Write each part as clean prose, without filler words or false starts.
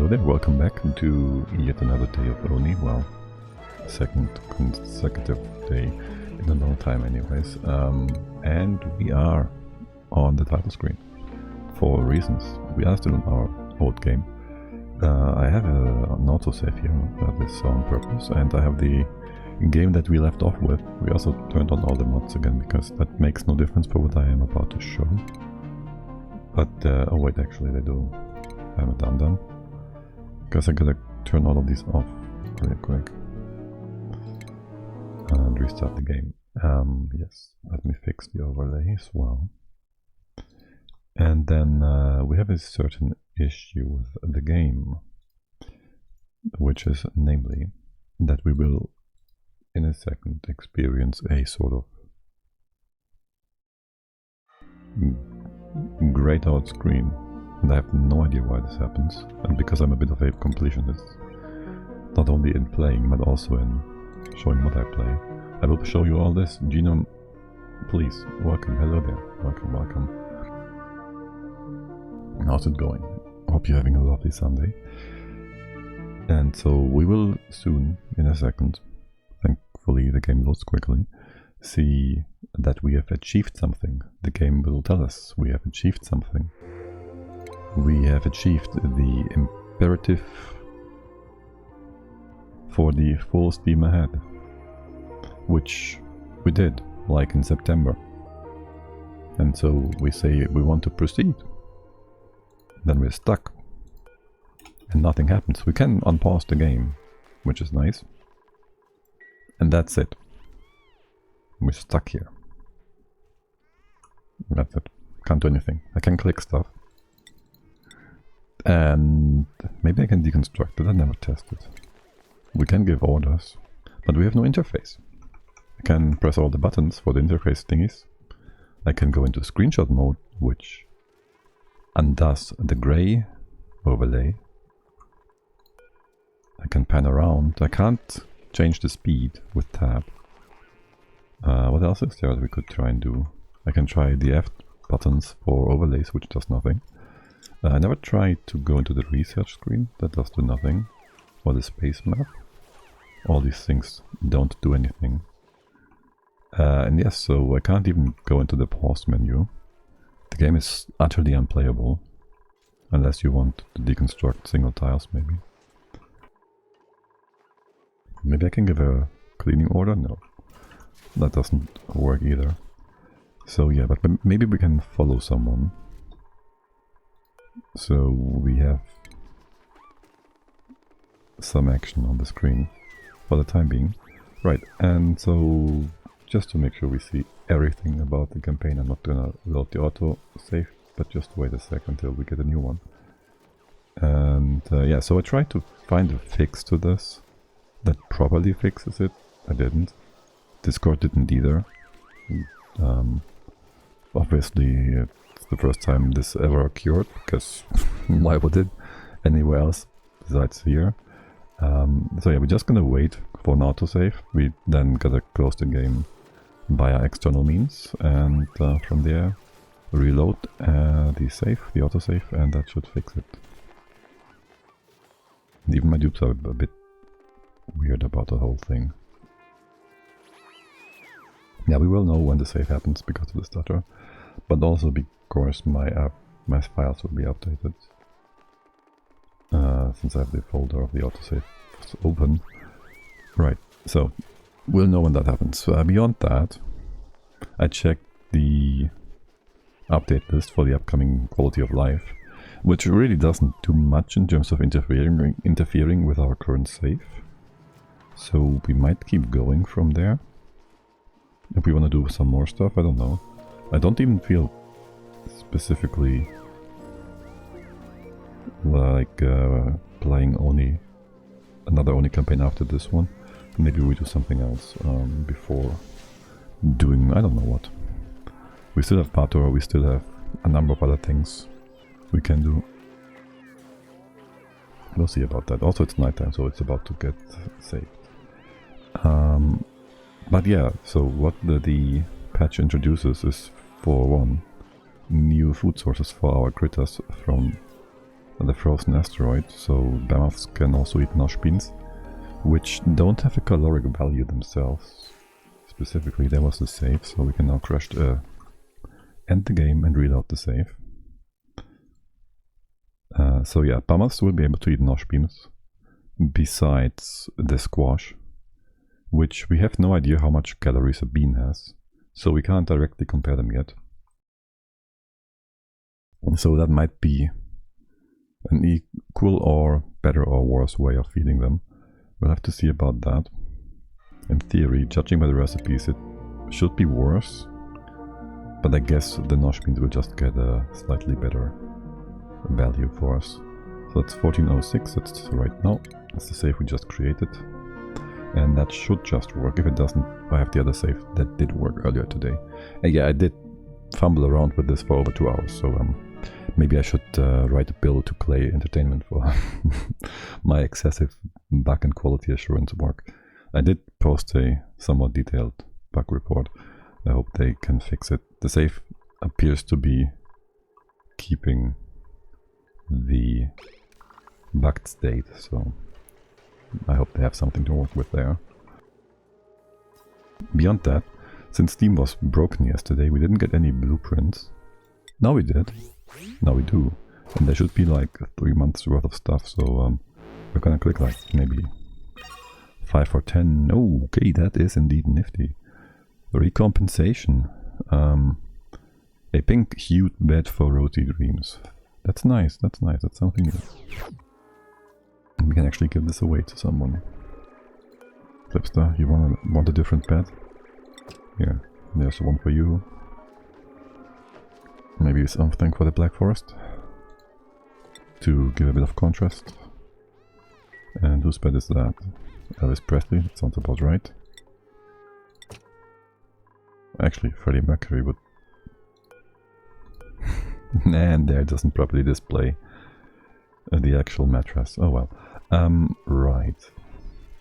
Hello there, welcome back to yet another day of Oni. Well, second consecutive day in a long time anyways. And we are on the title screen for reasons. We are still in our old game. I have an autosave here, that is on purpose, and I have the game that we left off with. We also turned on all the mods again because that makes no difference for what I am about to show. But, oh wait, actually they do. I haven't done them. Because I gotta turn all of these off real quick. And restart the game. Yes, let me fix the overlay as well. And then we have a certain issue with the game. Which is namely that we will in a second experience a sort of grayed out screen. And I have no idea why this happens, and because I'm a bit of a completionist, not only in playing but also in showing what I play. I will show you all this. Genome, please, welcome, hello there, welcome, welcome. How's it going? Hope you're having a lovely Sunday. And so we will soon, in a second, thankfully the game loads quickly, see that we have achieved something. The game will tell us we have achieved something. We have achieved the imperative for the full steam ahead, which we did, like in September. And so we say we want to proceed. Then we're stuck. And nothing happens. We can unpause the game, which is nice. And that's it. We're stuck here. That's it. Can't do anything. I can click stuff. And maybe I can deconstruct it. I never tested. We can give orders, but we have no interface. I can press all the buttons for the interface thingies. I can go into screenshot mode, which undoes the gray overlay. I can pan around. I can't change the speed with tab. What else is there that we could try and do? I can try the F buttons for overlays, which does nothing. I never tried to go into the research screen, that does do nothing. Or the space map. All these things don't do anything. And yes, so I can't even go into the pause menu. The game is utterly unplayable. Unless you want to deconstruct single tiles, maybe. Maybe I can give a cleaning order? No. That doesn't work either. So yeah, but maybe we can follow someone. So we have some action on the screen for the time being. Right, and so just to make sure we see everything about the campaign, I'm not gonna load the auto save, but just wait a sec until we get a new one. And yeah, so I tried to find a fix to this that properly fixes it. I didn't. Discord didn't either. Obviously it's the first time this ever occurred, because why would it anywhere else besides here? So yeah, we're just gonna wait for an autosave. We then gotta close the game via external means, and from there reload the save, the autosave, and that should fix it. And even my dupes are a bit weird about the whole thing. Yeah, we will know when the save happens because of the stutter, but also because my files will be updated. Since I have the folder of the autosave open. Right, so we'll know when that happens. Beyond that, I checked the update list for the upcoming quality of life, which really doesn't do much in terms of interfering with our current save. So we might keep going from there. If we want to do some more stuff, I don't know. I don't even feel specifically like playing another Oni campaign after this one. Maybe we do something else before doing, I don't know what. We still have Pator, we still have a number of other things we can do. We'll see about that. Also it's nighttime, so it's about to get saved. But yeah, so what the patch introduces is, for one, new food sources for our critters from the frozen asteroid, so mammoths can also eat nosh beans, which don't have a caloric value themselves. Specifically, there was the save, so we can now end the game and read out the save. So yeah, mammoths will be able to eat nosh beans, besides the squash, which we have no idea how much calories a bean has, so we can't directly compare them yet. So that might be an equal or better or worse way of feeding them. We'll have to see about that. In theory, judging by the recipes, it should be worse, but I guess the nosh beans will just get a slightly better value for us. So that's 1406, that's right now. That's the save we just created. And that should just work. If it doesn't, I have the other save that did work earlier today. And yeah, I did fumble around with this for over 2 hours, so maybe I should write a bill to Klei Entertainment for my excessive bug and quality assurance work. I did post a somewhat detailed bug report. I hope they can fix it. The save appears to be keeping the bugged state, so I hope they have something to work with there. Beyond that, since Steam was broken yesterday, we didn't get any blueprints. Now we did. Now we do. And there should be like 3 months worth of stuff, so we're gonna click like maybe 5 or 10. Okay, that is indeed nifty. Recompensation. A pink hued bed for rosy dreams. That's nice, that's nice, that's something new. And we can actually give this away to someone. Flipster, you want a different bed? Here, there's one for you. Maybe something for the Black Forest to give a bit of contrast. And whose bed is that? Elvis Presley, that sounds about right. Actually, Freddie Mercury would... and there it doesn't properly display the actual mattress. Oh well. Right.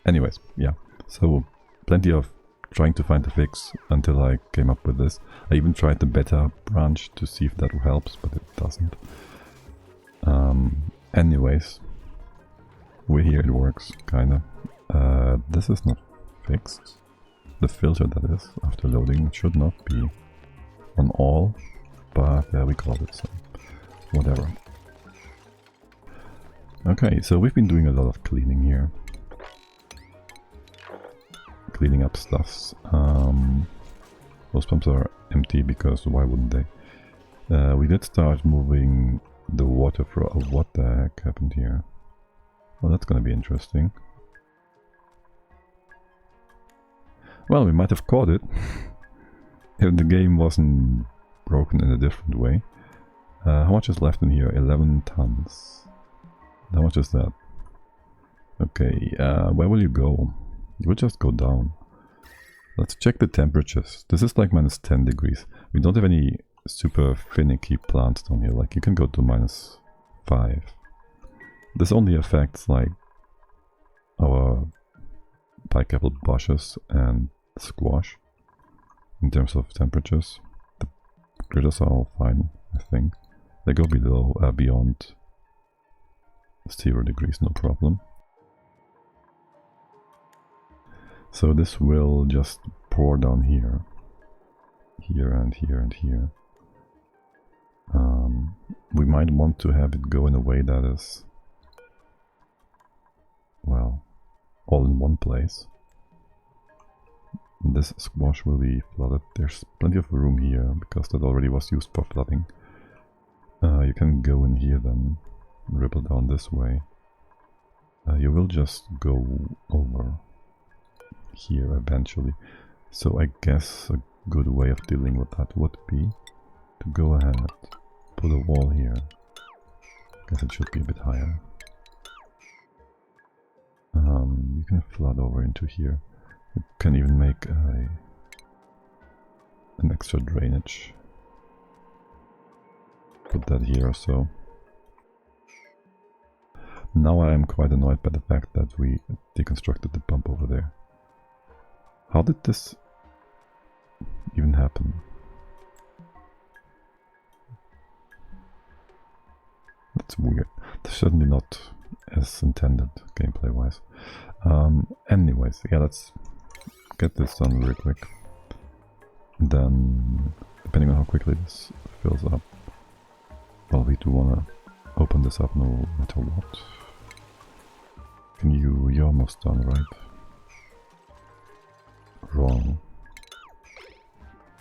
Anyways, yeah. So, plenty of trying to find a fix until I came up with this. I even tried the beta branch to see if that helps, but it doesn't. Anyways, we're here, it works, kinda. This is not fixed. The filter, that is, after loading, should not be on all, but yeah, we got it, so whatever. Okay, so we've been doing a lot of cleaning here. Cleaning up stuffs. Those pumps are empty because why wouldn't they? We did start moving the water for... Oh, what the heck happened here? Well, that's gonna be interesting. Well, we might have caught it if the game wasn't broken in a different way. How much is left in here? 11 tons. How much is that? Okay, where will you go? You will just go down. Let's check the temperatures. This is like minus 10 degrees. We don't have any super finicky plants down here. Like, you can go to minus 5. This only affects like our pike apple bushes and squash in terms of temperatures. The critters are all fine, I think. They go below, beyond 0 degrees, no problem. So this will just pour down here. Here and here and here. We might want to have it go in a way that is, well, all in one place. This squash will be flooded. There's plenty of room here because that already was used for flooding. You can go in here then, ripple down this way. You will just go over here eventually. So I guess a good way of dealing with that would be to go ahead, put a wall here. Guess it should be a bit higher. You can flood over into here. You can even make an extra drainage. Put that here or so. Now I am quite annoyed by the fact that we deconstructed the pump over there. How did this even happen? That's weird. Certainly not as intended gameplay-wise. Anyways, yeah, let's get this done real quick. Then, depending on how quickly this fills up, well, we do want to open this up no matter what. You're almost done, right? Wrong.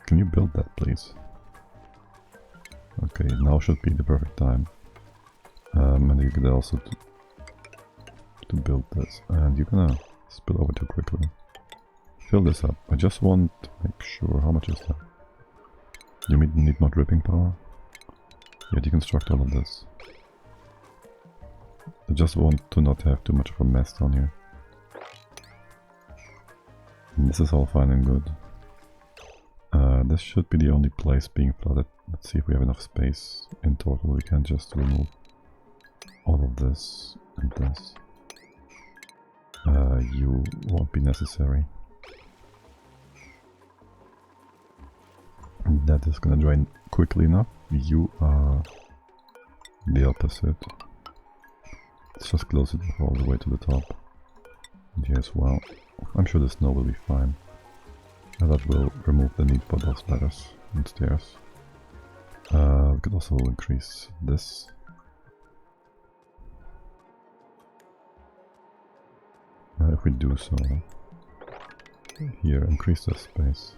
Can you build that, please? Okay, now should be the perfect time. And you could also to build this, and you're gonna spill over too quickly. Fill this up. I just want to make sure, how much is that? You need more dripping power? Yeah, deconstruct all of this. I just want to not have too much of a mess down here. And this is all fine and good. This should be the only place being flooded. Let's see if we have enough space in total. We can just remove all of this and this. You won't be necessary. That is gonna drain quickly enough. You are the opposite. Let's just close it all the way to the top. And here as well. I'm sure the snow will be fine. And that will remove the need for those ladders and stairs. We could also increase this. If we do so, here, increase the space.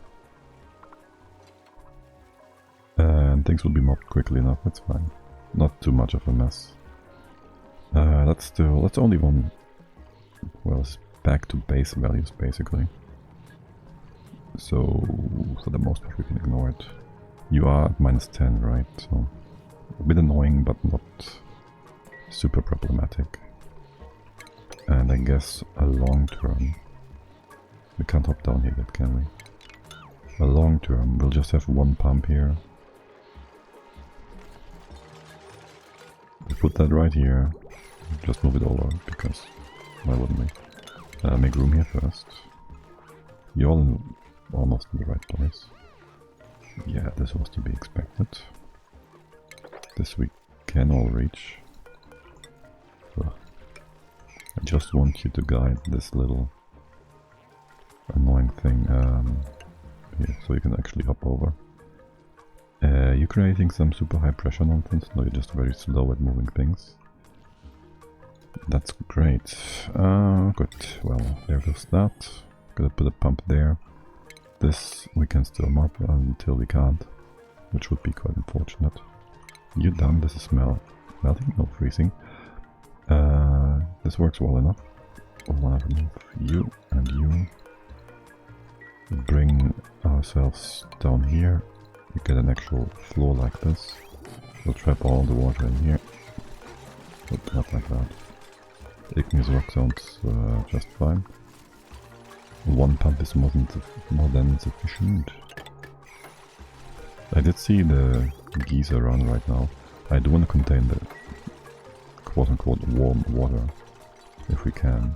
And things will be mopped quickly enough, that's fine. Not too much of a mess. That's only one, well, it's back to base values basically. So, for the most part we can ignore it. You are at -10, right? So, a bit annoying but not super problematic. And I guess a long term, we can't hop down here yet, can we? A long term, we'll just have one pump here. We put that right here, just move it over, because why wouldn't we? Make room here first. You're all almost in the right place. Yeah, this was to be expected. This we can all reach. Ugh. I just want you to guide this little annoying thing here, so you can actually hop over. You're creating some super high pressure nonsense? No, you're just very slow at moving things. That's great. Good. Well, there goes that. Gotta put a pump there. This we can still mop until we can't, which would be quite unfortunate. You done? This is melting? No, freezing. This works well enough. I want to remove you and you. Bring ourselves down here. We get an actual floor like this. We'll trap all the water in here. But not like that. Igneous rock sounds just fine. One pump is more than sufficient. I did see the geese around right now. I do want to contain the quote-unquote warm water, if we can.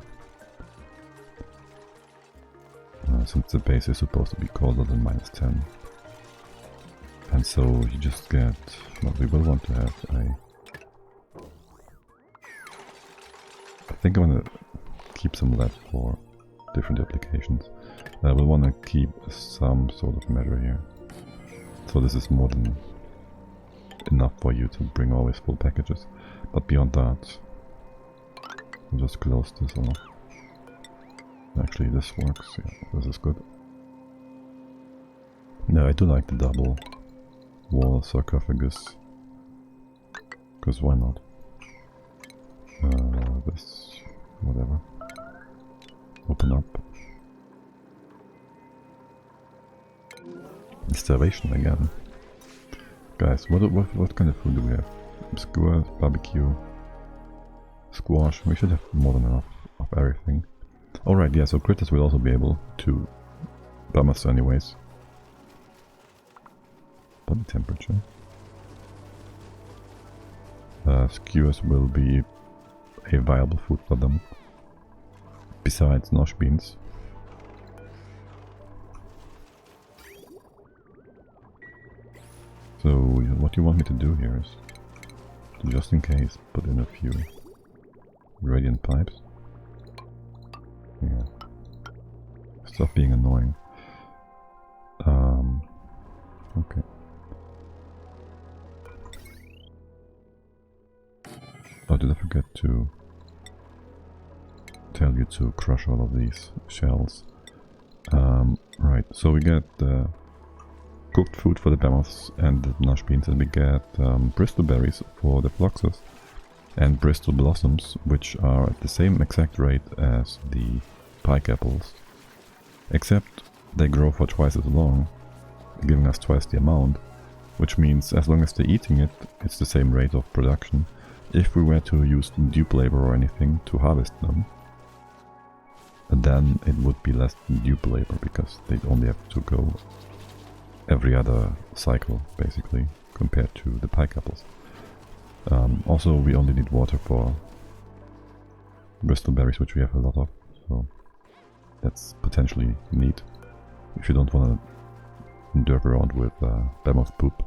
Since the base is supposed to be colder than -10. And so you just get... well, we will want to have a... I think I'm gonna keep some left for different applications. We'll want to keep some sort of measure here. So this is more than enough for you to bring always full packages. But beyond that, we'll just close this off. Actually, this works. Yeah, this is good. No, I do like the double wall sarcophagus. Because why not? This, whatever. Open up. Starvation again. Guys, what kind of food do we have? Skewers, barbecue, squash. We should have more than enough of everything. Alright, yeah, so critters will also be able to bum us anyways. Body temperature. Skewers will be a viable food for them. Besides nosh beans. So what you want me to do here is just in case, put in a few radiant pipes. Yeah. Stop being annoying. Okay. Oh, did I forget to tell you to crush all of these shells? Right, so we get cooked food for the bemoths and the nosh beans, and we get Bristol berries for the phloxes and Bristol blossoms, which are at the same exact rate as the pike apples, except they grow for twice as long, giving us twice the amount, which means as long as they're eating it, it's the same rate of production. If we were to use dupe labor or anything to harvest them, then it would be less dupe labor, because they'd only have to go every other cycle, basically, compared to the pike apples. Also, we only need water for Bristol berries, which we have a lot of, so that's potentially neat if you don't want to derp around with bemoth poop.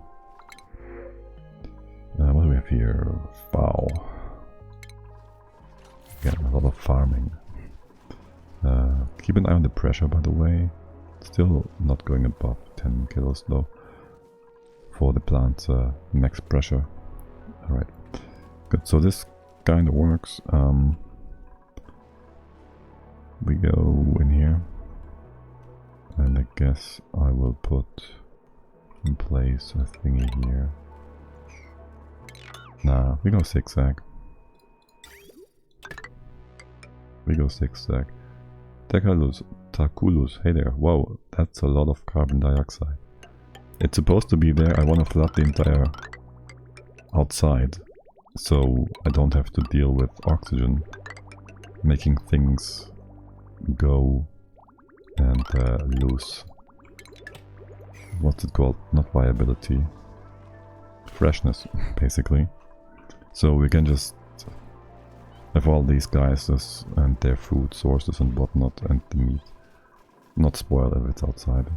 What do we have here? Wow. Again, a lot of farming. Keep an eye on the pressure, by the way. Still not going above 10 kilos though for the plant's max pressure. Alright, good. So this kind of works. We go in here, and I guess I will put in place a thingy here. Nah, we go zigzag. We go zigzag. Taculus, hey there. Wow, that's a lot of carbon dioxide. It's supposed to be there. I want to flood the entire outside, so I don't have to deal with oxygen making things go and lose. What's it called? Not viability. Freshness, basically. So we can just have all these guys and their food sources and whatnot, and the meat not spoil if it's outside.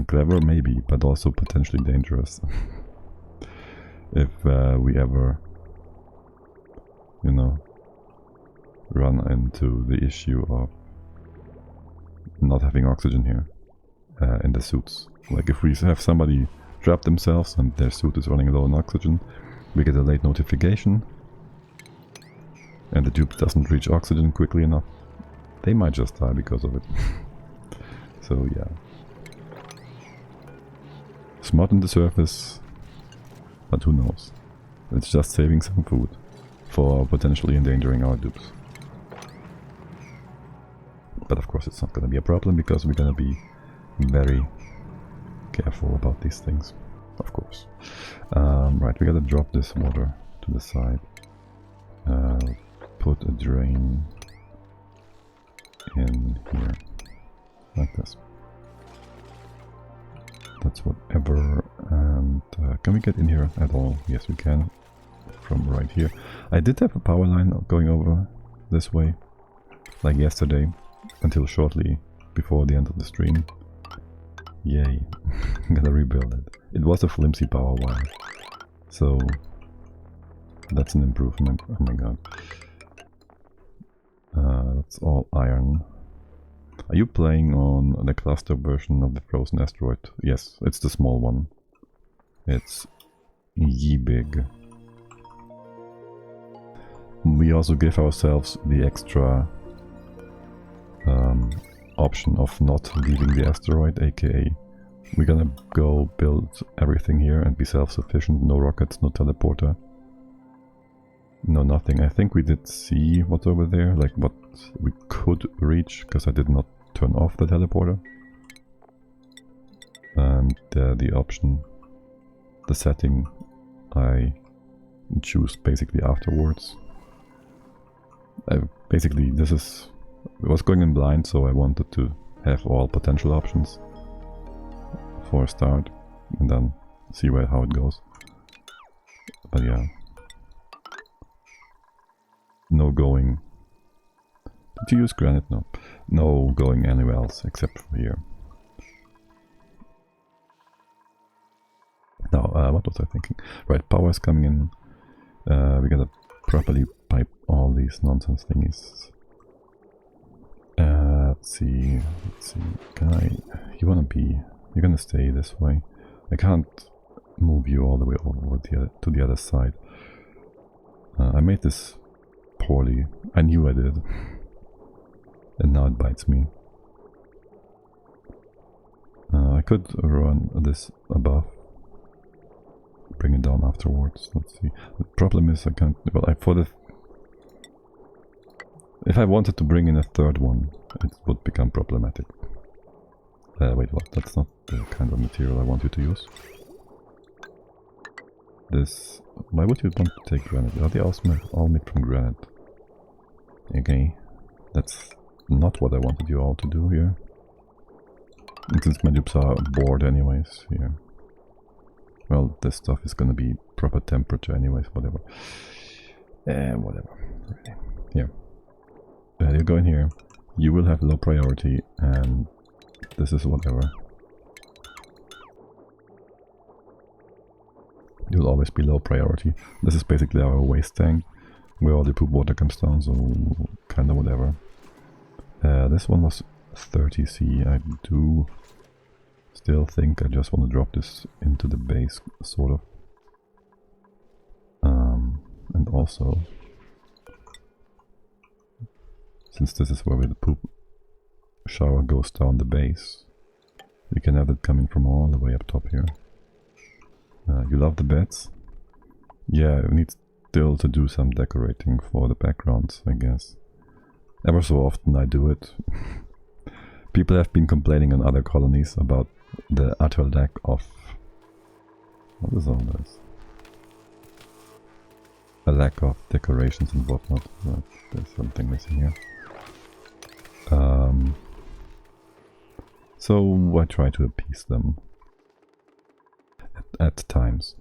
Clever maybe, but also potentially dangerous. If we ever, you know, run into the issue of not having oxygen here in the suits. Like if we have somebody trap themselves and their suit is running low on oxygen, we get a late notification and the dupe doesn't reach oxygen quickly enough, they might just die because of it. So yeah. Smart on the surface, but who knows. It's just saving some food for potentially endangering our dupes. But of course it's not gonna be a problem, because we're gonna be very careful about these things, of course. Right, we gotta drop this water to the side. Put a drain in here, like this. That's whatever. And can we get in here at all? Yes, we can, from right here. I did have a power line going over this way, like yesterday, until shortly before the end of the stream. Yay. I'm gonna rebuild it. It was a flimsy power wire, so that's an improvement. Oh my god. That's all iron. Are you playing on the cluster version of the Frozen Asteroid? Yes, it's the small one. It's ye big. We also give ourselves the extra option of not leaving the asteroid, aka we're gonna go build everything here and be self-sufficient. No rockets, no teleporter, no nothing. I think we did see what's over there, like what we could reach, because I did not turn off the teleporter. And the option, the setting, I choose basically afterwards. Basically this is, I was going in blind, so I wanted to have all potential options for a start and then see how it goes. But yeah, no going. Did you use granite? No. No going anywhere else except for here. Now What was I thinking? Right, power is coming in. We gotta properly pipe all these nonsense thingies. Let's see. Guy, you're gonna stay this way. I can't move you all the way over to the other side. I made this poorly. I knew I did. And now it bites me. I could run this above. Bring it down afterwards. Let's see. The problem is I can't... Well, if I wanted to bring in a third one, it would become problematic. Wait, what? That's not the kind of material I want you to use. This... Why would you want to take granite? Are they all made from granite? Okay. That's not what I wanted you all to do here. And since my dupes are bored anyways, here. Well, this stuff is gonna be proper temperature anyways, whatever. Whatever. Really. Here. You go in here. You will have low priority, and this is whatever. You'll always be low priority. This is basically our waste tank, where all the poop water comes down, so kinda whatever. This one was 30C. I do still think I just want to drop this into the base, sort of. And also, since this is where the poop shower goes down the base, we can have it coming from all the way up top here. You love the beds? Yeah, we need still to do some decorating for the backgrounds, I guess. Ever so often I do it. People have been complaining on other colonies about the utter lack of... What is all this? A lack of decorations and whatnot. There's something missing here. So I try to appease them. At times.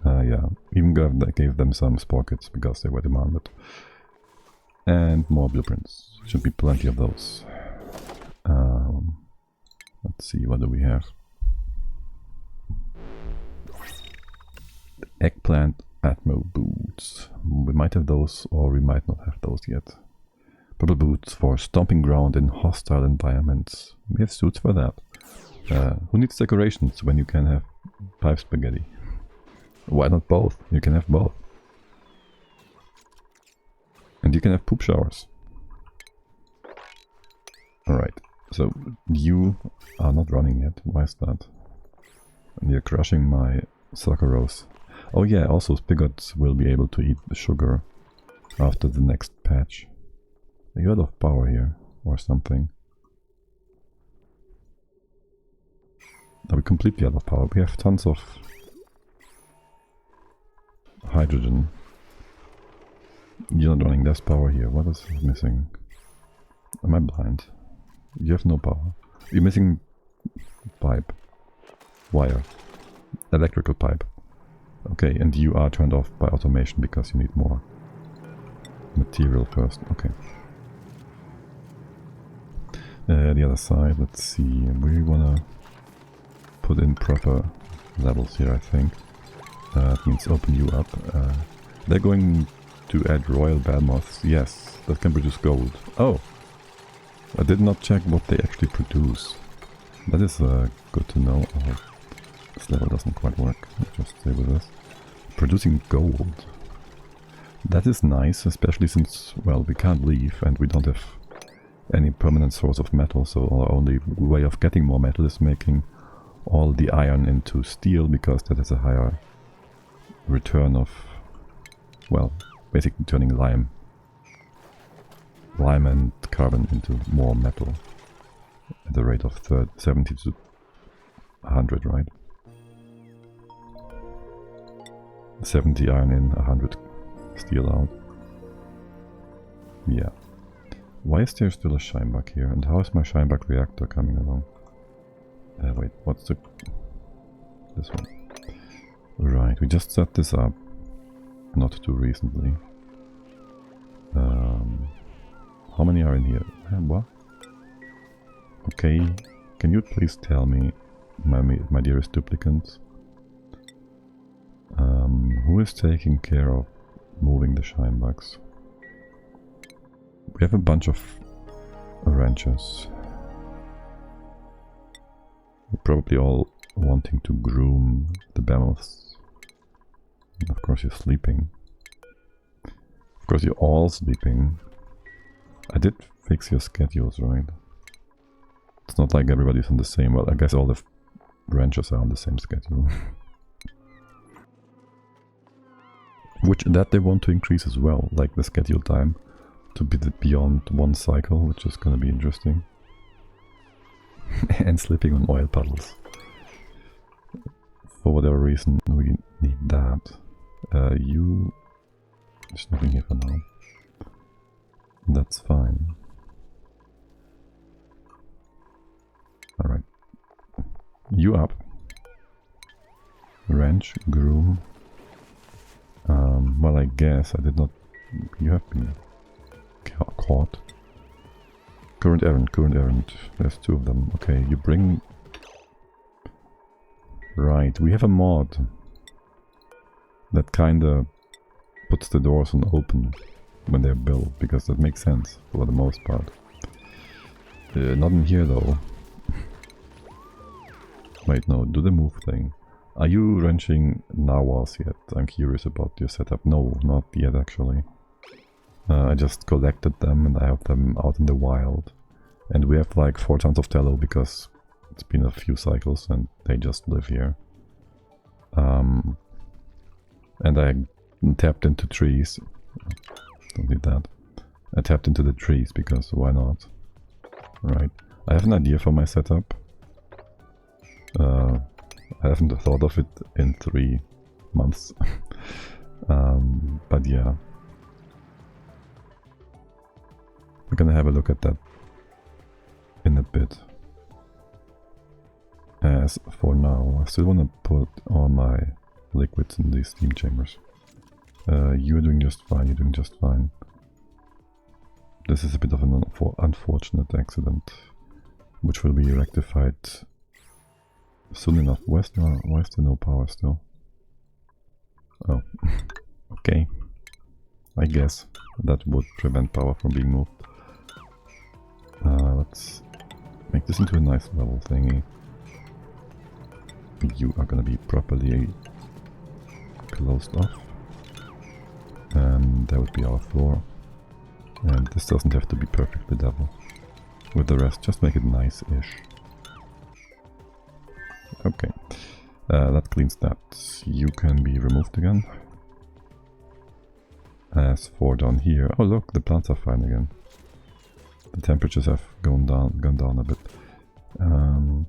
Yeah, even gave them some sprockets because they were demanded. And more blueprints. Should be plenty of those. Let's see, what do we have? Eggplant Atmo boots. We might have those, or we might not have those yet. Purple boots for stomping ground in hostile environments. We have suits for that. Who needs decorations when you can have pipe spaghetti? Why not both? You can have both. And you can have poop showers. Alright, so you are not running yet. Why is that? And you're crushing my sucrose. Oh yeah, also spigots will be able to eat the sugar after the next patch. Are you out of power here? Or something? Are we completely out of power? We have tons of hydrogen. You're not running less power here. What is missing? Am I blind? You have no power. You're missing pipe. Wire. Electrical pipe. Okay, and you are turned off by automation because you need more material first. Okay. The other side, let's see. We wanna put in proper levels here, I think. That means open you up. They're going to add royal behemoths. Yes, that can produce gold. Oh! I did not check what they actually produce. That is good to know. Oh, this level doesn't quite work. Let's just stay with this. Producing gold. That is nice, especially since, well, we can't leave and we don't have any permanent source of metal, so our only way of getting more metal is making all the iron into steel, because that has a higher return of, well, basically turning lime and carbon into more metal at the rate of 70 to 100, right? 70 iron in, 100 steel out. Yeah. Why is there still a Scheinbach here? And how is my Scheinbach reactor coming along? Wait, what's the... this one. Right, we just set this up not too recently. How many are in here? What? Okay, can you please tell me, my dearest duplicants, Who is taking care of moving the shine bugs? We have a bunch of wrenches. You're probably all wanting to groom the behemoths. And of course you're sleeping. Of course you're all sleeping. I did fix your schedules, right? It's not like everybody's on the same... Well, I guess all the wrenches are on the same schedule. Which that they want to increase as well, like the schedule time to be beyond one cycle, which is gonna be interesting. And sleeping on oil puddles. For whatever reason, we need that. There's nothing here for now. That's fine. Alright. You up. Wrench, groom. Well, I guess I did not... You have been caught. Current errand. There's 2 of them. Okay, you bring... Right, we have a mod that kinda puts the doors on open when they're built, because that makes sense for the most part. Not in here though. Wait, no, do the move thing. Are you wrenching narwhals yet? I'm curious about your setup. No, not yet actually. I just collected them and I have them out in the wild. And we have like 4 tons of tallow because it's been a few cycles and they just live here. And I tapped into trees. Don't need that. I tapped into the trees because why not? Right. I have an idea for my setup. I haven't thought of it in 3 months. But yeah. We're gonna have a look at that in a bit. As for now, I still want to put all my liquids in these steam chambers. You're doing just fine, you're doing just fine. This is a bit of an unfortunate accident, which will be rectified soon enough. Why is there no power still? Oh, okay. I guess that would prevent power from being moved. Let's make this into a nice level thingy. You are gonna be properly closed off. And that would be our floor. And this doesn't have to be perfectly level. With the rest, just make it nice-ish. Okay. That cleans that. You can be removed again. As for down here... Oh look, the plants are fine again. The temperatures have gone down a bit. I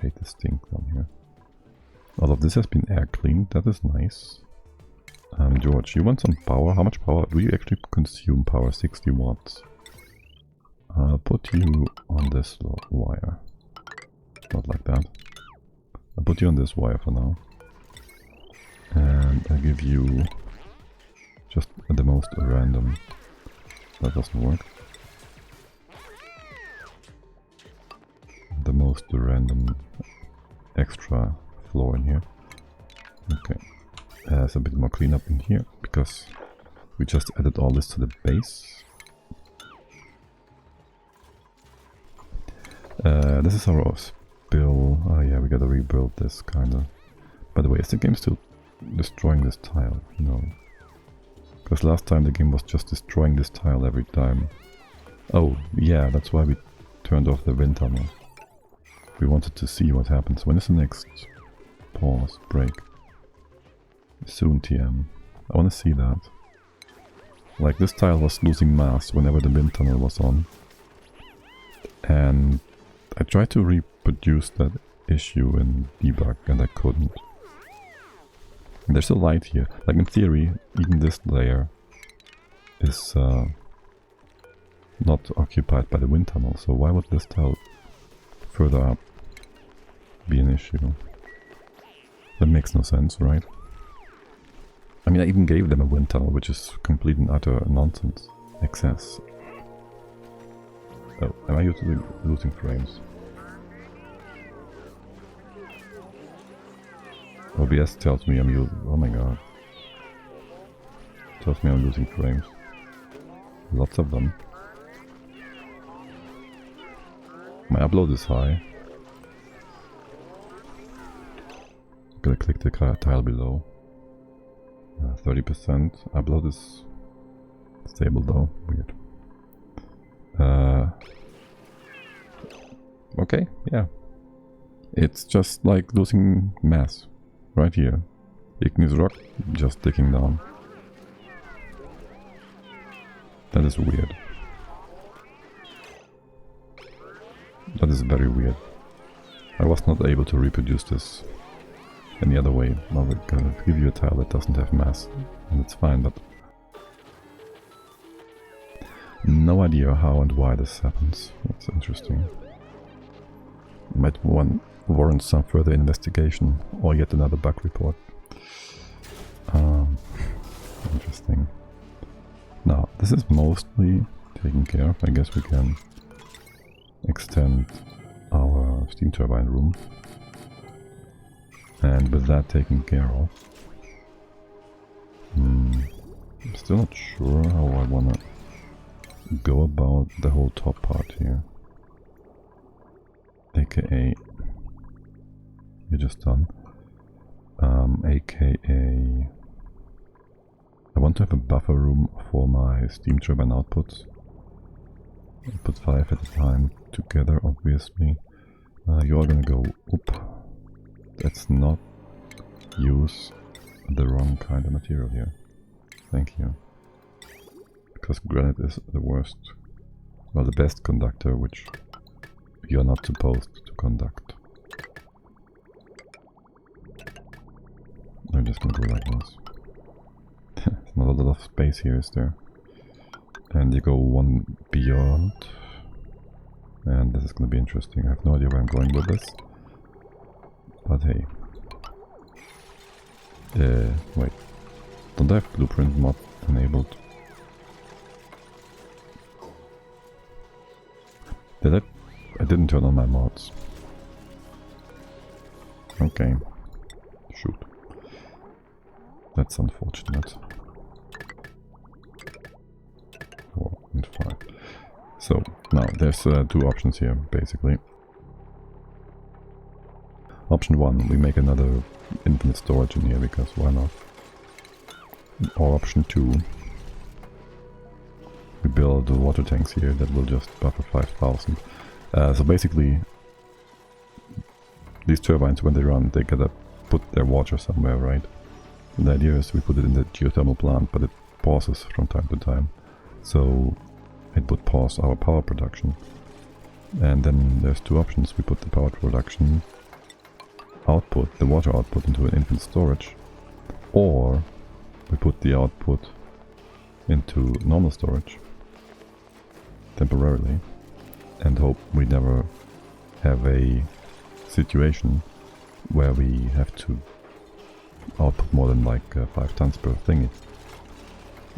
hate the stink down here. All of this has been air cleaned, that is nice. George, you want some power? How much power? Do you actually consume power? 60 watts. I'll put you on this wire. Not like that. I'll put you on this wire for now. And I'll give you just the most random. That doesn't work. The most random extra floor in here. Okay. There's a bit more cleanup in here because we just added all this to the base. This is our spill. Oh yeah, we gotta rebuild this kinda. By the way, is the game still destroying this tile? No. Because last time the game was just destroying this tile every time. Oh yeah, that's why we turned off the wind tunnel. We wanted to see what happens. When is the next pause, break? Soon TM. I want to see that. Like this tile was losing mass whenever the wind tunnel was on. And I tried to reproduce that issue in debug and I couldn't. And there's a light here. Like in theory, even this layer is not occupied by the wind tunnel. So why would this tile further up be an issue? That makes no sense, right? I mean, I even gave them a wind tunnel, which is complete and utter nonsense. Excess. Oh, am I usually losing frames? OBS tells me I'm using... Oh my god. Tells me I'm losing frames. Lots of them. My upload is high. I'm gonna click the tile below. 30%. Upload is stable though. Weird. Okay, yeah. It's just like losing mass. Right here. Igneous rock just ticking down. That is weird. That is very weird. I was not able to reproduce this any other way. Now we're gonna give you a tile that doesn't have mass. And it's fine, but... no idea how and why this happens. That's interesting. Might warrant some further investigation or yet another bug report. Interesting. Now, this is mostly taken care of. I guess we can extend our steam turbine room. And with that taken care of, I'm still not sure how I wanna go about the whole top part here. AKA, you're just done. AKA, I want to have a buffer room for my steam turbine outputs. I'll put 5 at a time together, obviously. You're gonna go up. Let's not use the wrong kind of material here. Thank you. Because granite is the worst, well, the best conductor, which you're not supposed to conduct. I'm just gonna go like this. There's not a lot of space here, is there? And you go one beyond. And this is gonna be interesting. I have no idea where I'm going with this. But hey. Wait. Don't I have blueprint mod enabled? Did I didn't turn on my mods. Okay. Shoot. That's unfortunate. 4 and 5. So, now there's 2 options here, basically. Option 1, we make another infinite storage in here, because why not? Or option 2, we build water tanks here that will just buffer 5,000. So basically, these turbines, when they run, they gotta put their water somewhere, right? And the idea is we put it in the geothermal plant, but it pauses from time to time. So it would pause our power production. And then there's 2 options. We put the power production output, the water output, into an infinite storage, or we put the output into normal storage temporarily and hope we never have a situation where we have to output more than like 5 tons per thingy,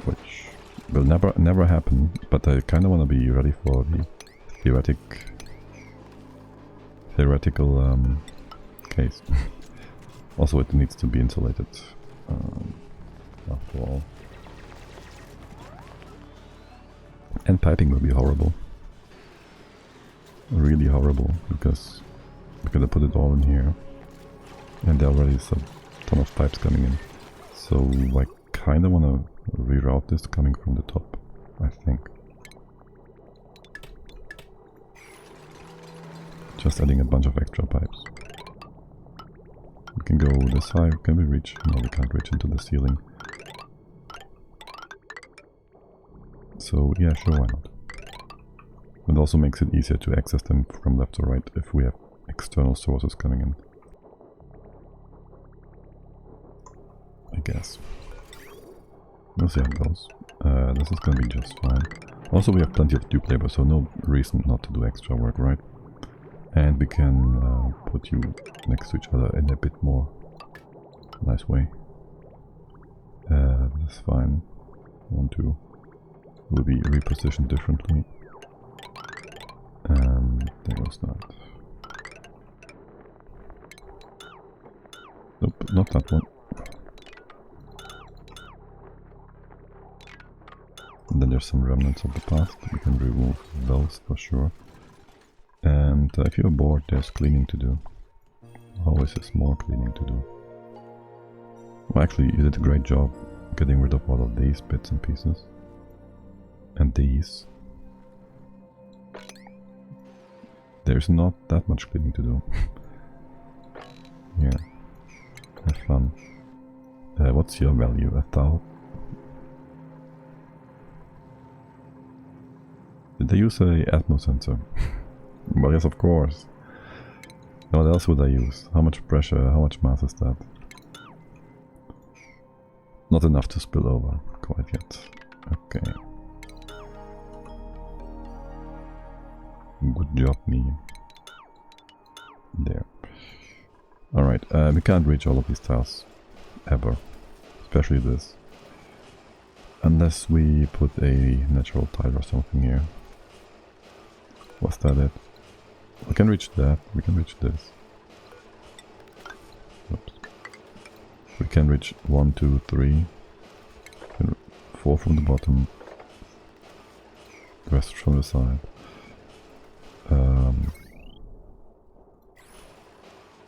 which will never happen, but I kind of want to be ready for the theoretical case. Also, it needs to be insulated after all. And piping will be horrible. Really horrible, because we're gonna put it all in here. And there already is a ton of pipes coming in. So I kinda wanna reroute this coming from the top, I think. Just adding a bunch of extra pipes. We can go this high. Can we reach? No, we can't reach into the ceiling. So yeah, sure, why not? It also makes it easier to access them from left to right if we have external sources coming in. I guess. We'll see how it goes. This is gonna be just fine. Also, we have plenty of dupe labor, so no reason not to do extra work, right? And we can put you next to each other in a bit more nice way. That's fine. 1, 2 will be repositioned differently. And there goes that. Nope, not that one. And then there's some remnants of the past. We can remove those for sure. And if you're bored, there's cleaning to do. Always is more cleaning to do. Well, actually, you did a great job getting rid of all of these bits and pieces. And these. There's not that much cleaning to do. Yeah. Have fun. What's your value? 1,000? Did they use a atmo sensor? Well, yes, of course. What else would I use? How much pressure, how much mass is that? Not enough to spill over quite yet. Okay. Good job, me. There. Alright, we can't reach all of these tiles. Ever. Especially this. Unless we put a natural tile or something here. Was that it? We can reach that. We can reach this. Oops. We can reach 1, 2, 3. 4 from the bottom. The rest from the side.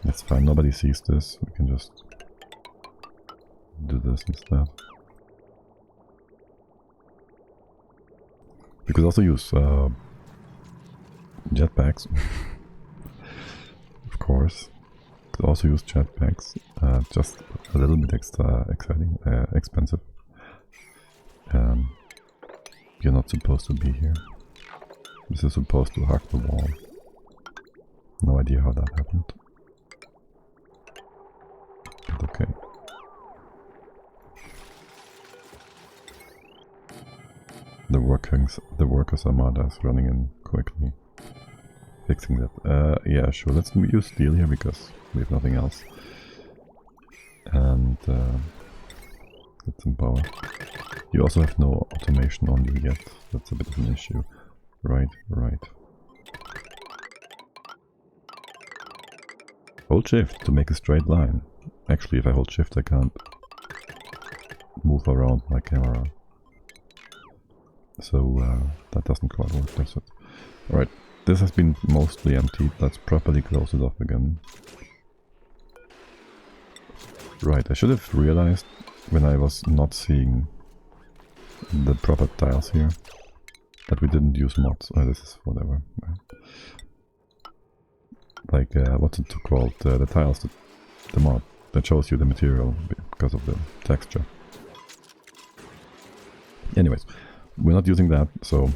That's fine. Nobody sees this. We can just do this instead. We could also use jetpacks. Of course. Could also use jetpacks. Just a little bit extra expensive. You're not supposed to be here. This is supposed to hug the wall. No idea how that happened. But okay. The workers armada is running in quickly. Fixing that. Yeah, sure, let's use steel here because we have nothing else. And get some power. You also have no automation on you yet. That's a bit of an issue. Right. Hold shift to make a straight line. Actually, if I hold shift I can't move around my camera. So that doesn't quite work, does it? Alright, this has been mostly emptied. Let's properly close it off again. Right, I should have realized when I was not seeing the proper tiles here that we didn't use mods. Oh, this is whatever. Like, what's it called? The tiles, the mod that shows you the material because of the texture. Anyways, we're not using that, so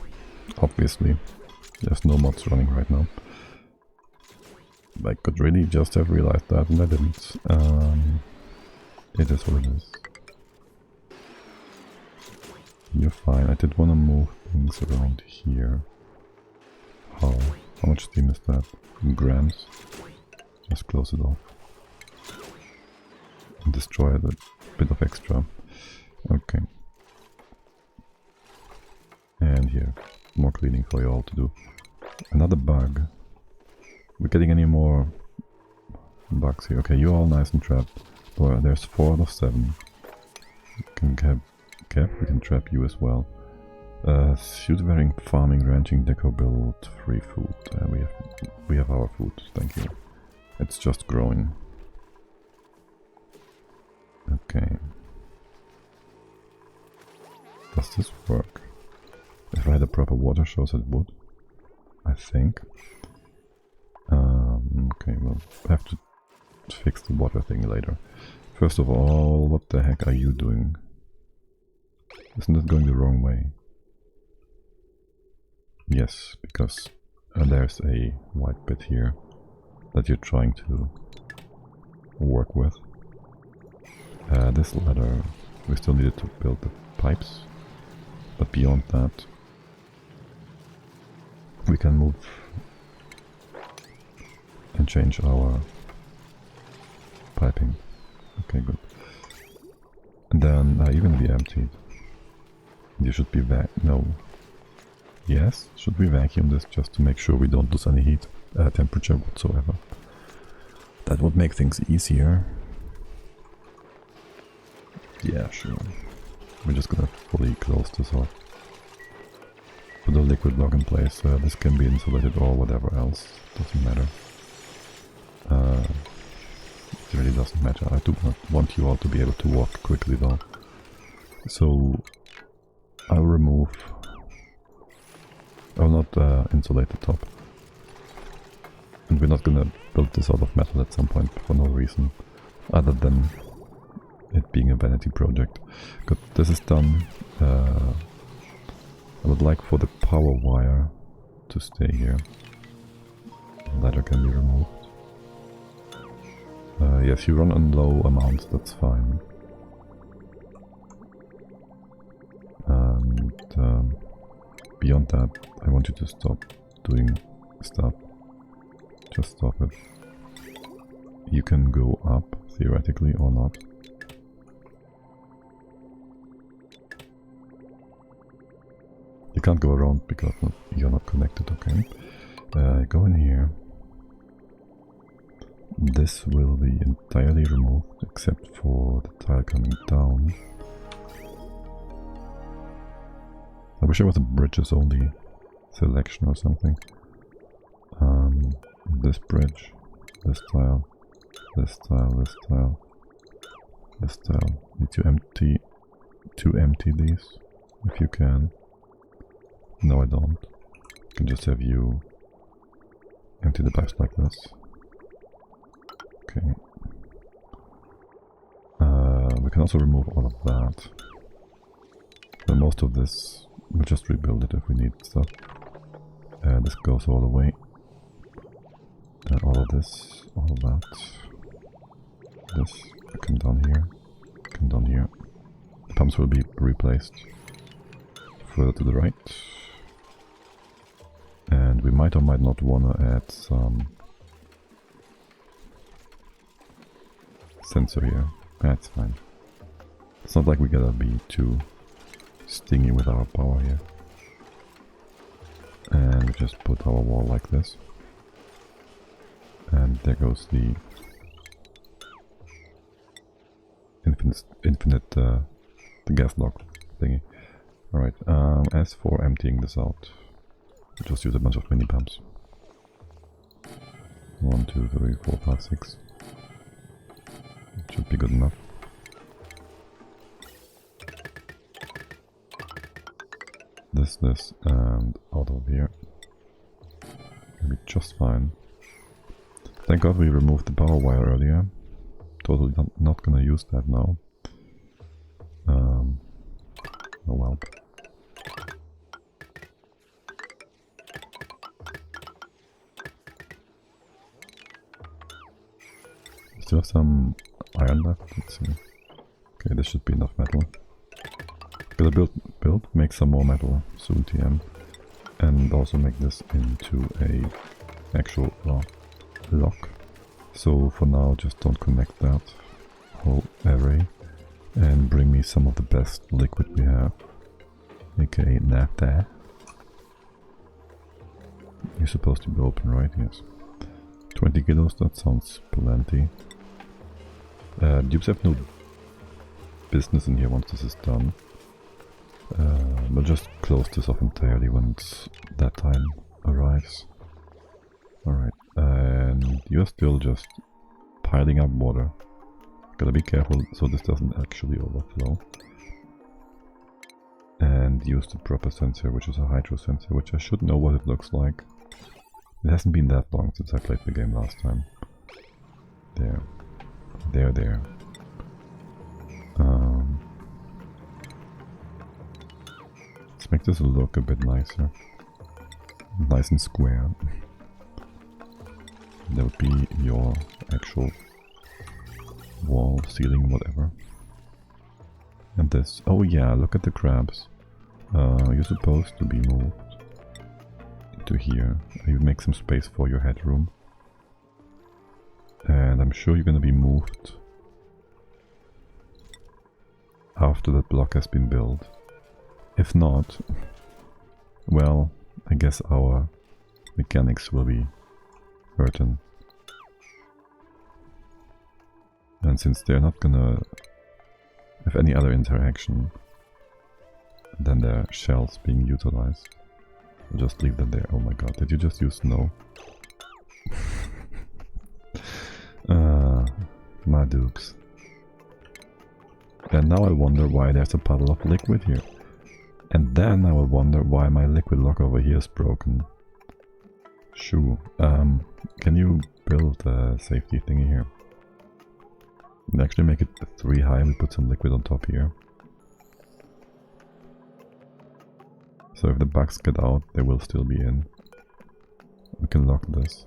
obviously there's no mods running right now. I could really just have realized that and I didn't. It is what it is. You're fine. I did want to move things around here. How much steam is that? In grams. Just close it off. And destroy a bit of extra. Okay. And here. More cleaning for you all to do. Another bug. We're getting any more bugs here. Okay, you're all nice and trapped. Well, there's 4 out of 7. We can we can trap you as well. Suit wearing, farming, ranching, deco build, free food. We have our food, thank you. It's just growing. Okay. Does this work? If I had a proper water source it would. I think. Okay, we'll have to fix the water thing later. First of all, what the heck are you doing? Isn't it going the wrong way? Yes, because there's a white bit here that you're trying to work with. This ladder, we still needed to build the pipes, but beyond that we can move and change our piping. Okay, good. And then you're gonna be emptied. You should be no. Yes, should we vacuum this just to make sure we don't lose any heat temperature whatsoever? That would make things easier. Yeah, sure. We're just gonna fully close this off. Put a liquid block in place. This can be insulated or whatever else. Doesn't matter. It really doesn't matter. I do not want you all to be able to walk quickly though. So I'll remove... I'll not insulate the top. And we're not gonna build this out of metal at some point for no reason. Other than it being a vanity project. Good, this is done. I would like for the power wire to stay here. The ladder can be removed. Yes, you run on low amounts, that's fine. And beyond that, I want you to stop doing stuff. Just stop it. You can go up, theoretically, or not. You can't go around because you're not connected, okay? Go in here. This will be entirely removed except for the tile coming down. I wish there was a bridges only selection or something. This bridge, this tile, this tile, this tile, this tile. Need to empty these if you can. No, I don't. I can just have you empty the pipes like this. Okay. We can also remove all of that. But most of this, we'll just rebuild it if we need stuff. This goes all the way. All of this, all of that. This, come down here, come down here. The pumps will be replaced further to the right. And we might or might not want to add some sensor here. That's fine. It's not like we gotta be too stingy with our power here. And we just put our wall like this. And there goes the infinite the gas block thingy. Alright, as for emptying this out, we'll just use a bunch of mini pumps. 1, 2, 3, 4, 5, 6. Should be good enough. This, and out of here. It'll be just fine. Thank God we removed the power wire earlier. Totally not gonna use that now. Oh well. Still have some iron left, let's see. Okay, this should be enough metal. Gotta build, make some more metal soon TM. And also make this into a actual lock. So for now just don't connect that whole array. And bring me some of the best liquid we have. aka naphtha. You're supposed to be open, right? Yes. 20 kilos, that sounds plenty. Dupes have no business in here once this is done. We'll just close this off entirely when that time arrives. Alright, and you're still just piling up water. Gotta be careful so this doesn't actually overflow. And use the proper sensor, which is a hydro sensor, which I should know what it looks like. It hasn't been that long since I played the game last time. There. There. Let's make this look a bit nicer. Nice and square. That would be your actual wall, ceiling, whatever. And this. Oh yeah, look at the crabs. You're supposed to be moved to here. You make some space for your headroom. And I'm sure you're gonna be moved after that block has been built. If not, well, I guess our mechanics will be hurting. And since they're not gonna with any other interaction than their shells being utilized. I'll just leave them there. Oh my god, did you just use snow? My dukes. And now I wonder why there's a puddle of liquid here. And then I will wonder why my liquid lock over here is broken. Shoo. Can you build a safety thingy here? And actually make it 3 high and we put some liquid on top here. So if the bugs get out, they will still be in. We can lock this.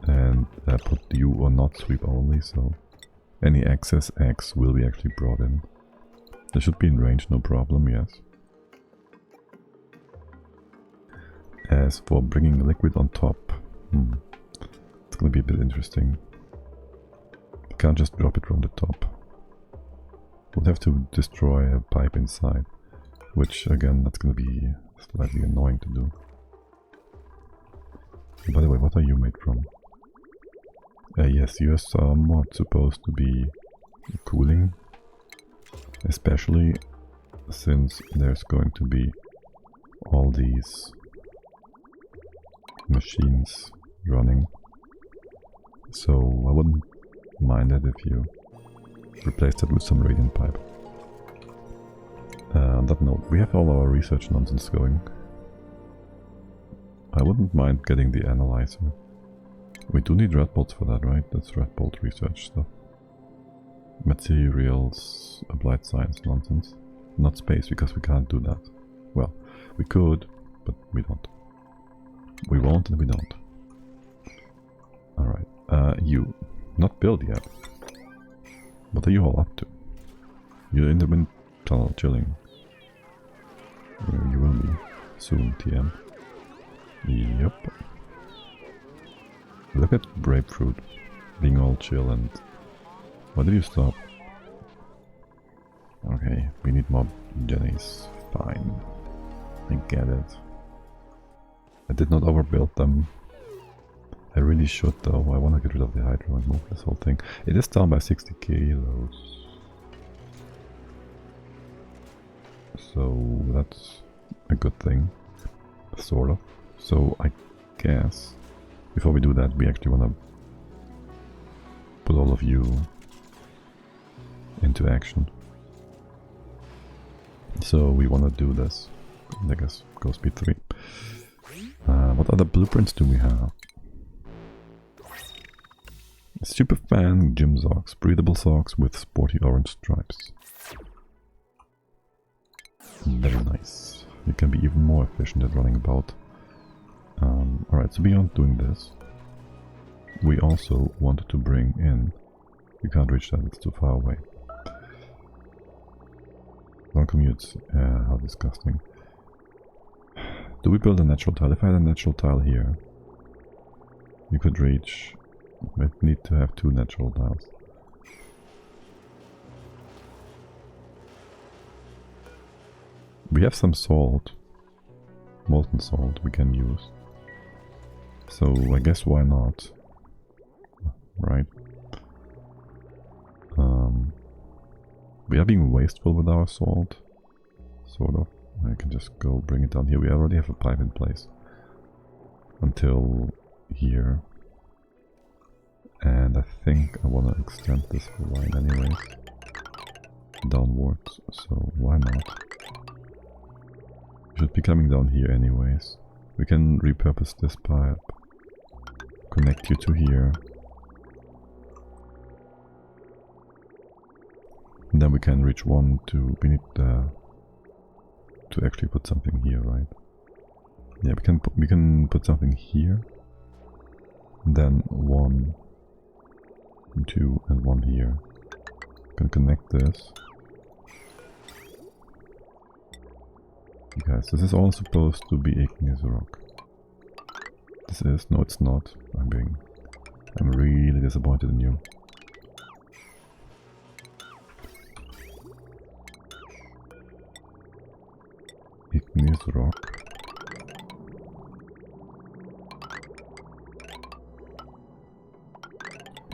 And put U or not sweep only, so any excess X will be actually brought in. They should be in range, no problem, yes. As for bringing liquid on top, it's gonna be a bit interesting. You can't just drop it from the top. We'll have to destroy a pipe inside, which again, that's gonna be slightly annoying to do. By the way, what are you made from? Yes, you're somewhat supposed to be cooling, especially since there's going to be all these machines running. So I wouldn't mind it if you replaced it with some radiant pipe. On that note, we have all our research nonsense going. I wouldn't mind getting the analyzer. We do need red bolts for that, right? That's red bolt research stuff. Materials, applied science nonsense. Not space, because we can't do that. Well, we could, but we don't. We won't and we don't. Alright, you. Not build yet. What are you all up to? You're in the wind tunnel chilling. You will be soon, TM. Yep. Look at Grapefruit being all chill and... Why did you stop? Okay, we need more jennies. Fine. I get it. I did not overbuild them. I really should though. I want to get rid of the hydro and move this whole thing. It is down by 60 kilos. So that's a good thing. Sort of. So I guess before we do that, we actually want to put all of you into action. So we want to do this. I guess go speed 3. What other blueprints do we have? Super fan gym socks, breathable socks with sporty orange stripes. Very nice. You can be even more efficient at running about. Alright, so beyond doing this, we also wanted to bring in... You can't reach that, it's too far away. Long Commutes, how disgusting. Do we build a natural tile? If I had a natural tile here, you could reach... We'd need to have 2 natural tiles. We have some salt, molten salt we can use. So I guess why not, right? We are being wasteful with our salt, sort of. I can just go bring it down here. We already have a pipe in place until here. And I think I want to extend this line anyways, downwards, so why not? It should be coming down here anyways. We can repurpose this pipe, connect you to here, and then we can reach 1, 2, we need to actually put something here, right? Yeah, we can put something here, and then 1, 2 and 1 here. Can connect this. Guys, this is all supposed to be igneous rock. This is... no, it's not. I'm really disappointed in you. Igneous rock.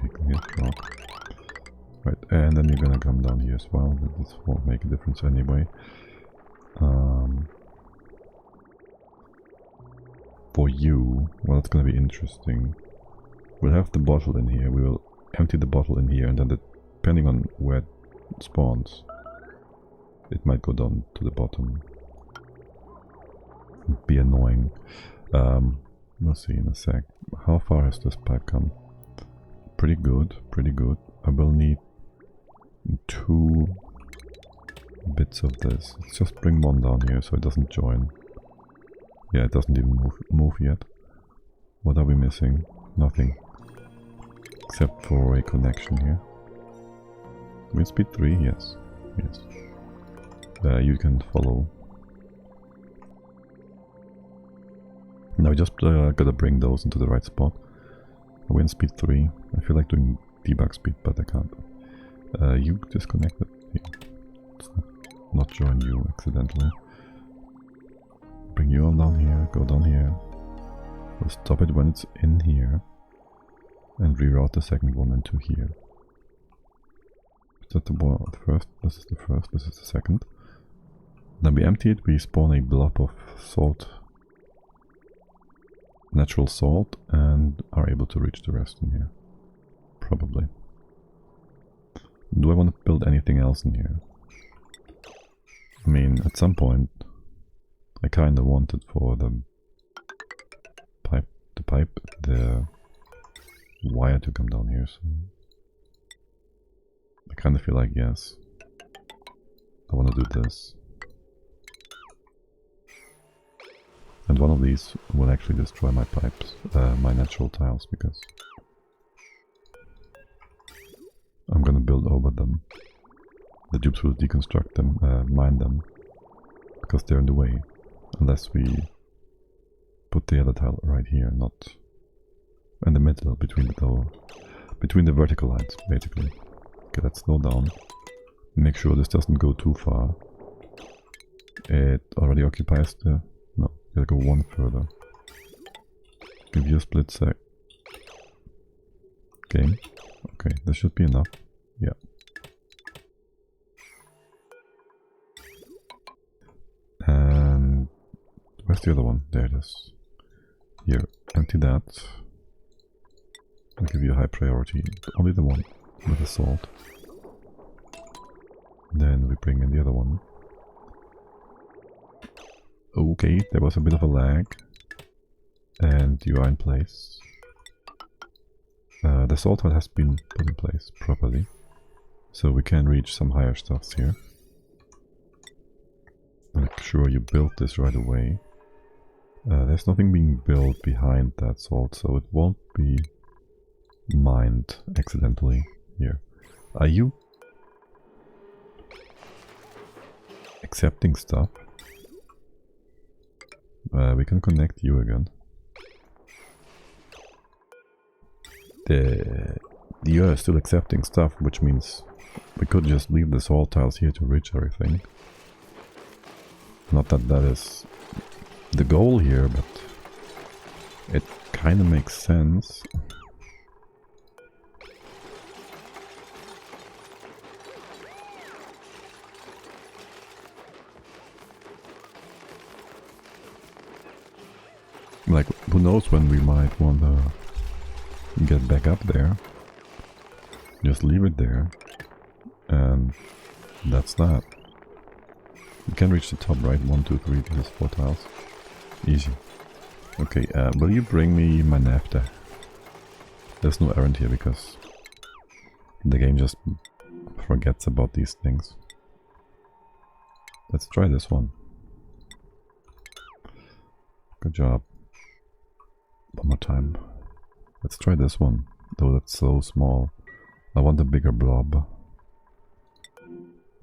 Igneous rock. Right, and then you're gonna come down here. here as well, but this won't make a difference anyway. For you, well, it's gonna be interesting. We'll have the bottle in here, we will empty the bottle in here, and then depending on where it spawns, it might go down to the bottom. Be annoying. We'll see in a sec. How far has this pipe come? Pretty good, pretty good. I will need 2 bits of this. Let's just bring one down here so it doesn't join. Yeah, it doesn't even move yet. What are we missing? Nothing. Except for a connection here. Wind speed 3? Yes. Yes. You can follow. Now we just gotta bring those into the right spot. Wind speed 3. I feel like doing debug speed, but I can't. You disconnected. Yeah. Let's not join you accidentally. Bring you on down here, go down here. We'll stop it when it's in here. And reroute the second one into here. Is that the first? This is the first, this is the second. Then we empty it, we spawn a blob of salt. Natural salt, and are able to reach the rest in here. Probably. Do I want to build anything else in here? I mean, at some point, I kind of wanted for the wire to come down here, so I kind of feel like, yes, I want to do this. And one of these will actually destroy my pipes, my natural tiles, because I'm gonna build over them. The dupes will deconstruct them, mine them, because they're in the way, unless we put the other tile right here, not in the middle, between the vertical lines, basically. Okay, let's slow down. Make sure this doesn't go too far. It already occupies the... No, gotta go one further. Give you a split sec. Game. Okay, this should be enough. Yeah. And where's the other one? There it is. Here, empty that. I'll give you a high priority. Only the one with the salt. Then we bring in the other one. Okay, there was a bit of a lag. And you are in place. The salt hut has been put in place properly. So we can reach some higher stuffs here. Make sure you build this right away. There's nothing being built behind that salt, so it won't be mined accidentally here. Are you accepting stuff? We can connect you again. You are still accepting stuff, which means we could just leave the salt tiles here to reach everything. Not that that is the goal here, but it kind of makes sense. Like, who knows when we might want to get back up there. Just leave it there. And that's that. You can reach the top, right? 1, 2, 3, this is 4 tiles. Easy. Okay, will you bring me my naphtha? There's no errand here because the game just forgets about these things. Let's try this one. Good job. One more time. Let's try this one, though that's so small. I want a bigger blob.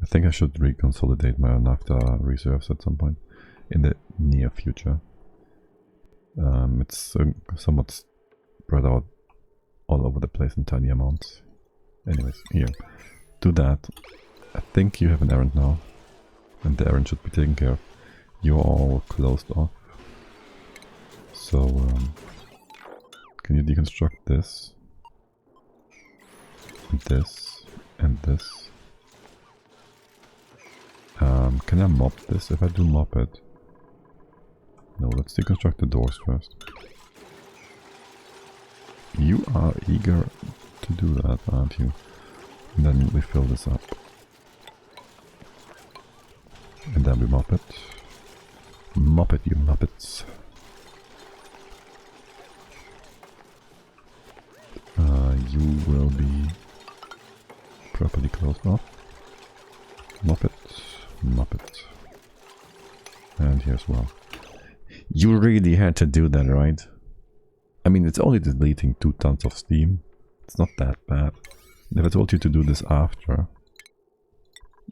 I think I should reconsolidate my naphtha reserves at some point in the near future. It's somewhat spread out all over the place in tiny amounts. Anyways, here. Do that. I think you have an errand now. And the errand should be taken care of. You're all closed off. So, can you deconstruct this? And this. And this. Can I mop this? If I do mop it... No, let's deconstruct the doors first. You are eager to do that, aren't you? And then we fill this up. And then we mop it. Mop it, you muppets. You will be properly closed off. Mop it, mop it. And here as well. You really had to do that, right? I mean, it's only deleting 2 tons of steam. It's not that bad. If I told you to do this after,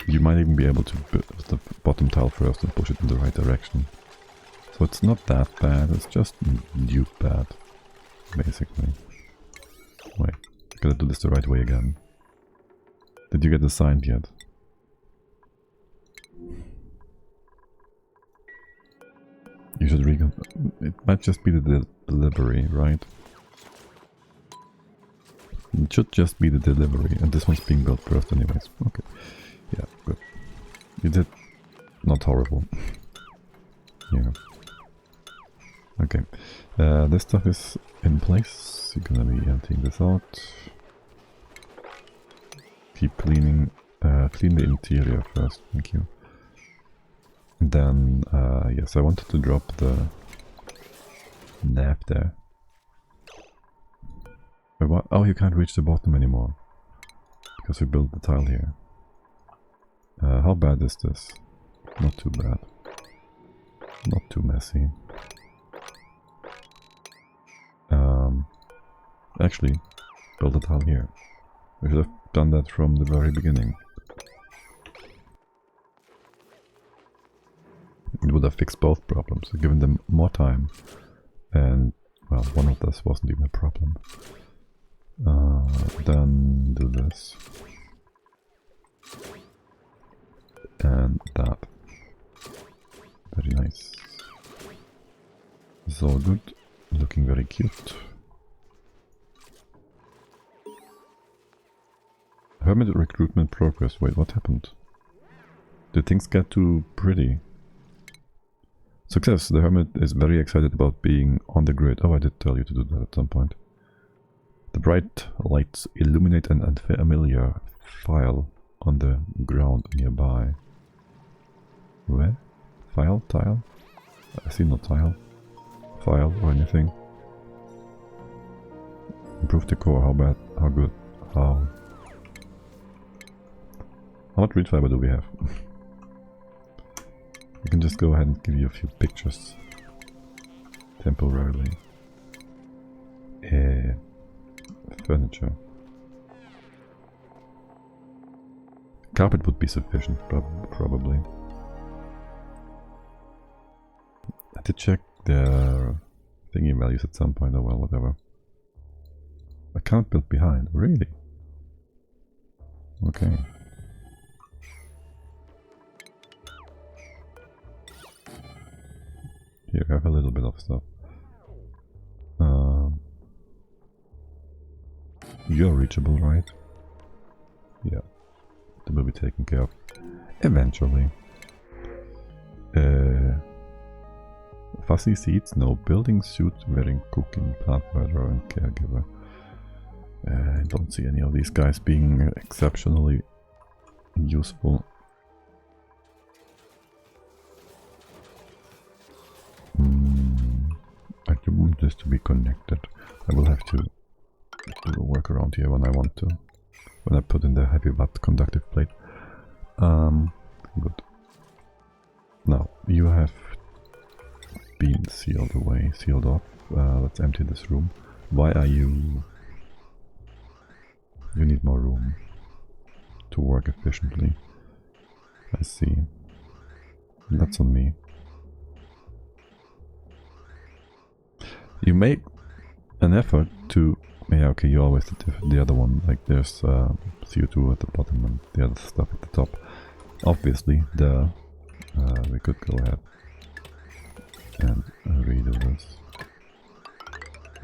you might even be able to build the bottom tile first and push it in the right direction. So it's not that bad, it's just nuke bad, basically. Wait, I gotta do this the right way again. Did you get assigned yet? You should it might just be the delivery, right? It should just be the delivery, and this one's being built first anyways. Okay. Yeah, good. You did not horrible. Yeah. Okay. This stuff is in place. You're gonna be emptying this out. Keep cleaning. Clean the interior first, thank you. And then, yes, I wanted to drop the nap there. Wait, what? Oh, you can't reach the bottom anymore. Because we built the tile here. How bad is this? Not too bad. Not too messy. Actually, build a tile here. We should have done that from the very beginning. It would have fixed both problems, given them more time. And, well, one of this wasn't even a problem. Then do this. And that. Very nice. It's all good. Looking very cute. Hermit recruitment progress. Wait, what happened? Did things get too pretty? Success. The Hermit is very excited about being on the grid. Oh, I did tell you to do that at some point. The bright lights illuminate an unfamiliar file on the ground nearby. Where? File? Tile? I see no tile. File or anything. Improve the core. How bad? How good? How much read fiber do we have? I can just go ahead and give you a few pictures. Temporarily. Furniture. Carpet would be sufficient, probably. I did check the thingy values at some point, oh well, whatever. I can't build behind, really? Okay. Here, I have a little bit of stuff. You're reachable, right? Yeah. That will be taken care of. Eventually. Fussy seats? No. Building suit, wearing, cooking, plant murderer, and caregiver. I don't see any of these guys being exceptionally useful. I want this to be connected. I will have to do a workaround here when I want to. When I put in the heavy watt conductive plate. Good. Now, you have been sealed away, sealed off. Let's empty this room. Why are you... You need more room to work efficiently. I see. That's on me. You make an effort to... Yeah, okay, you always did the other one. Like there's CO2 at the bottom and the other stuff at the top. Obviously, we could go ahead and redo this.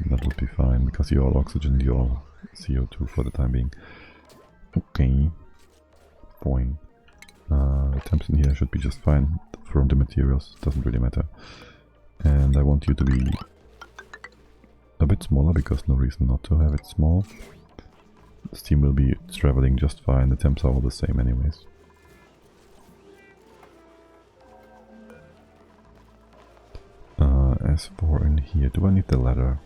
That would be fine, because you're all oxygen, you're all CO2 for the time being. Okay. Point. Return temps in here should be just fine from the materials, doesn't really matter. And I want you to be a bit smaller because no reason not to have it small. Steam will be traveling just fine, the temps are all the same anyways. As for in here, do I need the ladder?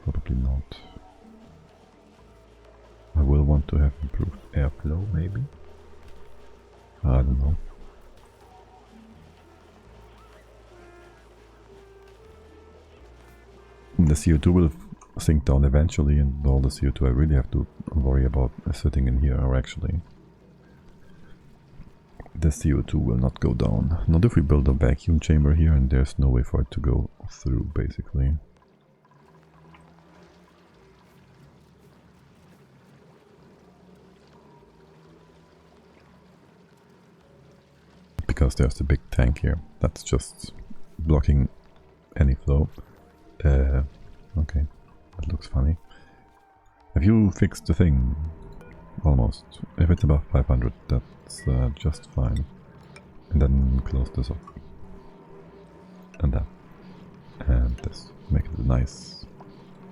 Probably not. I will want to have improved airflow maybe? I don't know. The CO2 will sink down eventually, and all the CO2 I really have to worry about sitting in here are actually the CO2 will not go down. Not if we build a vacuum chamber here and there's no way for it to go through, basically. Because there's the big tank here. That's just blocking any flow. Okay, that looks funny. Have you fixed the thing? Almost. If it's above 500, that's just fine. And then close this off. And that. And this. Make it a nice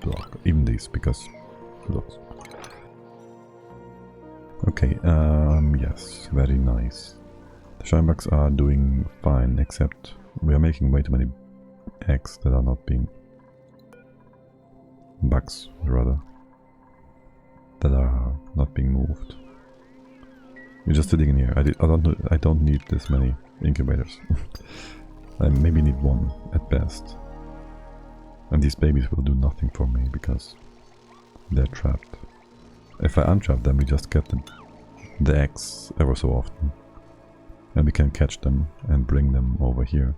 block. Even these, because it looks. Okay, yes, very nice. The shinebugs are doing fine, except we are making way too many eggs that are not being... bugs, rather. That are not being moved. You're just sitting in here. I don't need this many incubators. I maybe need one at best. And these babies will do nothing for me because they're trapped. If I untrap them, we just get the eggs ever so often. And we can catch them and bring them over here.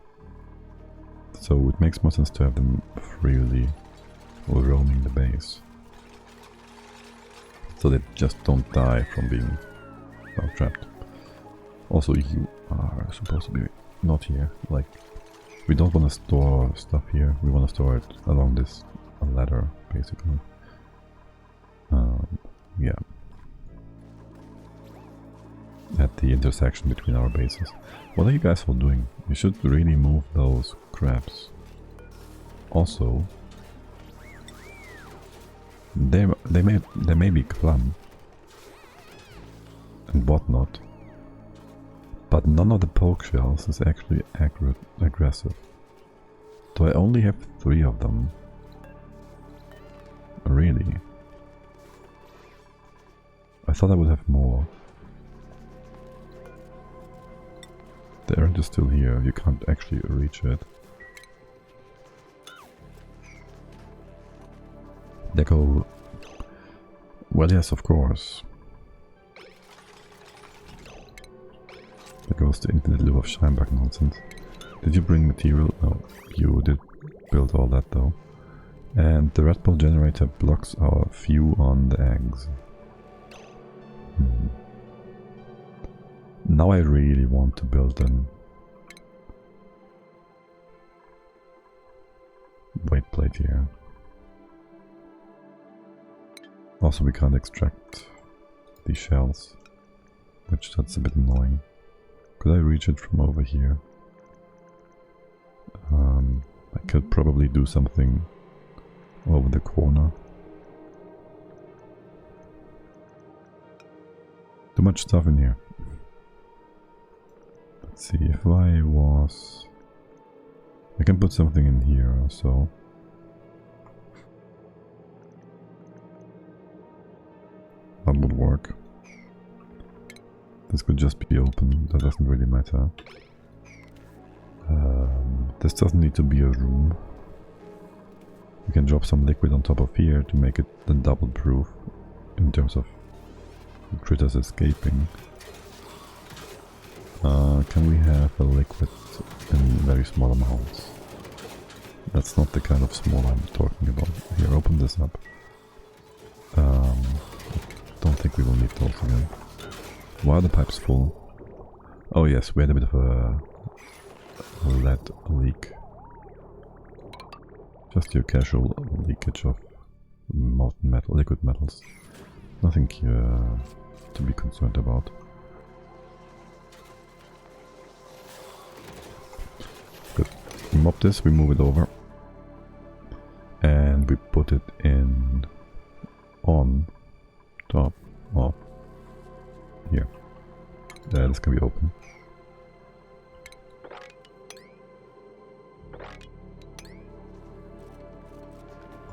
So it makes more sense to have them freely roaming the base. So they just don't die from being trapped. Also, you are supposed to be not here. Like, we don't want to store stuff here. We want to store it along this ladder, basically. Yeah. At the intersection between our bases. What are you guys all doing? You should really move those crabs. Also, they may be clump and whatnot, but none of the poke shells is actually aggressive. So I only have 3 of them. Really? I thought I would have more. The errand is still here, you can't actually reach it. Deco... Well, yes, of course. There goes the infinite loop of Scheinbach nonsense. Did you bring material? No, you did build all that though. And the red ball generator blocks our view on the eggs. Now I really want to build an weight plate here. Also, we can't extract these shells, which that's a bit annoying. Could I reach it from over here? I could probably do something over the corner. Too much stuff in here. Let's see, if I was... I can put something in here or so. That would work. This could just be open, that doesn't really matter. This doesn't need to be a room. We can drop some liquid on top of here to make it the double proof in terms of critters escaping. Can we have a liquid in very small amounts? That's not the kind of small I'm talking about. Here, open this up. Don't think we will need those again. Why are the pipes full? Oh yes, we had a bit of a lead leak. Just your casual leakage of molten metal, liquid metals. Nothing to be concerned about. mob this, we move it over. And we put it in on top of here. This can be open.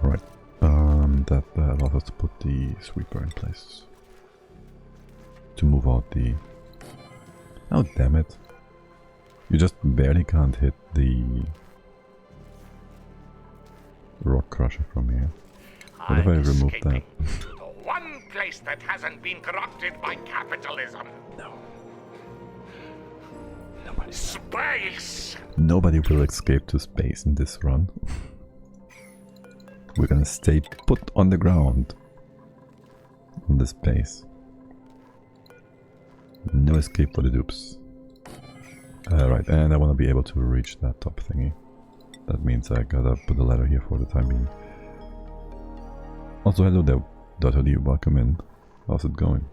Alright. That allows us to put the sweeper in place. To move out the... Oh damn it. You just barely can't hit the rock crusher from here. What if I remove that? The one place that hasn't been corrupted by capitalism. No. Space! Nobody will escape to space in this run. We're gonna stay put on the ground. On this base. No escape for the dupes. Right, and I want to be able to reach that top thingy. That means I gotta put a ladder here for the time being. Also, hello there, Dotterly, welcome in. How's it going?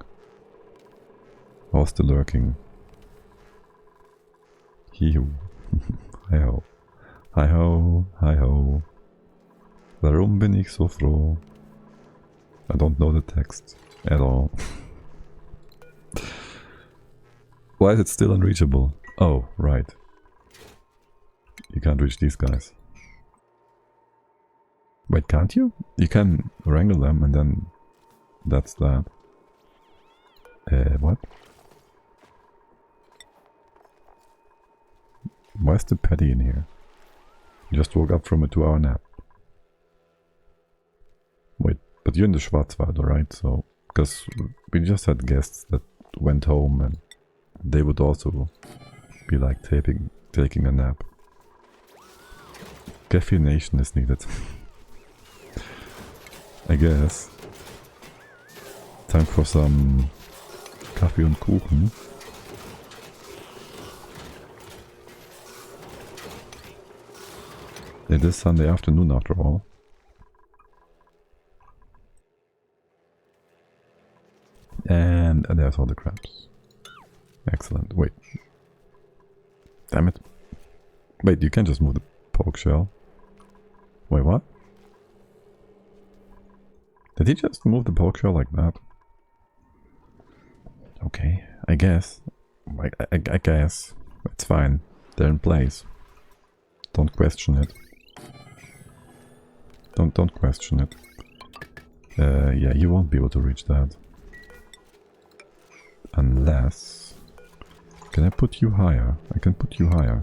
How's the lurking? Hiu. Hi ho. Hi ho, hi ho. Warum bin ich so froh? I don't know the text at all. Why is it still unreachable? Oh, right. You can't reach these guys. Wait, can't you? You can wrangle them and then that's that. What? Why is the patty in here? You just woke up from a 2-hour nap. Wait, but you're in the Schwarzwald, right? So, because we just had guests that went home and they would also be like taking a nap. Caffeination is needed. I guess. Time for some Kaffee und Kuchen. It is Sunday afternoon after all. And there's all the crabs. Excellent. Wait. Damn it. Wait, you can't just move the poke shell. Wait, what? Did he just move the poke shell like that? Okay, I guess. I guess. It's fine. They're in place. Don't question it. Don't question it. Yeah, you won't be able to reach that. Unless... Can I put you higher? I can put you higher.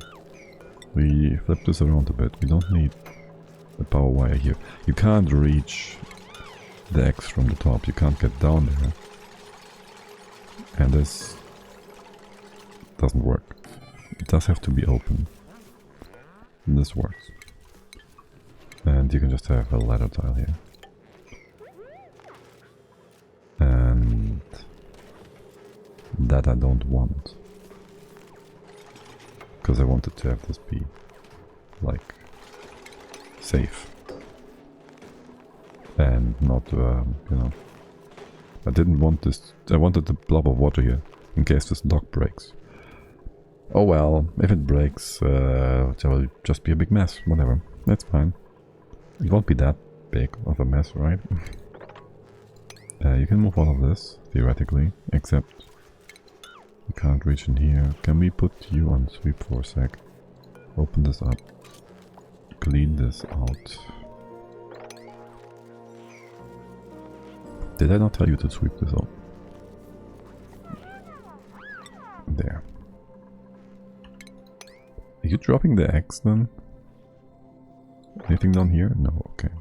We flip this around a bit. We don't need the power wire here. You can't reach the X from the top. You can't get down there. And this doesn't work. It does have to be open. And this works. And you can just have a ladder tile here. And that I don't want. Because I wanted to have this be like safe. And not, you know, I didn't want this, I wanted the blob of water here in case this dock breaks. Oh well, if it breaks, it will just be a big mess, whatever, that's fine. It won't be that big of a mess, right? You can move all of this, theoretically, except you can't reach in here. Can we put you on sweep for a sec? Open this up. Clean this out. Did I not tell you to sweep this out? There. Are you dropping the X then? Anything down here? No, okay.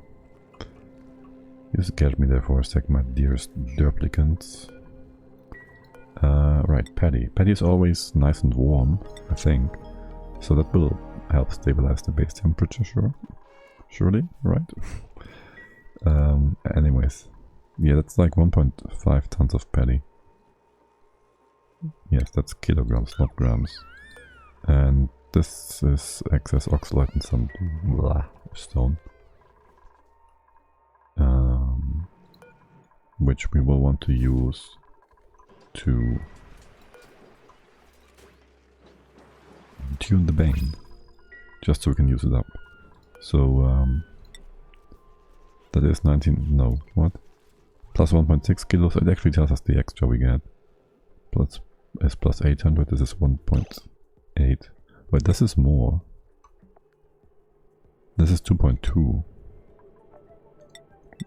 You scared me there for a sec, my dearest duplicants. Right, Paddy. Paddy is always nice and warm, I think. So that will help stabilize the base temperature, sure. Surely, right? Anyways. Yeah, that's like 1.5 tons of paddy. Yes, that's kilograms, not grams. And this is excess oxalite and some stone. Which we will want to use to tune the Bane. just so we can use it up. So that is 19, no, what? Plus 1.6 kilos, it actually tells us the extra we get. Plus is plus 800, this is 1.8. Wait, this is more. This is 2.2.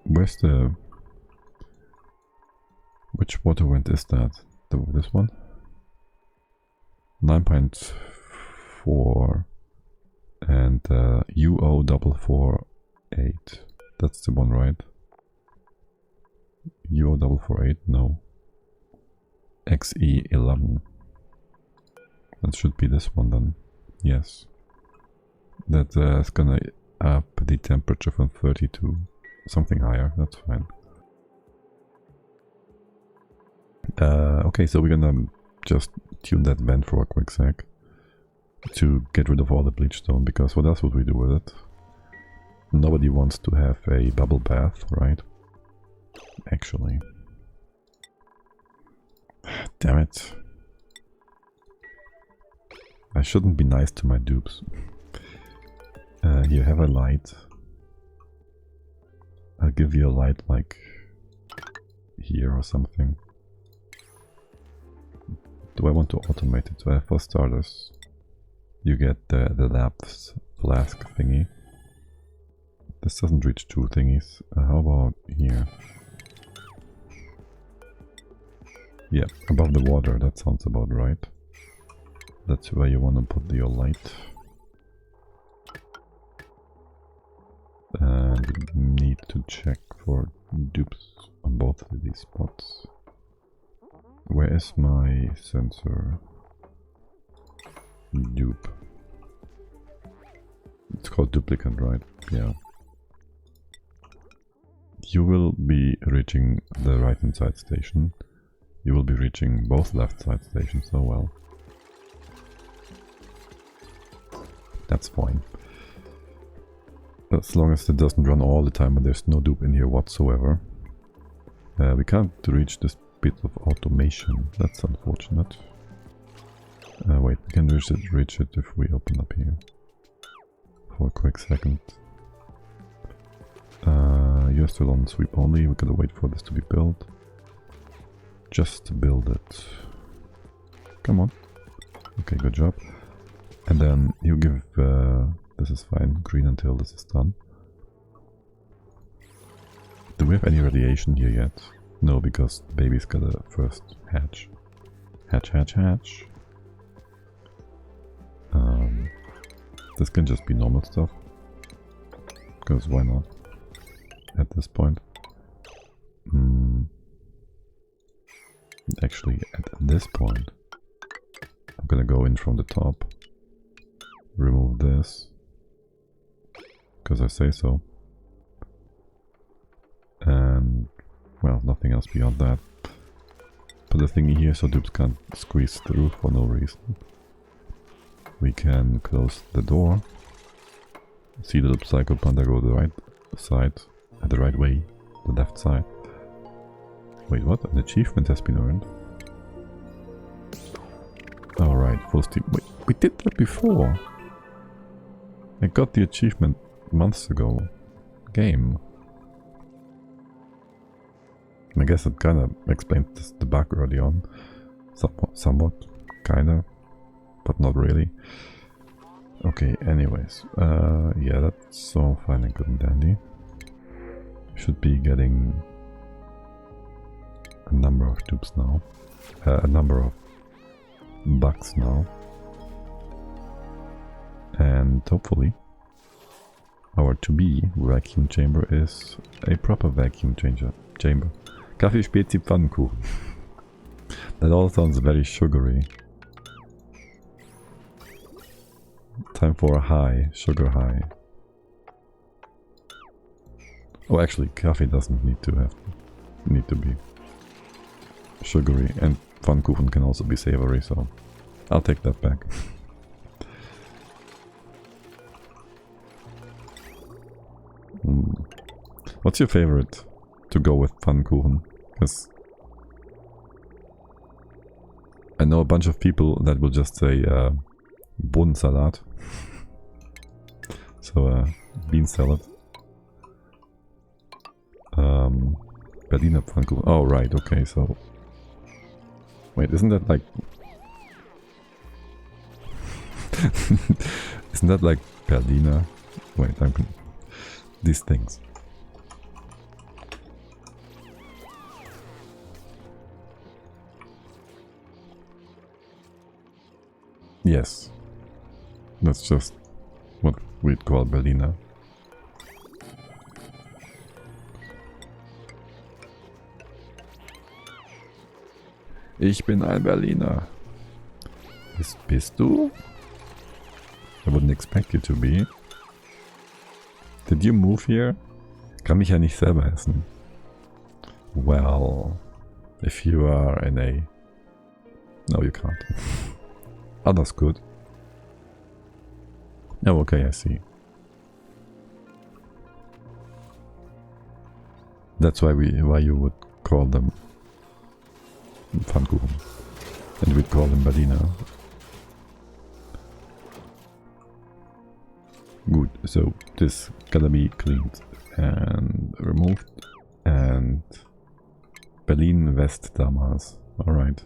Where's the... Which water vent is that? This one? 9.4 and UO448. That's the one, right? UO448? No. XE11. That should be this one then. Yes. That is gonna up the temperature from 30 to something higher. That's fine. Okay, so we're gonna just tune that vent for a quick sec to get rid of all the bleach stone, because what else would we do with it? Nobody wants to have a bubble bath, right? Actually. Damn it. I shouldn't be nice to my dupes. Here, have a light. I'll give you a light like here or something. Do I want to automate it? Well, for starters, you get the lapse flask thingy. This doesn't reach 2 thingies. How about here? Yeah, above the water, that sounds about right. That's where you want to put your light. And we need to check for dupes on both of these spots. Where is my sensor? Dupe. It's called duplicate, right? Yeah. You will be reaching the right hand side station. You will be reaching both left side stations, so well. That's fine. As long as it doesn't run all the time and there's no dupe in here whatsoever. We can't reach this bit of automation. That's unfortunate. Wait, we can reach it if we open up here. For a quick second. You're still on sweep only. We gotta wait for this to be built. Just build it. Come on. Okay, good job. And then you give... this is fine. Green until this is done. Do we have any radiation here yet? No, because the baby's gotta first hatch. Hatch, hatch, hatch. This can just be normal stuff. Because why not? At this point. Actually, at this point, I'm gonna go in from the top. Remove this. Because I say so. And, well, nothing else beyond that. Put a thingy here so dupes can't squeeze through for no reason. We can close the door. See the little Psycho Panda go the right side, the right way, the left side. Wait, what? An achievement has been earned. Alright, Frosty. Wait, we did that before. I got the achievement months ago. Game. I guess it kind of explains the bug early on. Somewhat. Kinda. But not really. Okay, anyways. Yeah, that's all fine and good and dandy. Should be getting a number of tubes now. A number of bugs now. And hopefully our to-be vacuum chamber is a proper vacuum chamber. Kaffee, Spezi, Pfannkuchen. That all sounds very sugary. Time for a high, sugar high. Oh, actually, coffee doesn't need to be sugary, and Pfannkuchen can also be savory, so I'll take that back. What's your favorite to go with Pfannkuchen? Because I know a bunch of people that will just say Bohnensalat. So, bean salad. Berliner Pfannkuchen. Oh, right, okay, so... Wait, isn't that like... Isn't that like Berliner? Wait, these things. Yes. That's just what we'd call Berliner. Ich bin ein Berliner. Bist du? I wouldn't expect you to be. Did you move here? Kann mich ja nicht selber essen. Well, if you are an A. No, you can't. Others could. Oh, okay, I see. That's why you would call them Pfannkuchen. And we'd call them Berliner. Good, so this gotta be cleaned and removed. And Berlin West damals. Alright.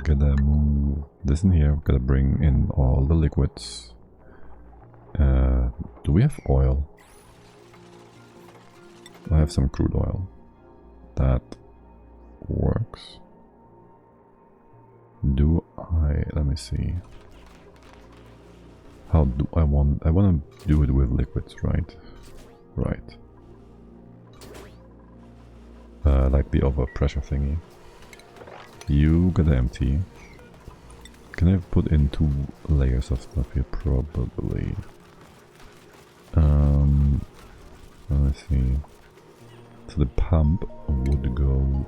Gotta move this in here, gotta bring in all the liquids. Do we have oil? I have some crude oil. That works. Do I... let me see. How do I want... I want to do it with liquids, right? Right. Like the overpressure thingy. You gotta empty. Can I put in 2 layers of stuff here? Probably. Let's see. So the pump would go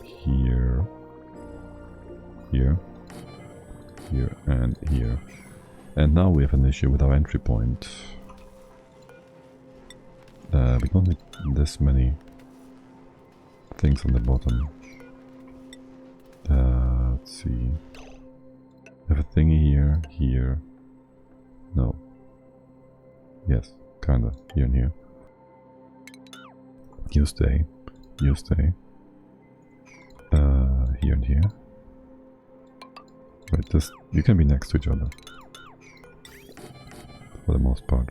here, here, here, and here. And now we have an issue with our entry point. We don't need this many things on the bottom. Let's see. I have a thingy here, here. No. Yes, kinda. Here and here. You stay. You stay. Here and here. Wait, this... you can be next to each other. For the most part.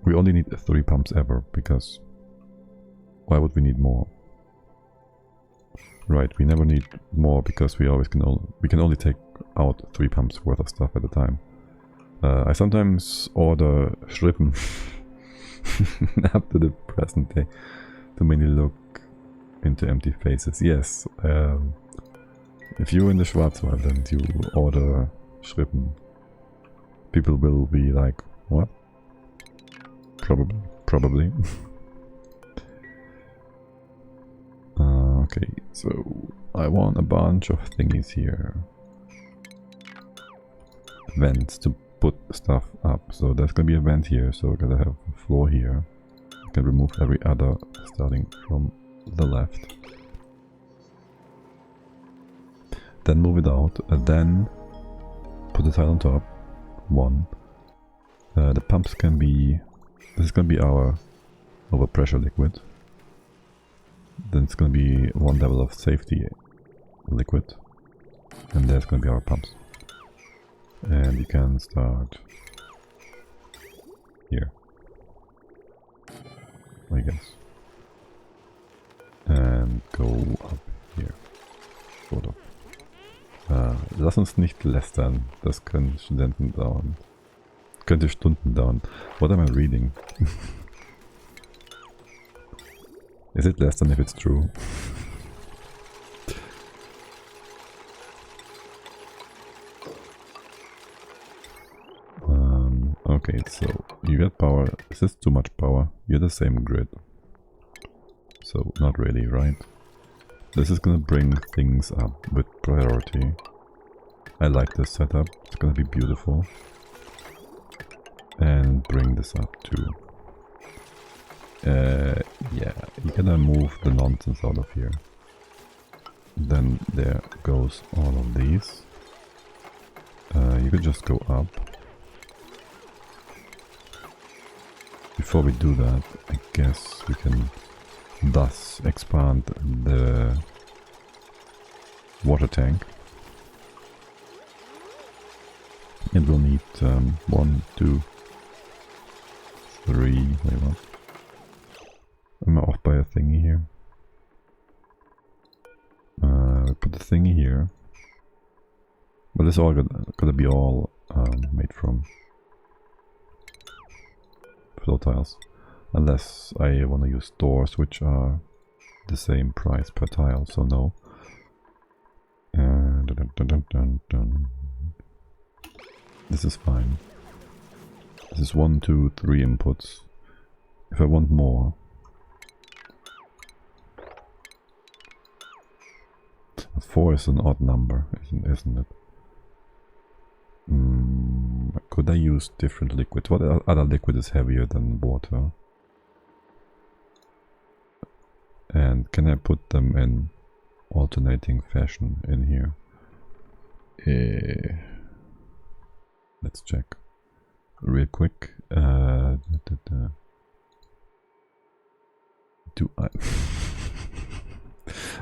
We only need 3 pumps ever, because... why would we need more? Right, we never need more because we always can only take out 3 pumps worth of stuff at a time. I sometimes order Schrippen up to the present day to mainly look into empty faces. Yes, if you're in the Schwarzwald and you order Schrippen, people will be like, what? Probably. Okay, so I want a bunch of thingies here. Vents to put stuff up. So there's gonna be a vent here, so we're gonna have a floor here. I can remove every other starting from the left. Then move it out, and then put the tile on top. 1. The pumps can be... this is gonna be our overpressure liquid. Then it's gonna be 1 level of safety liquid, and there's gonna be our pumps. And you can start here, I guess, and go up here, sort of. Lass uns nicht lästern, das können Studenten dauern. Könnte Stunden dauern. What am I reading? Is it less than if it's true? Okay, so you get power. Is this too much power? You're the same grid. So not really, right? This is gonna bring things up with priority. I like this setup. It's gonna be beautiful. And bring this up too. Yeah, you gotta move the nonsense out of here. Then there goes all of these. You could just go up. Before we do that, I guess we can thus expand the water tank. It will need 1, 2, 3. Wait, what? Am I off by a thingy here? We put the thingy here. But this all gotta be all made from flow tiles. Unless I want to use doors, which are the same price per tile, so no. Dun, dun, dun, dun, dun. This is fine. This is 1, 2, 3 inputs. If I want more... 4 is an odd number, isn't it? Could I use different liquids? What other liquid is heavier than water? And can I put them in alternating fashion in here? Let's check real quick. Do I...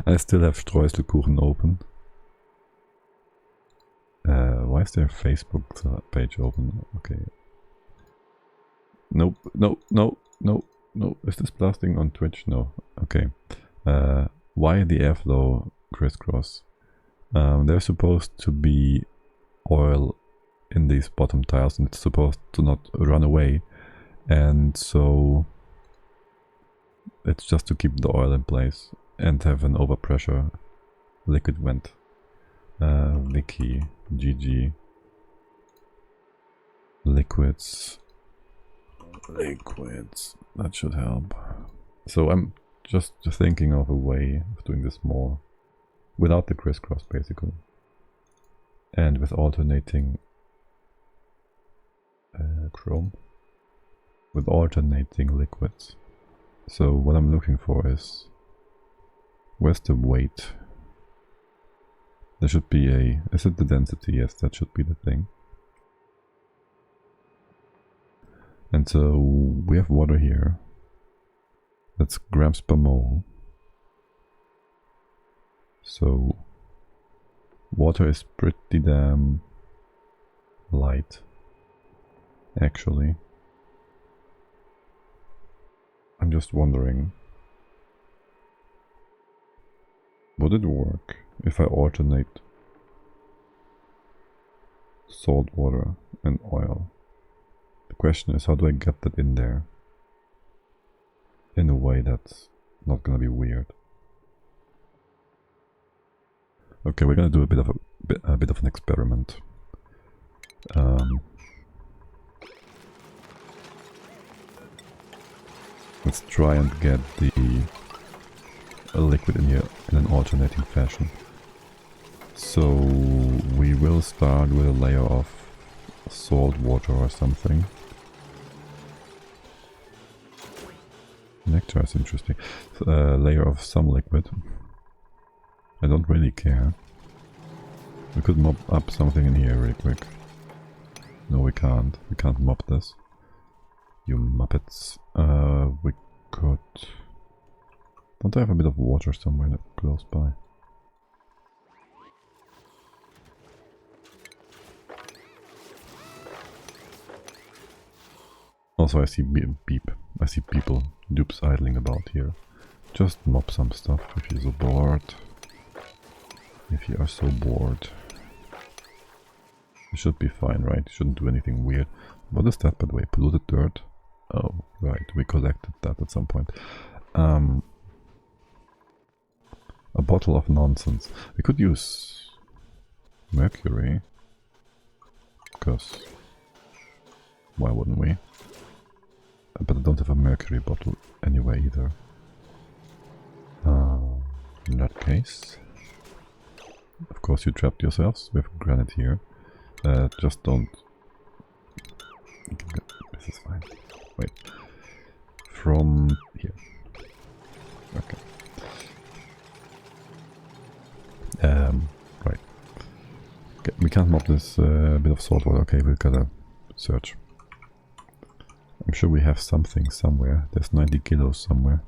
I still have Streuselkuchen open. Why is there a Facebook page open? Okay. Nope, no. Is this blasting on Twitch? No. Okay. Why the airflow crisscross? There's supposed to be oil in these bottom tiles and it's supposed to not run away. And so it's just to keep the oil in place and have an overpressure liquid vent. Wiki, GG. Liquids, that should help. So I'm just thinking of a way of doing this more without the crisscross basically, and with alternating chrome, with alternating liquids. So what I'm looking for is, where's the weight? There should be a... Is it the density? Yes, that should be the thing. And so we have water here. That's grams per mole. So water is pretty damn light, actually. I'm just wondering, would it work if I alternate salt water and oil? The question is, how do I get that in there in a way that's not gonna be weird? Okay, we're gonna do a bit of an experiment. Let's try and get the liquid in here in an alternating fashion. So we will start with a layer of salt water or something. Nectar is interesting. A layer of some liquid. I don't really care. We could mop up something in here really quick. No, we can't. We can't mop this. You muppets. We could... Don't I have a bit of water somewhere close by? Also, I see beep. I see people, dupes idling about here. Just mop some stuff if you're so bored. If you are so bored. You should be fine, right? You shouldn't do anything weird. What is that, by the way? Polluted dirt? Oh, right. We collected that at some point. A bottle of nonsense. We could use mercury. Because why wouldn't we? But I don't have a mercury bottle anyway either. In that case, of course you trapped yourselves with granite here. Just don't... This is fine. Wait. From here. Okay. not this bit of salt water. Okay, we've gotta search. I'm sure we have something somewhere. There's 90 kilos somewhere.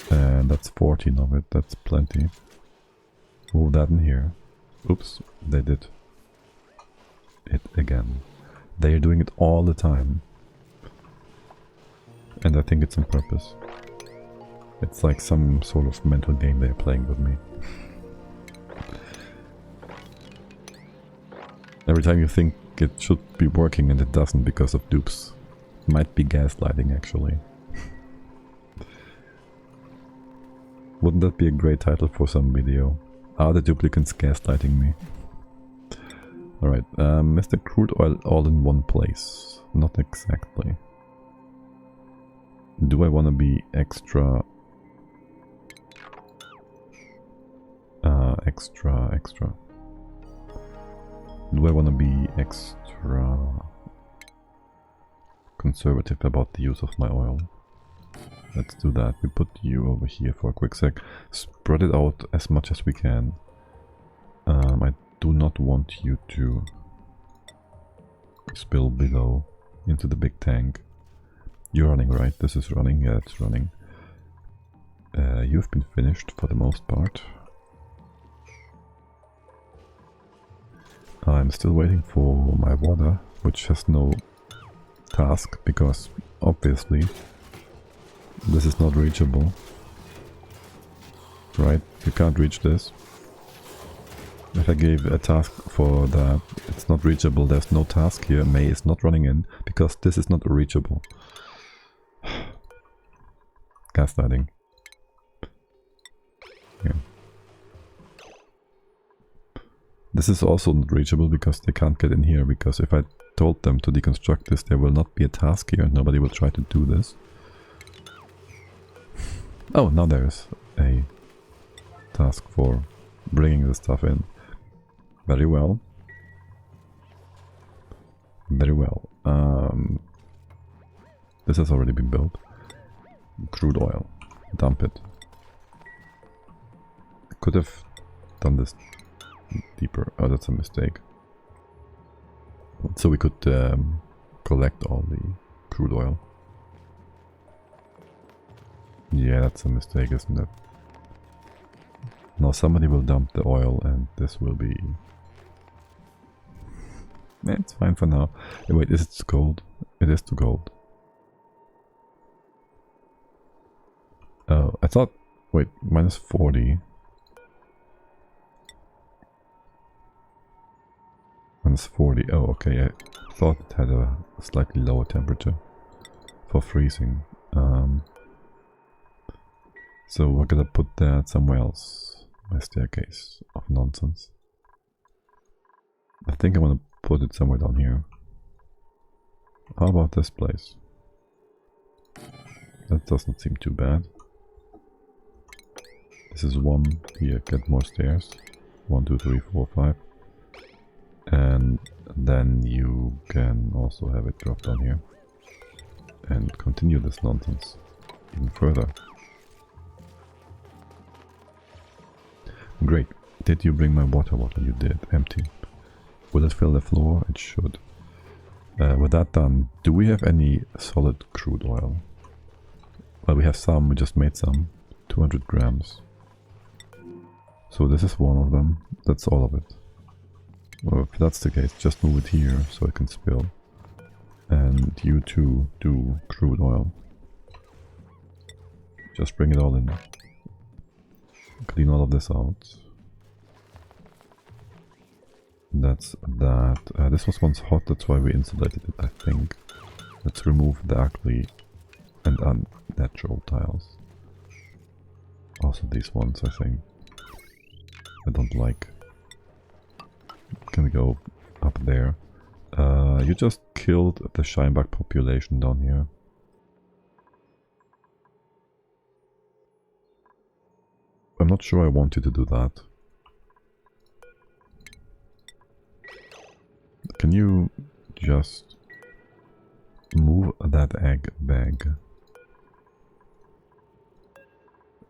And that's 14 of it. That's plenty. Move that in here. Oops, they did it again. They are doing it all the time. And I think it's on purpose. It's like some sort of mental game they're playing with me. Every time you think it should be working and it doesn't because of dupes. Might be gaslighting actually. Wouldn't that be a great title for some video? Are the duplicates gaslighting me? Alright, Mr. Crude Oil all in one place. Not exactly. Do I want to be extra... extra... Do I want to be extra conservative about the use of my oil? Let's do that. We put you over here for a quick sec. Spread it out as much as we can. I do not want you to spill below into the big tank. You're running, right? This is running. Yeah, it's running. You've been finished for the most part. I'm still waiting for my water, which has no task, because obviously this is not reachable. Right? You can't reach this. If I gave a task for that, it's not reachable. There's no task here. May is not running in, because this is not reachable. Gaslighting. Yeah. This is also not reachable because they can't get in here, because if I told them to deconstruct this, there will not be a task here and nobody will try to do this. Oh, now there's a task for bringing the stuff in. Very well. Very well. This has already been built. Crude oil. Dump it. Could have done this deeper. Oh, that's a mistake. So we could collect all the crude oil. Yeah, that's a mistake, isn't it? Now somebody will dump the oil and this will be... Yeah, it's fine for now. Wait, is it to gold? It is to gold. Oh, I thought... Wait, minus 40. Minus 40. Oh, okay. I thought it had a slightly lower temperature for freezing. So we're gonna put that somewhere else. My staircase of nonsense. I think I want to put it somewhere down here. How about this place? That doesn't seem too bad. This is one. Here, get more stairs. 1, 2, 3, 4, 5. And then you can also have it drop down here. And continue this nonsense even further. Great. Did you bring my water bottle? You did. Empty. Will it fill the floor? It should. With that done, do we have any solid crude oil? Well, we have some. We just made some. 200 grams. So this is one of them. That's all of it. Well, if that's the case, just move it here so it can spill. And you too do crude oil. Just bring it all in. Clean all of this out. That's that. This was once hot, that's why we insulated it, I think. Let's remove the ugly and unnatural tiles. Also these ones, I think. I don't like. Can we go up there? You just killed the Scheinbach population down here. I'm not sure I want you to do that. Can you just move that egg bag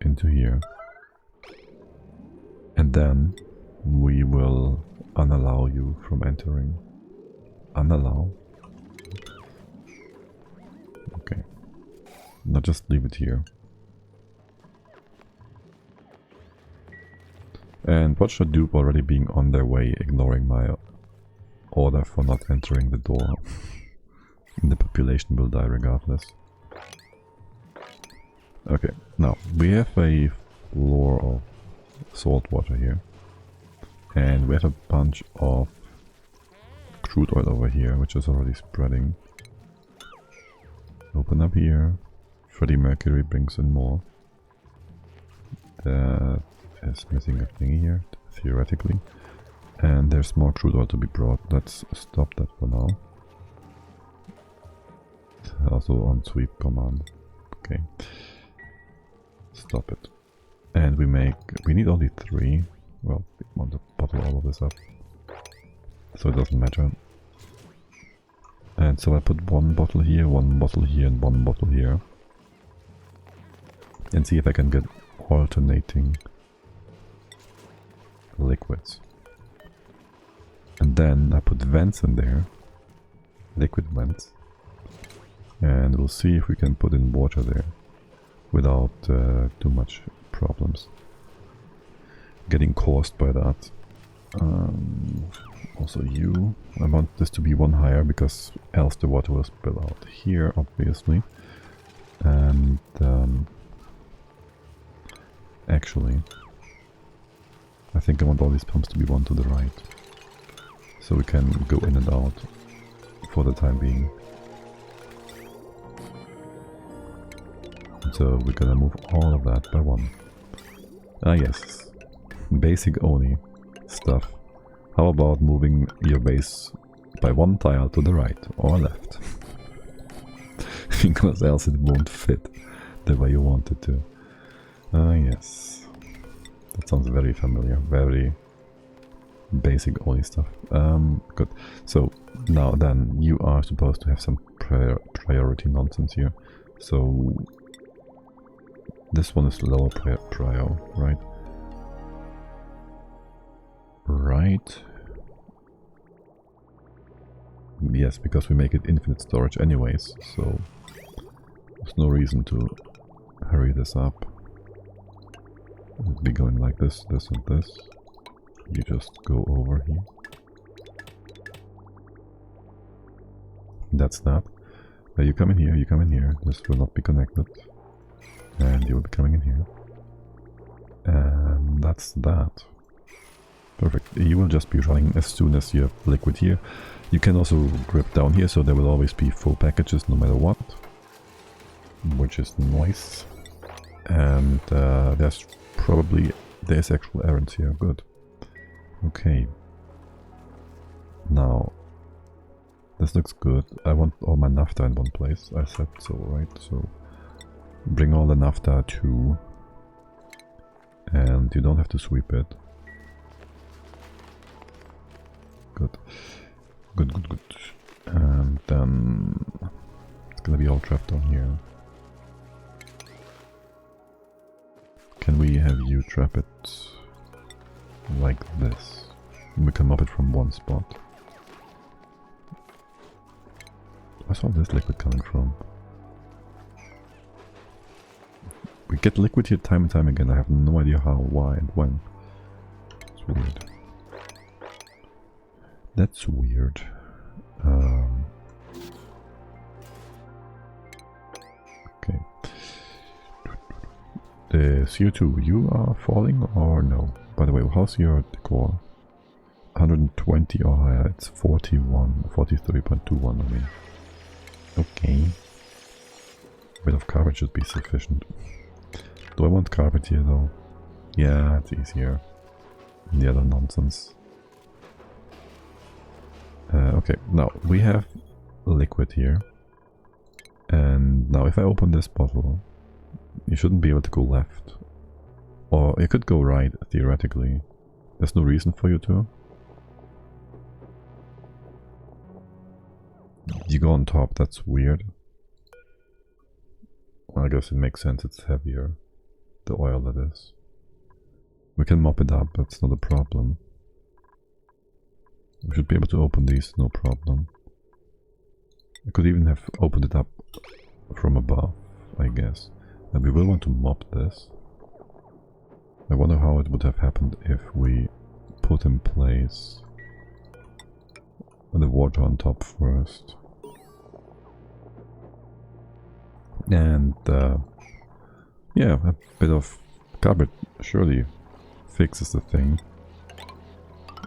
into here? And then we will unallow you from entering. Unallow? Okay. Now just leave it here. And watch the dupe already being on their way, ignoring my order for not entering the door. The population will die regardless. Okay, now we have a floor of salt water here. And we have a bunch of crude oil over here, which is already spreading. Open up here. Freddie Mercury brings in more. That is missing a thingy here, theoretically. And there's more crude oil to be brought. Let's stop that for now. Also on sweep command. Okay. Stop it. And we need only 3. Well, we want to bottle all of this up. So it doesn't matter. And so I put 1 bottle here, 1 bottle here, and 1 bottle here. And see if I can get alternating liquids. And then I put vents in there. Liquid vents. And we'll see if we can put in water there without too much problems. Getting caused by that. Also you. I want this to be 1 higher because else the water will spill out here, obviously. And actually, I think I want all these pumps to be 1 to the right. So we can go in and out for the time being. So we're gonna move all of that by 1. Ah yes, basic Oni stuff. How about moving your base by 1 tile to the right or left? Because else it won't fit the way you want it to. Ah yes, that sounds very familiar, very basic Oni stuff. Good. So now then, you are supposed to have some priority nonsense here. So this one is lower prio, right? Right. Yes, because we make it infinite storage anyways, so there's no reason to hurry this up. It'll be going like this, this and this. You just go over here. That's that. You come in here, you come in here. This will not be connected. And you will be coming in here. And that's that. Perfect. You will just be running as soon as you have liquid here. You can also grip down here, so there will always be full packages no matter what. Which is nice. And there's actual errands here. Good. Okay. Now, this looks good. I want all my naphtha in 1 place. I said so, right? So bring all the naphtha to, and you don't have to sweep it. Good. Good. And then it's gonna be all trapped down here. Can we have you trap it like this? We can mop it from 1 spot. Where's all this liquid coming from? We get liquid here time and time again. I have no idea how, why, and when. It's weird. That's weird. Okay. The CO2, you are falling or no? By the way, how's your decor? 120 or higher, it's 41, 43.21 I mean. Okay. A bit of carpet should be sufficient. Do I want carpet here though? Yeah, it's easier. The other nonsense. Okay, now we have liquid here. And now if I open this bottle, you shouldn't be able to go left. Or you could go right, theoretically. There's no reason for you to. You go on top, that's weird. Well, I guess it makes sense, it's heavier. The oil that is. We can mop it up, that's not a problem. We should be able to open these, no problem. I could even have opened it up from above, I guess. And we will want to mop this. I wonder how it would have happened if we put in place the water on top first. And yeah, a bit of carpet surely fixes the thing.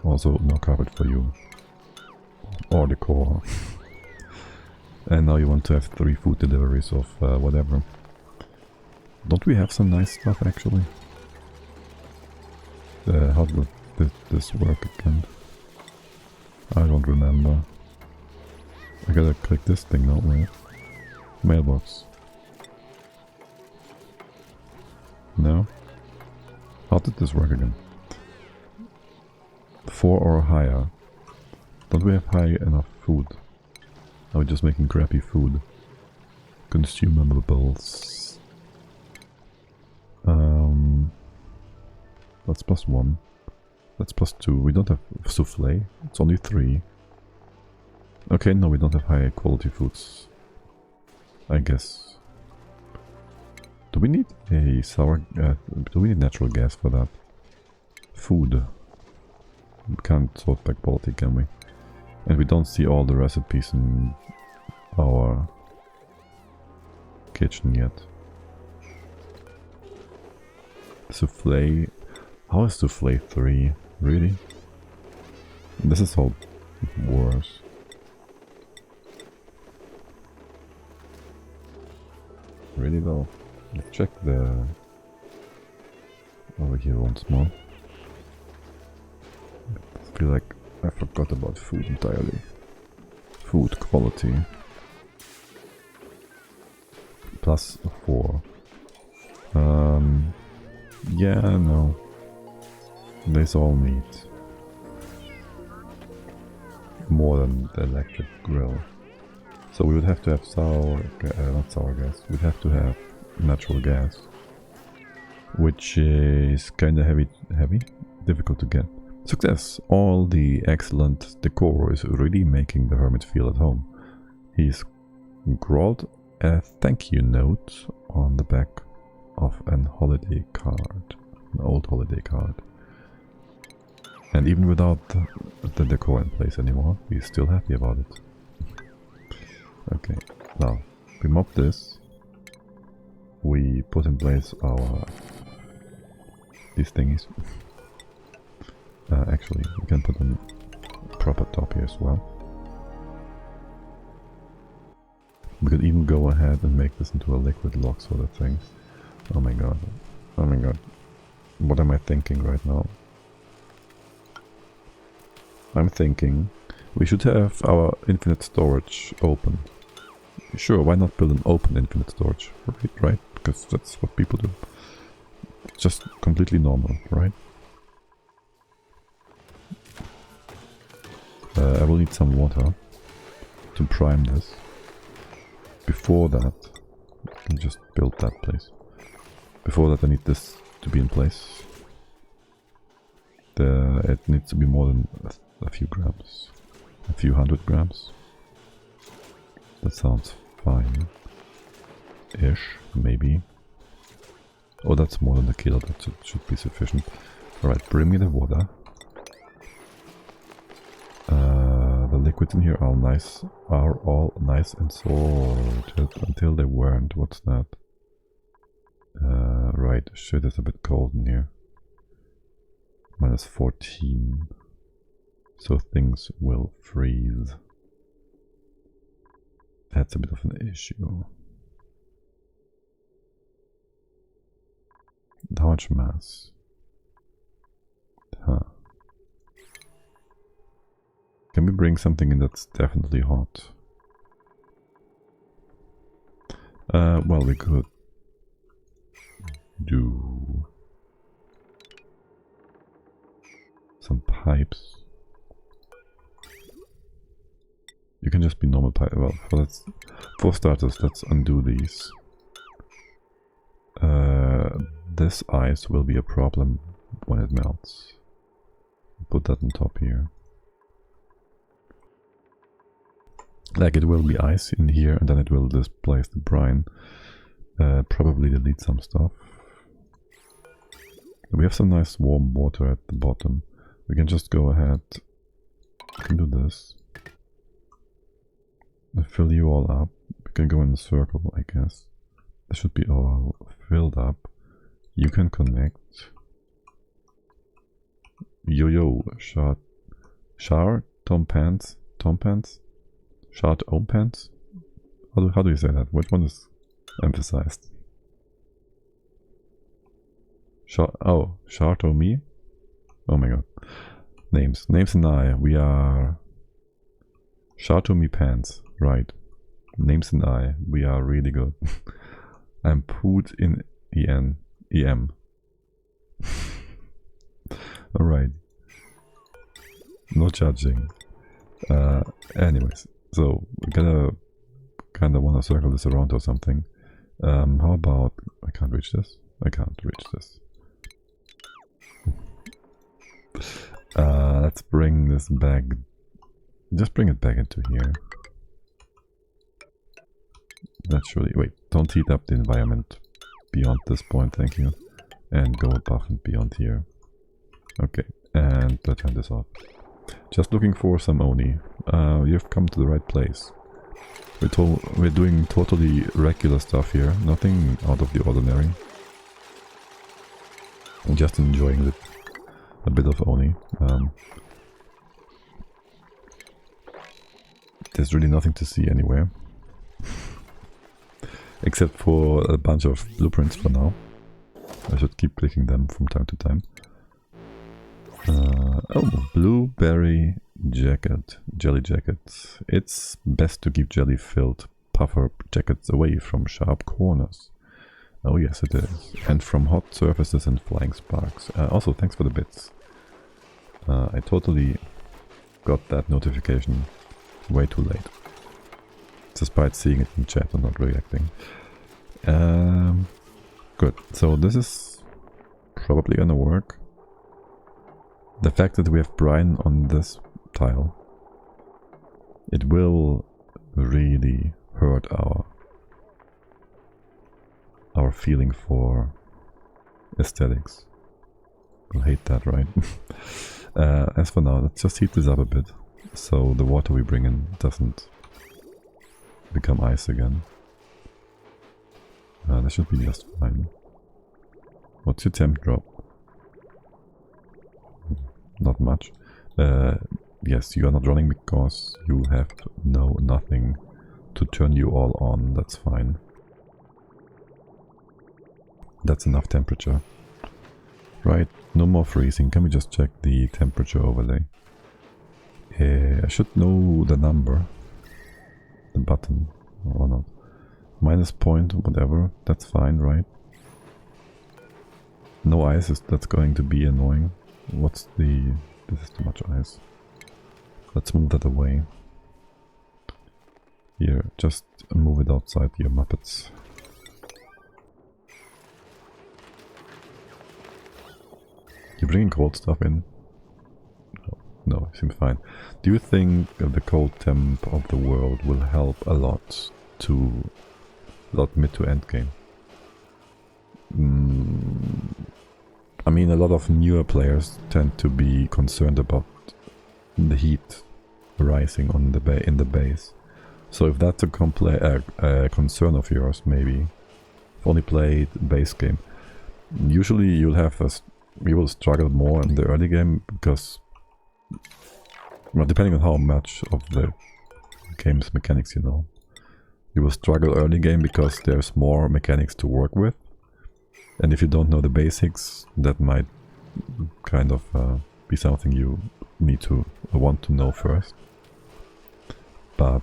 Also, no carpet for you. Or decor. And now you want to have 3 food deliveries of whatever. Don't we have some nice stuff actually? How did this work again? I don't remember. I gotta click this thing now, right? Mailbox. No? How did this work again? 4 or higher. Don't we have high enough food? Are we just making crappy food? Consumables. That's +1. That's +2. We don't have souffle. It's only 3. Okay, no, we don't have high quality foods. I guess. Do we need a sour... do we need natural gas for that? Food. We can't sort by quality, can we? And we don't see all the recipes in our kitchen yet. Souffle. How is souffle 3? Really? This is all worse. Really though? Let's check the... over here once more. I feel like I forgot about food entirely. Food quality. +4. Yeah, no. This all meat. More than the electric grill. So we would have to have not sour gas. We'd have to have natural gas. Which is kinda heavy? Difficult to get. Success! All the excellent decor is really making the hermit feel at home. He's scrawled a thank you note on the back of an holiday card. An old holiday card. And even without the decor in place anymore, he's still happy about it. Okay, now we mop this. We put in place these thingies. Actually, we can put them proper top here as well. We could even go ahead and make this into a liquid lock sort of thing. Oh my god. Oh my god. What am I thinking right now? I'm thinking we should have our infinite storage open. Sure, why not build an open infinite storage? Right? Because that's what people do. It's just completely normal, right? I will need some water to prime this. Before that, I can just build that place. Before that I need this to be in place. It needs to be more than a few grams. A few 100 grams. That sounds fine. Ish, maybe. Oh, that's more than a kilo, that should be sufficient. Alright, bring me the water. The liquids in here are all nice and salted until they weren't. What's that? Right, shit, it's a bit cold in here. -14. So things will freeze. That's a bit of an issue. How much mass? Huh. Can we bring something in that's definitely hot? Well, we could do some pipes. You can just be normal pipe. Well, for starters, let's undo these. This ice will be a problem when it melts. Put that on top here. Like it will be ice in here and then it will displace the brine. Probably delete some stuff. We have some nice warm water at the bottom. We can just go ahead. We can do this. Fill you all up. We can go in a circle, I guess. This should be all filled up. You can connect. Yo, Shard, Tom Pants, Shard, Om Pants? How do you say that? Which one is emphasized? Shard or me? Oh my god. Names and I. We are Shard or me Pants. Right. Names and I. We are really good. I'm put in EM. Alright. No judging. Anyways, so we're gonna kinda wanna circle this around or something. How about I can't reach this? I can't reach this. Let's bring this back. Just bring it back into here. That's really wait, don't heat up the environment beyond this point, thank you. And go above and beyond here. Okay, and let's turn this off. Just looking for some Oni. You've come to the right place. We're doing totally regular stuff here, nothing out of the ordinary. I'm just enjoying a bit of Oni. There's really nothing to see anywhere. Except for a bunch of blueprints for now. I should keep clicking them from time to time. Oh, blueberry jacket, jelly jackets. It's best to keep jelly-filled puffer jackets away from sharp corners. Oh yes, it is. And from hot surfaces and flying sparks. Also, thanks for the bits. I totally got that notification way too late. Despite seeing it in chat and not reacting. Good. So this is probably gonna work. The fact that we have brine on this tile, it will really hurt our feeling for aesthetics. We'll hate that, right? As for now, let's just heat this up a bit so the water we bring in doesn't become ice again. That should be just fine. What's your temp drop? Not much. Yes, you are not running because you have nothing to turn you all on. That's fine. That's enough temperature. Right, no more freezing. Can we just check the temperature overlay? I should know the number. The button or not. Minus point, whatever. That's fine, right? No ice, that's going to be annoying. What's the... This is too much ice. Let's move that away. Here, just move it outside your Muppets. You bringing cold stuff in? No, it seems fine. Do you think the cold temp of the world will help a lot mid to end game? I mean, a lot of newer players tend to be concerned about the heat rising on in the base. So if that's a concern of yours, maybe if only played base game, usually you will struggle more in the early game because, well, depending on how much of the game's mechanics you know, you will struggle early game because there's more mechanics to work with. And if you don't know the basics, that might kind of be something you need to want to know first. But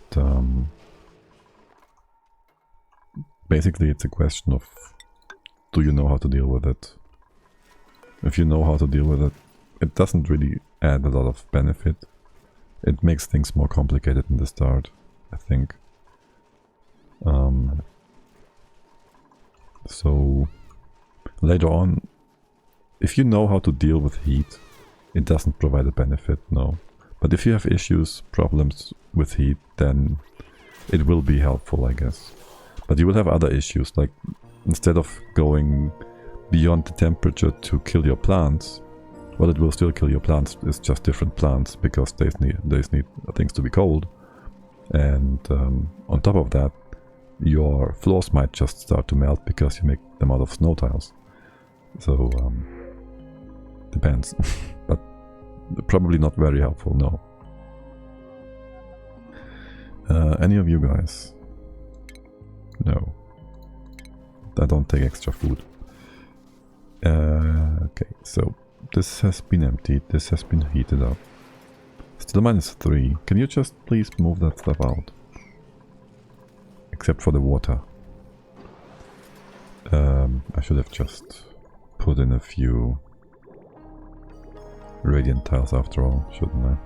basically it's a question of, do you know how to deal with it? If you know how to deal with it, it doesn't really add a lot of benefit. It makes things more complicated in the start, I think. So later on, if you know how to deal with heat, it doesn't provide a benefit, no. But if you have issues, problems with heat, then it will be helpful, I guess. But you will have other issues, like instead of going beyond the temperature to kill your plants, well, it will still kill your plants. It's just different plants because they need things to be cold. And on top of that, your floors might just start to melt because you make them out of snow tiles. So depends, but probably not very helpful. No. Any of you guys? No. I don't take extra food. Okay, so this has been emptied. This has been heated up. Still -3. Can you just please move that stuff out? Except for the water. I should have just put in a few radiant tiles after all, shouldn't I?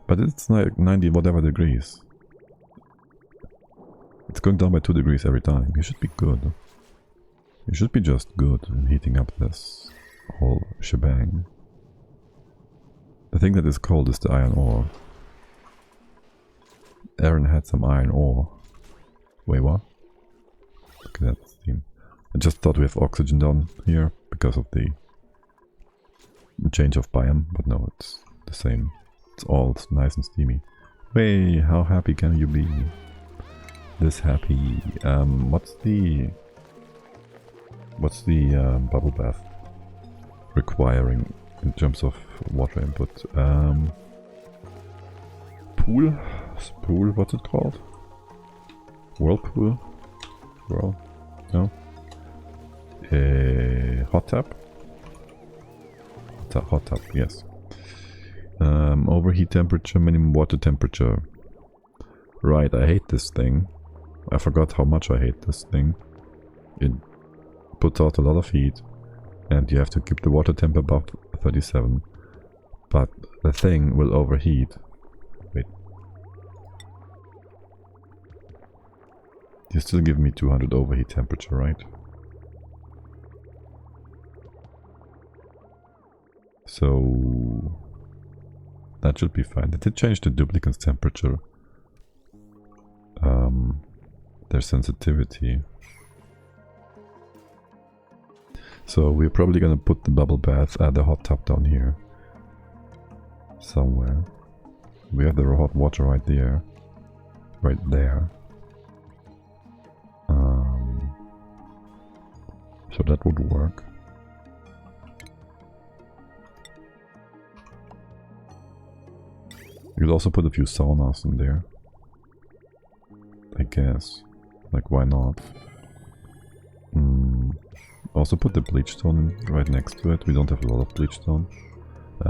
But it's like 90 whatever degrees. It's going down by 2 degrees every time. You should be good. You should be just good in heating up this whole shebang. The thing that is cold is the iron ore. Aaron had some iron ore. Wait, what? Look at that steam. I just thought we have oxygen down here because of the change of biome, but no, it's the same. It's all nice and steamy. Hey, how happy can you be? This happy. What's the bubble bath requiring in terms of water input? Pool? What's it called? Whirlpool? Whirl? No? Hot tap? Hot tap, yes. Overheat temperature, minimum water temperature. Right, I hate this thing. I forgot how much I hate this thing. It puts out a lot of heat and you have to keep the water temp above 37. But the thing will overheat. Wait. You still give me 200 overheat temperature, right? So that should be fine. They did change the duplicants temperature. Their sensitivity. So we're probably gonna put the bubble bath, the hot tub down here. Somewhere. We have the hot water right there. Right there. So that would work. You could also put a few saunas in there. I guess. Like, why not? Also put the bleach stone right next to it. We don't have a lot of bleach stone.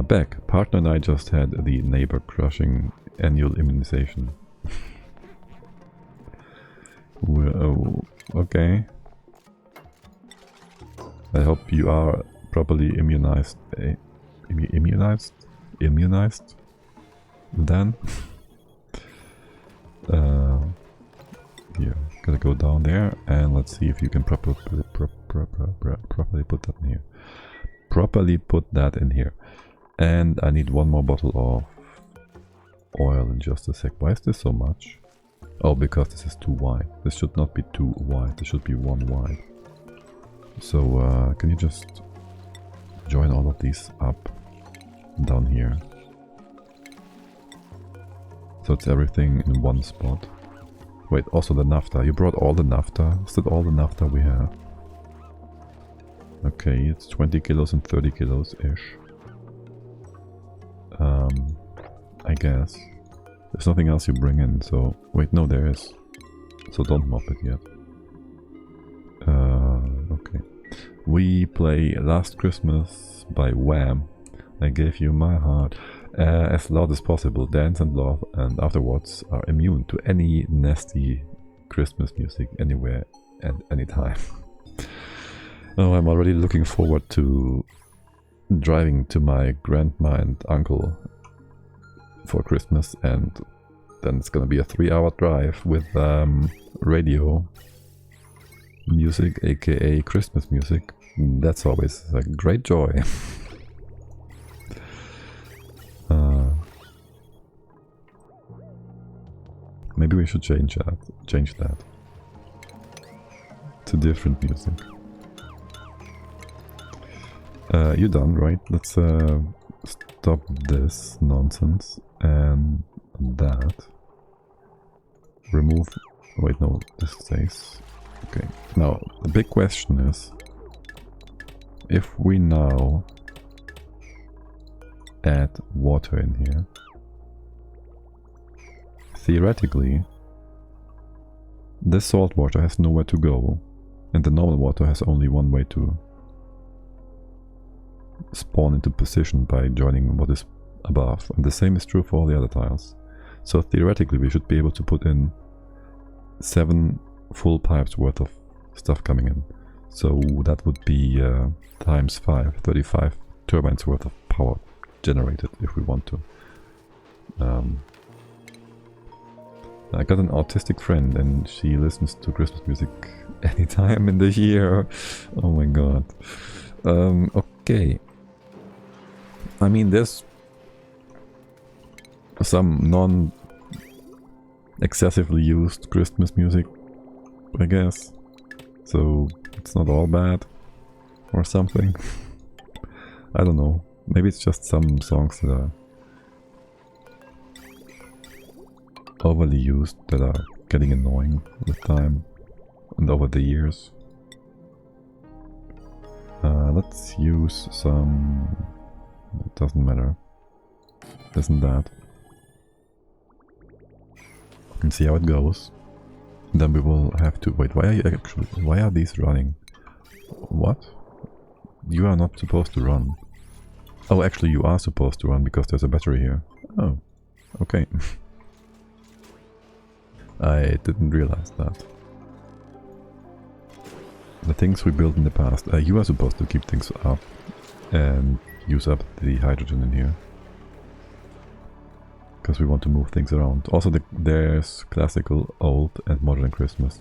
Back. Partner and I just had the neighbor crushing annual immunization. Well, okay. I hope you are properly immunized. Immunized? Then? Here, gotta go down there and let's see if you can properly put that in here. Properly put that in here. And I need one more bottle of oil in just a sec. Why is this so much? Oh, because this is too wide. This should not be too wide. This should be one wide. So can you just join all of these up down here? So it's everything in one spot. Wait, also the naphtha. You brought all the naphtha? Is that all the naphtha we have? Okay, it's 20 kilos and 30 kilos-ish. I guess. There's nothing else you bring in, so... Wait, no, there is. So don't mop it yet. Okay. We play Last Christmas by Wham. I gave you my heart. As loud as possible, dance and laugh, and afterwards are immune to any nasty Christmas music anywhere and anytime. Oh, I'm already looking forward to driving to my grandma and uncle for Christmas, and then it's gonna be a 3-hour drive with radio music, aka Christmas music. That's always a great joy. Maybe we should change that. To different music. You're done, right? Let's stop this nonsense and that. Remove. Wait, no, this stays. Okay. Now the big question is, if we now add water in here, theoretically, this salt water has nowhere to go, and the normal water has only one way to spawn into position by joining what is above. And the same is true for all the other tiles. So theoretically, we should be able to put in 7 full pipes worth of stuff coming in. So that would be times 5, 35 turbines worth of power generated if we want to. I got an autistic friend and she listens to Christmas music anytime in the year. Oh my god. Okay. I mean, there's some non-excessively used Christmas music, I guess. So it's not all bad or something. I don't know. Maybe it's just some songs that are overly used, that are getting annoying with time and over the years. Let's use some... It doesn't matter. Isn't that? And see how it goes. Then we will have to... Wait, why are these running? What? You are not supposed to run. Oh, actually you are supposed to run because there's a battery here. Oh, okay. I didn't realize that. The things we built in the past. You are supposed to keep things up and use up the hydrogen in here. Because we want to move things around. Also there's classical, old and modern Christmas.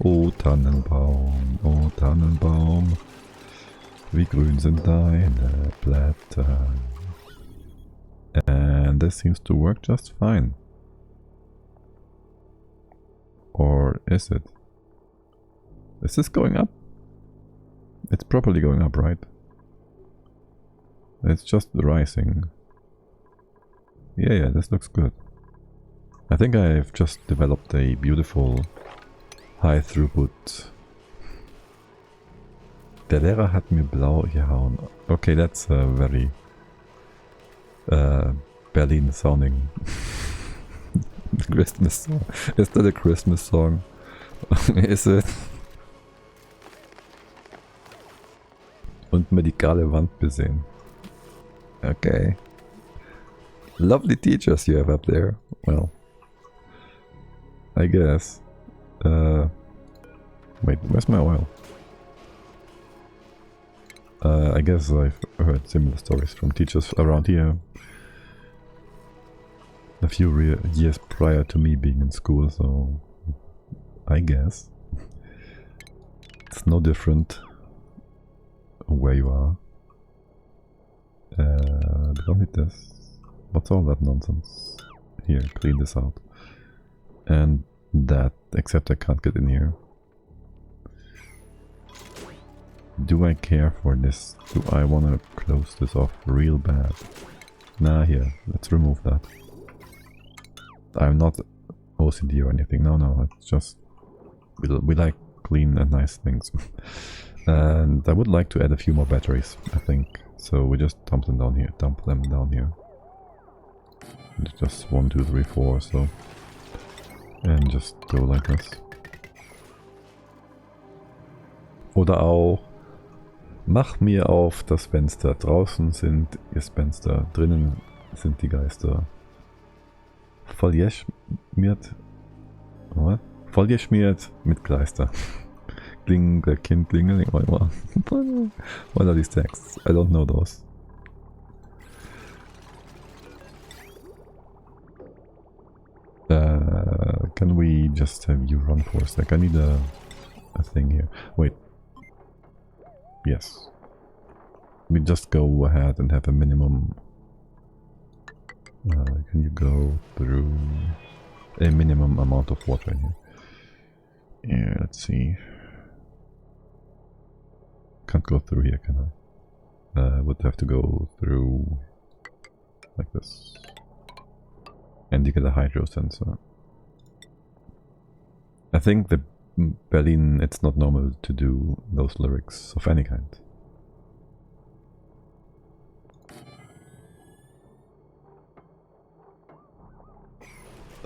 O Tannenbaum, o Tannenbaum, wie grün sind deine Blätter. And this seems to work just fine. Or is it? Is this going up? It's properly going up, right? It's just rising. Yeah, this looks good. I think I've just developed a beautiful high throughput. Der Lehrer hat mir blau gehauen. Okay, that's a very Berlin sounding Christmas song. Is that a Christmas song? Is it? Und medikale Wand besehen. Okay. Lovely teachers you have up there. Well, I guess. Wait, where's my oil? I guess I've heard similar stories from teachers around here a few years prior to me being in school, so I guess it's no different where you are. We don't need this. What's all that nonsense? Here, clean this out. And that, except I can't get in here. Do I care for this? Do I want to close this off real bad? Nah, here, let's remove that. I'm not OCD or anything, no, it's just... We like clean and nice things. And I would like to add a few more batteries, I think. So we just dump them down here. Just 1, 2, 3, 4, so... And just go like this. Oder auch... Mach mir auf das Fenster. Draußen sind Gespenster. Drinnen sind die Geister. Vollgeschmiert... What? Vollgeschmiert mit Kleister. Kind, klingeling. What are these texts? I don't know those. Can we just have you run for a sec? I need a thing here. Wait. Yes. We just go ahead and have a minimum. Can you go through a minimum amount of water in here. Yeah, let's see. Can't go through here, can I? Would have to go through like this. And you get a hydro sensor. I think the Berlin, it's not normal to do those lyrics of any kind.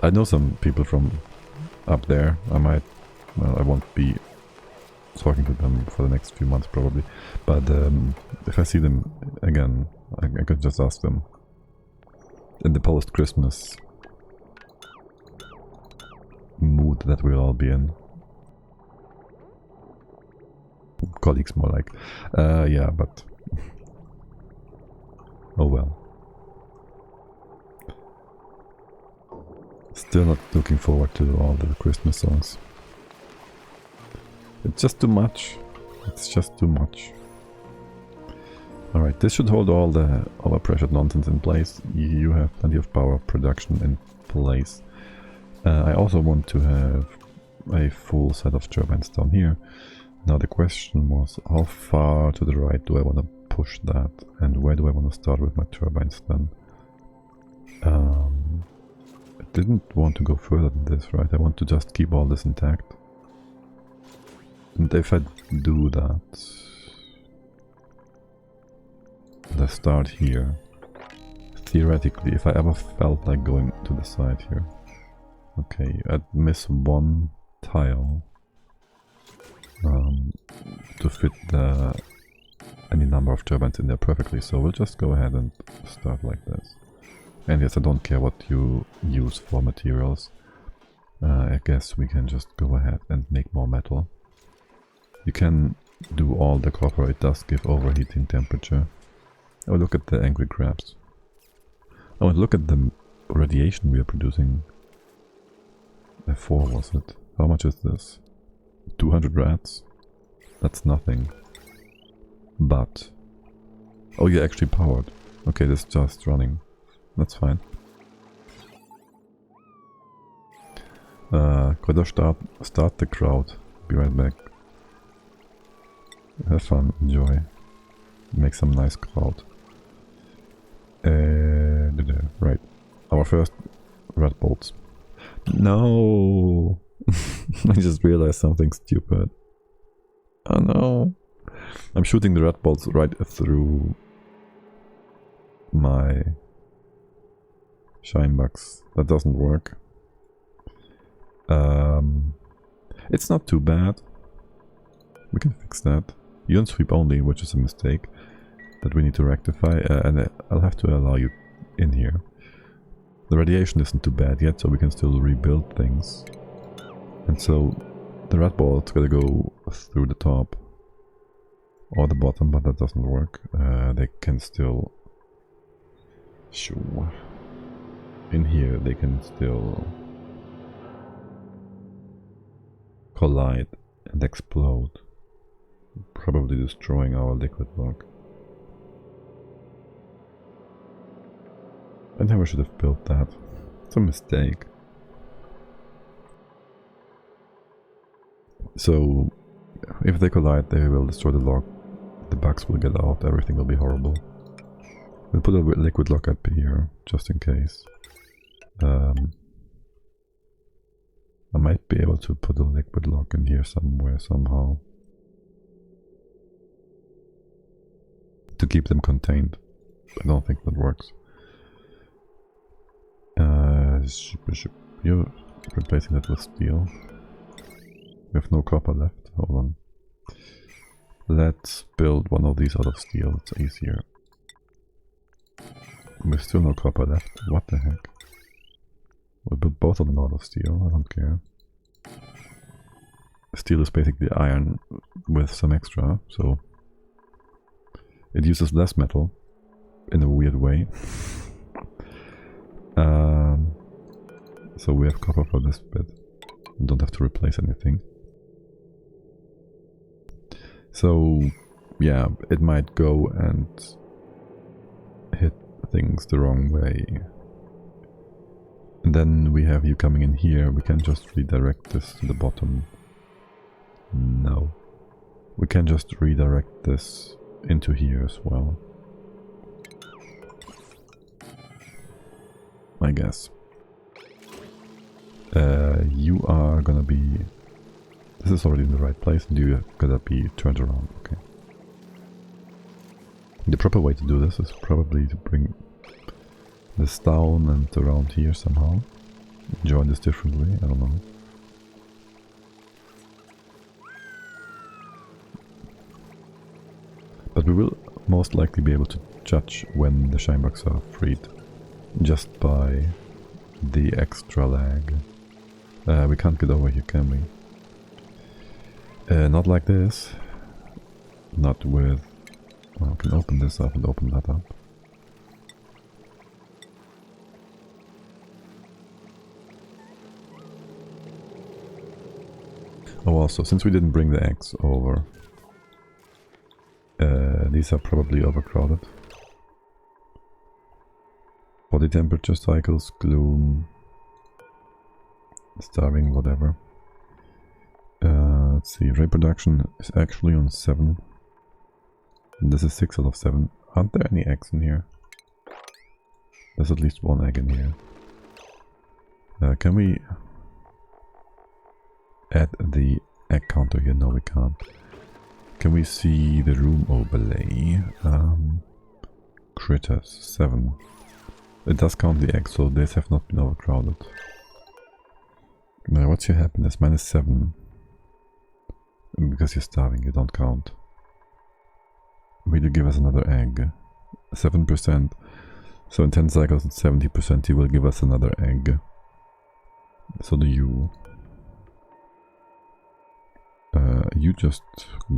I know some people from up there. Well, I won't be talking to them for the next few months probably, but if I see them again, I could just ask them in the post-Christmas mood that we'll all be in. Colleagues more like. Yeah, but oh well. Still not looking forward to all the Christmas songs. It's just too much. It's just too much. Alright, this should hold all the overpressured nonsense in place. You have plenty of power production in place. I also want to have a full set of turbines down here. Now the question was, how far to the right do I want to push that? And where do I want to start with my turbines then? I didn't want to go further than this, right? I want to just keep all this intact. And if I do that, let's start here. Theoretically, if I ever felt like going to the side here. Okay, I'd miss one tile to fit any number of turbines in there perfectly, so we'll just go ahead and start like this. And yes, I don't care what you use for materials. I guess we can just go ahead and make more metal. You can do all the copper, it does give overheating temperature. Oh, look at the angry crabs. Oh, and look at the radiation we are producing. F4 was it? How much is this? 200 rats? That's nothing. But... oh, you're actually powered. Okay, this is just running. That's fine. Could I start the crowd? Be right back. Have fun, enjoy. Make some nice crowd. Right. Our first red bolts. No! I just realized something stupid. Oh no! I'm shooting the red bolts right through my shine bugs. That doesn't work. It's not too bad. We can fix that. You don't sweep only, which is a mistake that we need to rectify, and I'll have to allow you in here. The radiation isn't too bad yet, so we can still rebuild things. And so the red bolt's gotta go through the top or the bottom, but that doesn't work. They can still... sure. In here they can still collide and explode, probably destroying our liquid block. I never should have built that. It's a mistake. So, if they collide, they will destroy the lock. The bugs will get out, everything will be horrible. We'll put a liquid lock up here, just in case. I might be able to put a liquid lock in here somewhere, somehow. To keep them contained. I don't think that works. You're replacing that with steel. We have no copper left. Hold on. Let's build one of these out of steel. It's easier. There's still no copper left. What the heck? We'll build both of them out of steel. I don't care. Steel is basically iron with some extra, so it uses less metal in a weird way. So we have copper for this bit. We don't have to replace anything. So yeah, it might go and hit things the wrong way. And then we have you coming in here. We can just redirect this to the bottom. No. We can just redirect this into here as well. I guess. You are gonna be... This is already in the right place and you gotta be turned around. Okay. The proper way to do this is probably to bring this down and around here somehow. Join this differently, I don't know. But we will most likely be able to judge when the shine bugs are freed just by the extra lag. We can't get over here, can we? Not like this. Not with... Well, I can open this up and open that up. Oh, also, since we didn't bring the eggs over, these are probably overcrowded. Body temperature cycles, gloom, starving, whatever. Let's see, reproduction is actually on 7. This is 6 out of 7. Aren't there any eggs in here? There's at least 1 egg in here. Can we add the egg counter here? No, we can't. Can we see the room overlay? Critters, 7. It does count the eggs, so these have not been overcrowded. Now, what's your happiness? -7. Because you're starving, you don't count. Will you give us another egg? 7%. So in 10 cycles at 70% you will give us another egg. So do you. You just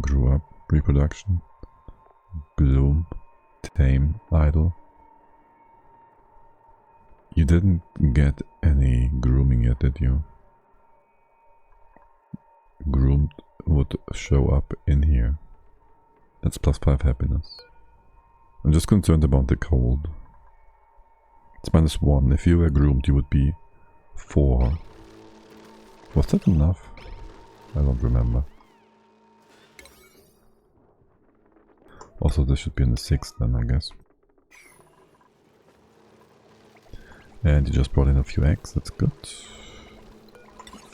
grew up. Reproduction. Gloom. Tame. Idle. You didn't get any grooming yet, did you? Groomed would show up in here. That's +5 happiness. I'm just concerned about the cold. It's -1. If you were groomed, you would be 4. Was that enough? I don't remember. Also, this should be in the 6th then, I guess. And you just brought in a few eggs, that's good.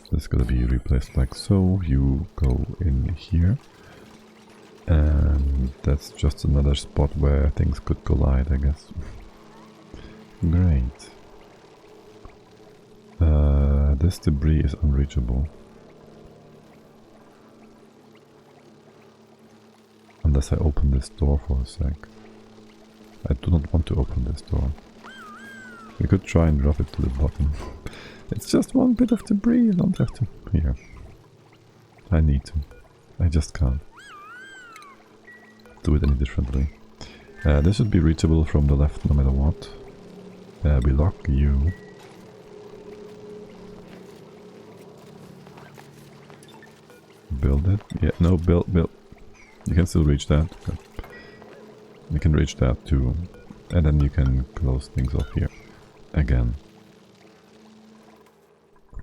This is gonna be replaced like so. You go in here. And that's just another spot where things could collide, I guess. Great. This debris is unreachable. Unless I open this door for a sec. I do not want to open this door. We could try and drop it to the bottom. It's just one bit of debris, you don't have to... Here. I need to. I just can't do it any differently. This should be reachable from the left no matter what. We lock you. Build it. Yeah, no, build. You can still reach that. Okay. You can reach that too. And then you can close things off here. Again.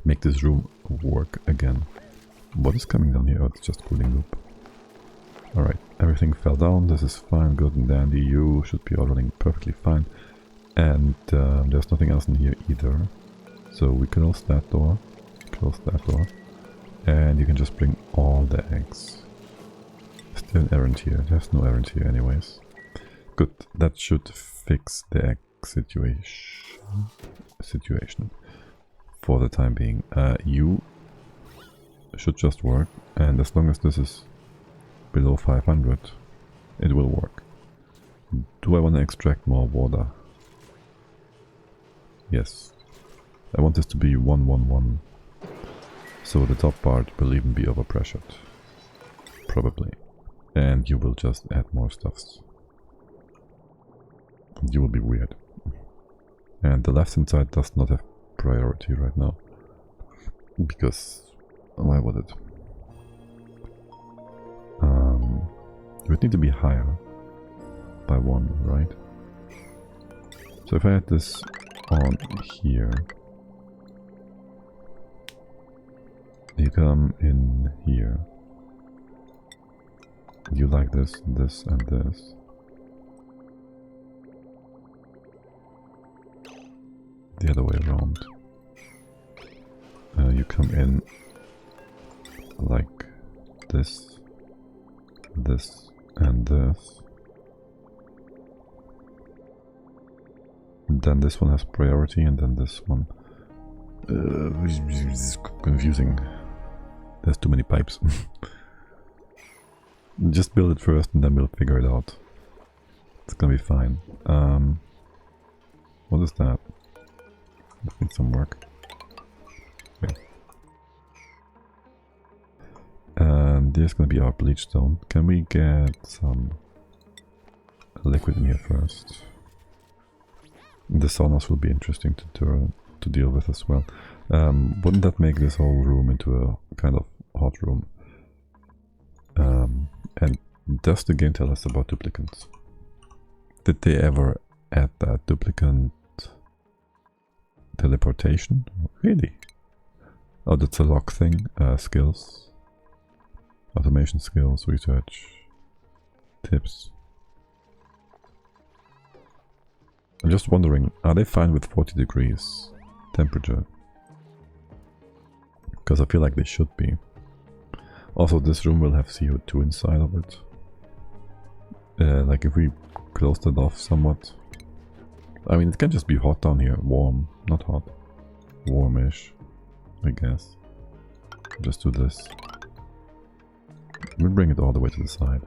Make this room work again. What is coming down here? Oh, it's just cooling loop. Alright, everything fell down. This is fine, good and dandy. You should be all running perfectly fine. And there's nothing else in here either. So we close that door. Close that door. And you can just bring all the eggs. Is there an errand here? There's no errand here anyways. Good, that should fix the egg situation for the time being. You should just work, and as long as this is below 500, it will work. Do I want to extract more water? Yes. I want this to be 111. So the top part will even be overpressured. Probably. And you will just add more stuffs. You will be weird. And the left hand side does not have priority right now. Because... why would it? It would need to be higher. By 1, right? So if I had this on here... You come in here. You like this, this, and this. The other way around. You come in like this, this, and this. And then this one has priority, and then this one. It's confusing. There's too many pipes. Just build it first, and then we'll figure it out. It's gonna be fine. What is that? This needs some work. Okay. And there's gonna be our bleach stone. Can we get some liquid in here first? The saunas will be interesting to deal with as well. Wouldn't that make this whole room into a kind of hot room? And does the game tell us about duplicants? Did they ever add that duplicant teleportation? Really? Oh, that's a lock thing. Skills. Automation skills, research, tips. I'm just wondering, are they fine with 40 degrees temperature? Because I feel like they should be. Also, this room will have CO2 inside of it. Like if we closed it off somewhat. I mean, it can just be hot down here. Warm, not hot. Warmish, I guess. Just do this. We'll bring it all the way to the side.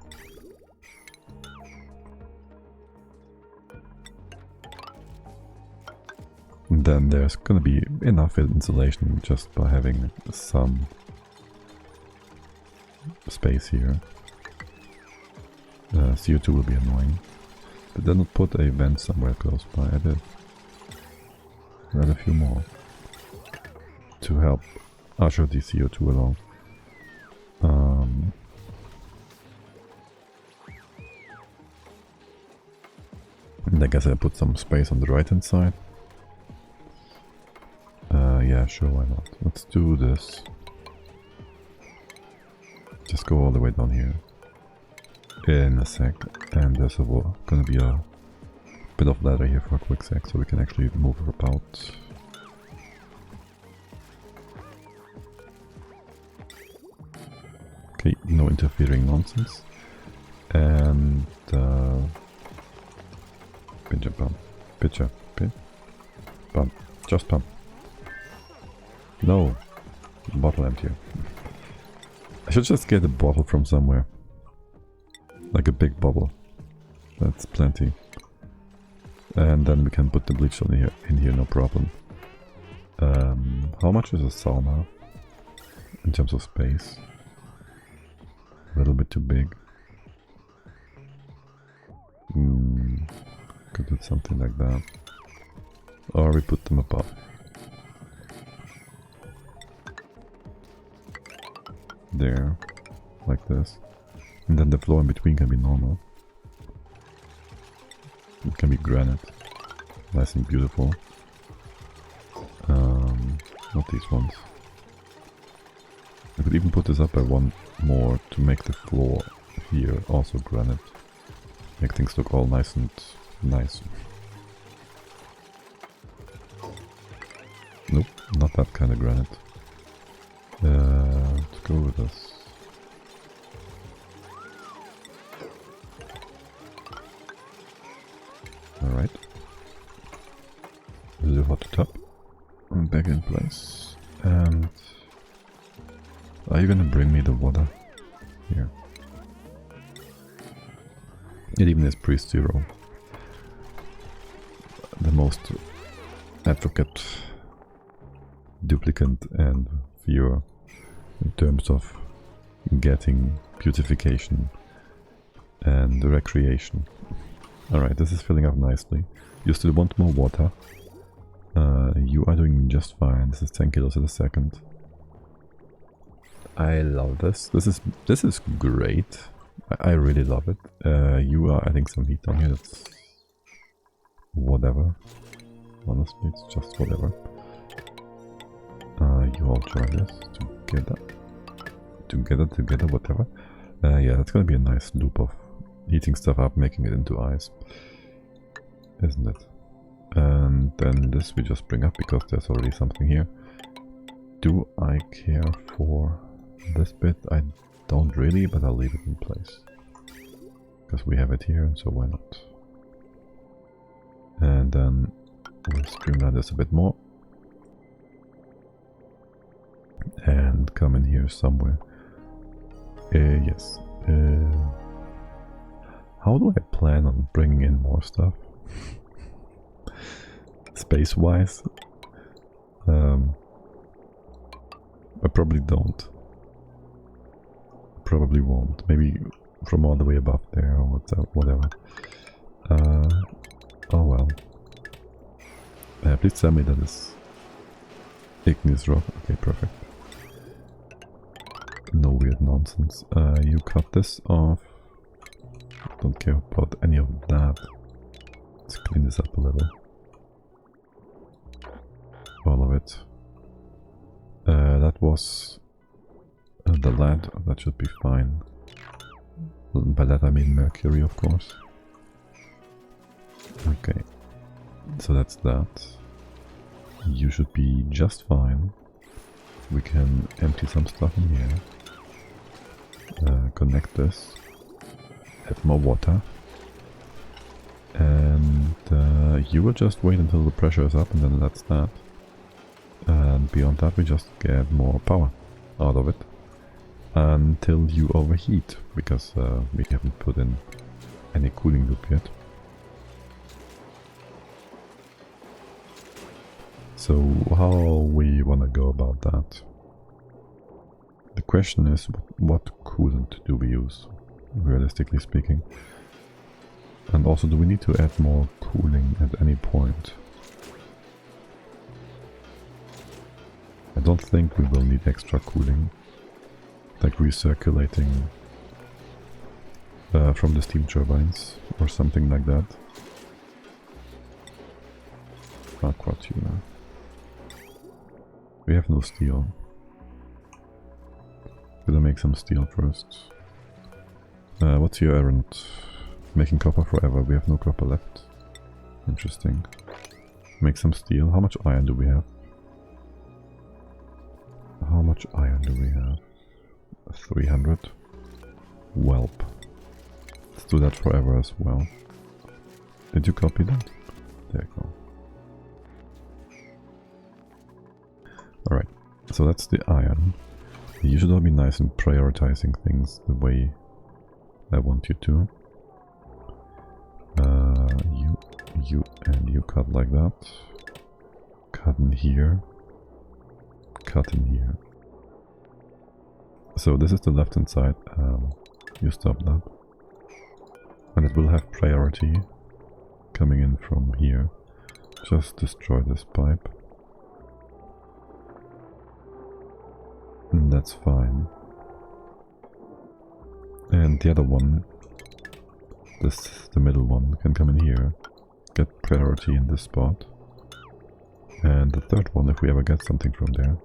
And then there's gonna be enough insulation just by having some space here. CO2 will be annoying. But then I'll put a vent somewhere close by. I did. Add a few more to help usher the CO2 along. And I guess I put some space on the right hand side. Yeah, sure, why not? Let's do this. Just go all the way down here in a sec, and there's gonna be a bit of ladder here for a quick sec, so we can actually move about. Okay, no interfering nonsense. And pinch and pump. Pitcher. Pin. Pump. Just pump. No. Bottle emptier. I should just get a bottle from somewhere. Like a big bottle. That's plenty. And then we can put the bleach in here, no problem. How much is a sauna? In terms of space? A little bit too big. Could do something like that. Or we put them above. There. Like this. And then the floor in between can be normal. It can be granite. Nice and beautiful. Not these ones. I could even put this up by one more to make the floor here also granite. Make things look all nice and nice. Nope, not that kind of granite. Let's go with this. Alright. The hot tub. Back in place. And are you gonna bring me the water? Here. It even is pre-zero. The most advocate duplicant and viewer in terms of getting beautification and recreation. Alright, this is filling up nicely. You still want more water. You are doing just fine. This is 10 kilos a second. I love this. This is great. I really love it. You are adding some heat down here. That's whatever. Honestly, it's just whatever. You all try this to together, whatever. Yeah, that's gonna be a nice loop of heating stuff up, making it into ice, isn't it? And then this we just bring up because there's already something here. Do I care for this bit? I don't really, but I'll leave it in place because we have it here, so why not? And then we'll streamline this a bit more and come in here somewhere. Yes. How do I plan on bringing in more stuff? Space-wise? I probably don't. Probably won't. Maybe from all the way above there or whatever. Oh well. Please tell me that is igneous rock. Okay, perfect. No weird nonsense. You cut this off. Don't care about any of that. Let's clean this up a little. All of it. That was the lead. That should be fine. By that I mean mercury, of course. Okay. So that's that. You should be just fine. We can empty some stuff in here. Connect this. Add more water. And you will just wait until the pressure is up and then that's that. And beyond that we just get more power out of it. Until you overheat, because we haven't put in any cooling loop yet. So how we wanna go about that? The question is, what coolant do we use, realistically speaking? And also, do we need to add more cooling at any point? I don't think we will need extra cooling, like recirculating from the steam turbines or something like that. Aquatuna. We have no steel. Gonna make some steel first. What's your errand? Making copper forever. We have no copper left. Interesting. Make some steel. How much iron do we have? How much iron do we have? 300. Welp. Let's do that forever as well. Did you copy that? There you go. Alright, so that's the iron. You should all be nice in prioritizing things the way I want you to. You cut like that. Cut in here. Cut in here. So this is the left hand side. You stop that. And it will have priority coming in from here. Just destroy this pipe. And that's fine. And the other one, the middle one, can come in here, get priority in this spot. And the third one, if we ever get something from there,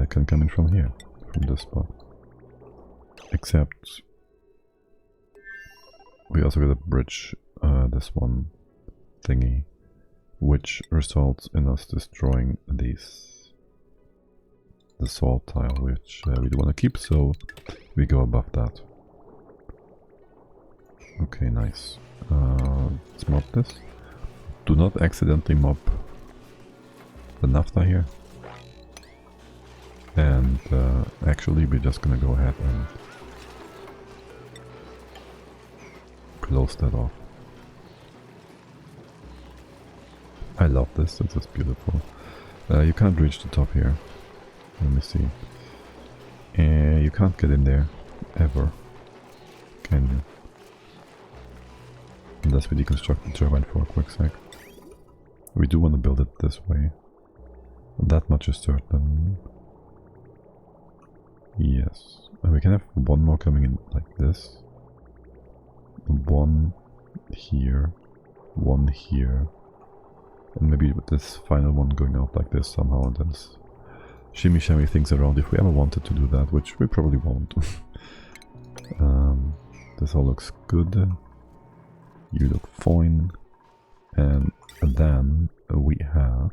can come in from here, from this spot. Except we also get a bridge, this one thingy, which results in us destroying the salt tile, which we do want to keep, so we go above that. Okay, nice. Let's mob this. Do not accidentally mob the naphtha here. And actually we're just gonna go ahead and close that off. I love this, this is beautiful. You can't reach the top here. Let me see. You can't get in there, ever. Can you? Unless we deconstruct the turbine for a quick sec. We do want to build it this way. That much is certain. Yes. And we can have one more coming in like this. One here. One here. And maybe with this final one going out like this somehow, and then shimmy shammy things around if we ever wanted to do that, which we probably won't. This all looks good. You look fine. And then we have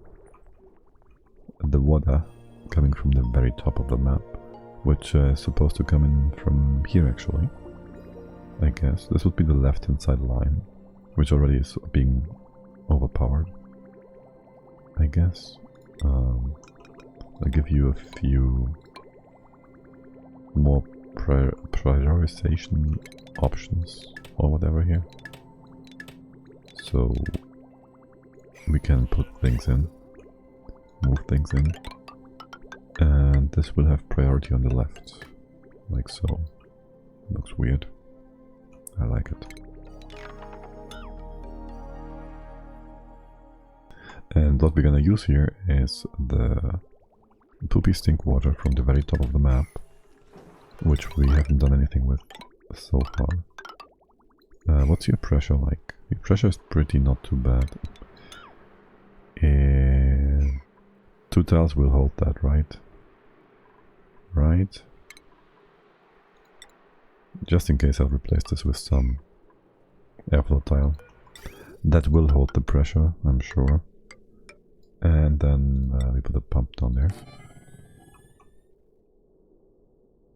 the water coming from the very top of the map, which is supposed to come in from here actually. I guess this would be the left hand side line, which already is being overpowered, I guess. I'll give you a few more prioritization options or whatever here, so we can put things in, move things in, and this will have priority on the left, like so. Looks weird. I like it. And what we're gonna use here is the poopy stink water from the very top of the map, which we haven't done anything with so far. What's your pressure like? Your pressure is pretty not too bad. 2 tiles will hold that, right? Right? Just in case, I'll replace this with some airflow tile. That will hold the pressure, I'm sure. And then we put a pump down there.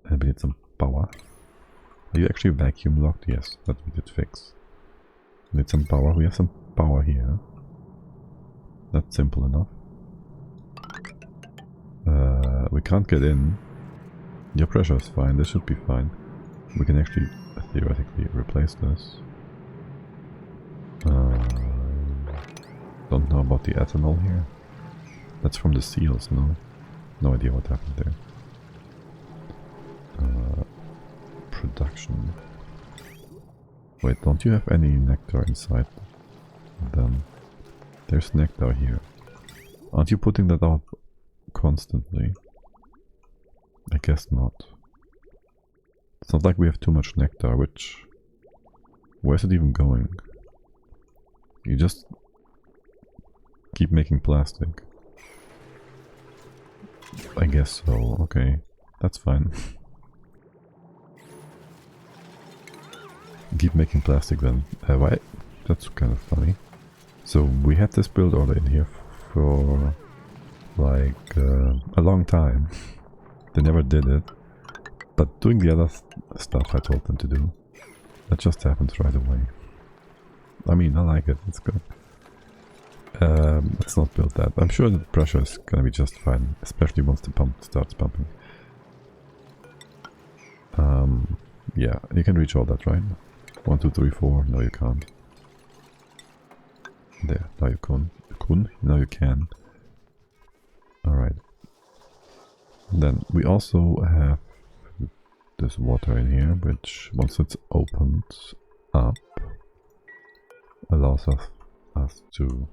And we need some power. Are you actually vacuum locked? Yes, that we did fix. We need some power. We have some power here. That's simple enough. We can't get in. Your pressure is fine. This should be fine. We can actually theoretically replace this. Don't know about the ethanol here. That's from the seals, no? No idea what happened there. Production. Wait, don't you have any nectar inside them? There's nectar here. Aren't you putting that out constantly? I guess not. It's not like we have too much nectar, which... Where's it even going? You just keep making plastic. I guess so, okay. That's fine. Keep making plastic then. Why? That's kind of funny. So we had this build order in here for like a long time. They never did it. But doing the other stuff I told them to do, that just happens right away. I mean, I like it, it's good. Let's not build that. I'm sure the pressure is gonna be just fine, especially once the pump starts pumping. Yeah, you can reach all that, right? 1, 2, 3, 4. No, you can't. There, now you can. Now you can. Alright. Then we also have this water in here, which once it's opened up, allows us to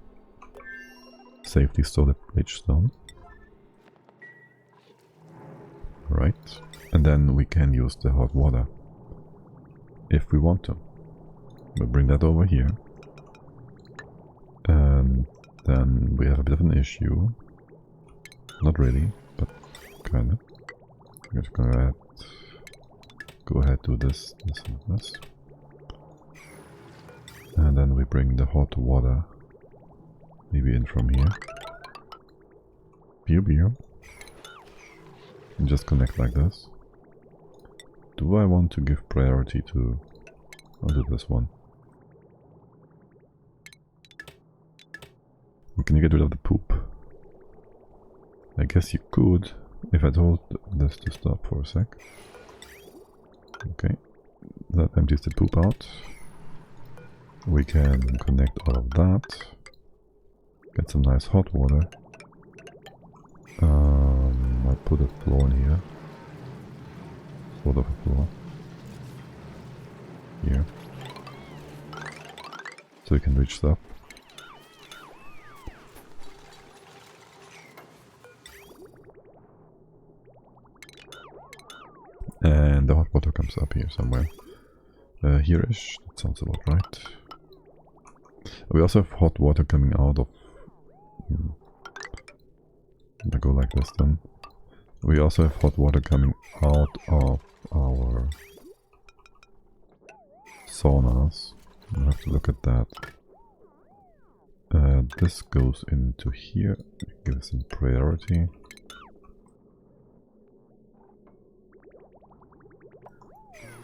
safely store the Bridgestone. Right. And then we can use the hot water if we want to. We'll bring that over here. And then we have a bit of an issue. Not really, but kind of. I'm just gonna go ahead, do this, this, and this. And then we bring the hot water maybe in from here. Beer. And just connect like this. Do I want to give priority to... I'll do this one. Can you get rid of the poop? I guess you could, if I told this to stop for a sec. Okay, that empties the poop out. We can connect all of that. Get some nice hot water. I'll put a floor in here. Sort of a floor. Here. So we can reach stuff. And the hot water comes up here somewhere. Here-ish, that sounds about right. We also have hot water coming out of... I go like this then. We also have hot water coming out of our saunas. We'll have to look at that. This goes into here, give us some priority.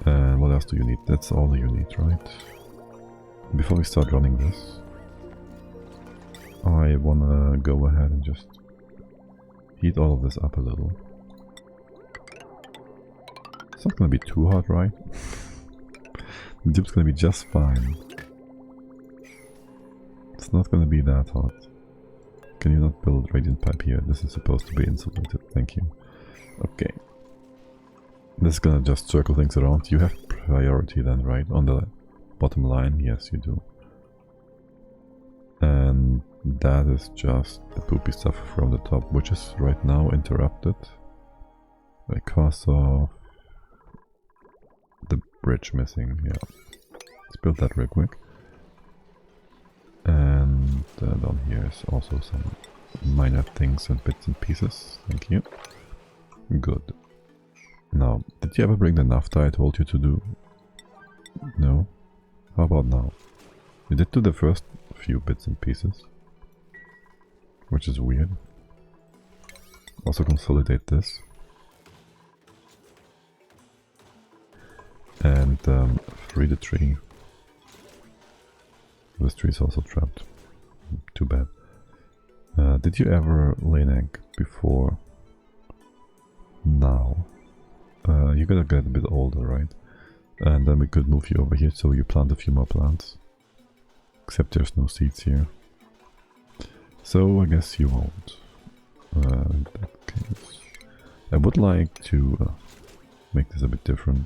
And what else do you need? That's all you need, right? Before we start running this, I wanna go ahead and just heat all of this up a little. It's not gonna be too hot, right? The dip's gonna be just fine. It's not gonna be that hot. Can you not build radiant pipe here? This is supposed to be insulated. Thank you. Okay. This is gonna just circle things around. You have priority then, right? On the bottom line? Yes, you do. And that is just the poopy stuff from the top, which is right now interrupted because of the bridge missing. Yeah. Let's build that real quick. And down here is also some minor things and bits and pieces. Thank you. Good. Now, did you ever bring the naphtha I told you to do? No? How about now? You did do the first few bits and pieces, which is weird. Also consolidate this. And free the tree. This tree is also trapped. Too bad. Did you ever lay an egg before now? You gotta get a bit older, right? And then we could move you over here so you plant a few more plants. Except there's no seeds here. So I guess you won't. In that case. I would like to make this a bit different.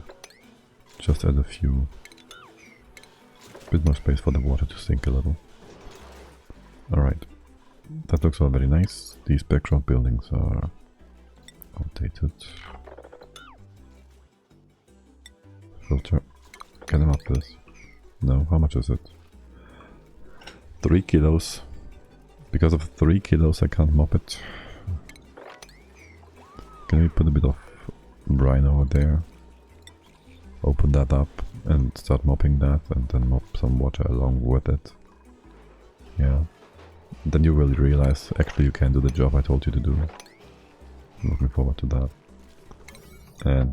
Just add a few. Bit more space for the water to sink a little. Alright. That looks all very nice. These background buildings are outdated. Filter. Can I mop this? No, how much is it? 3 kilos. Because of 3 kilos I can't mop it. Can we put a bit of brine over there? Open that up and start mopping that and then mop some water along with it. Yeah. Then you will realize actually you can do the job I told you to do. I'm looking forward to that. And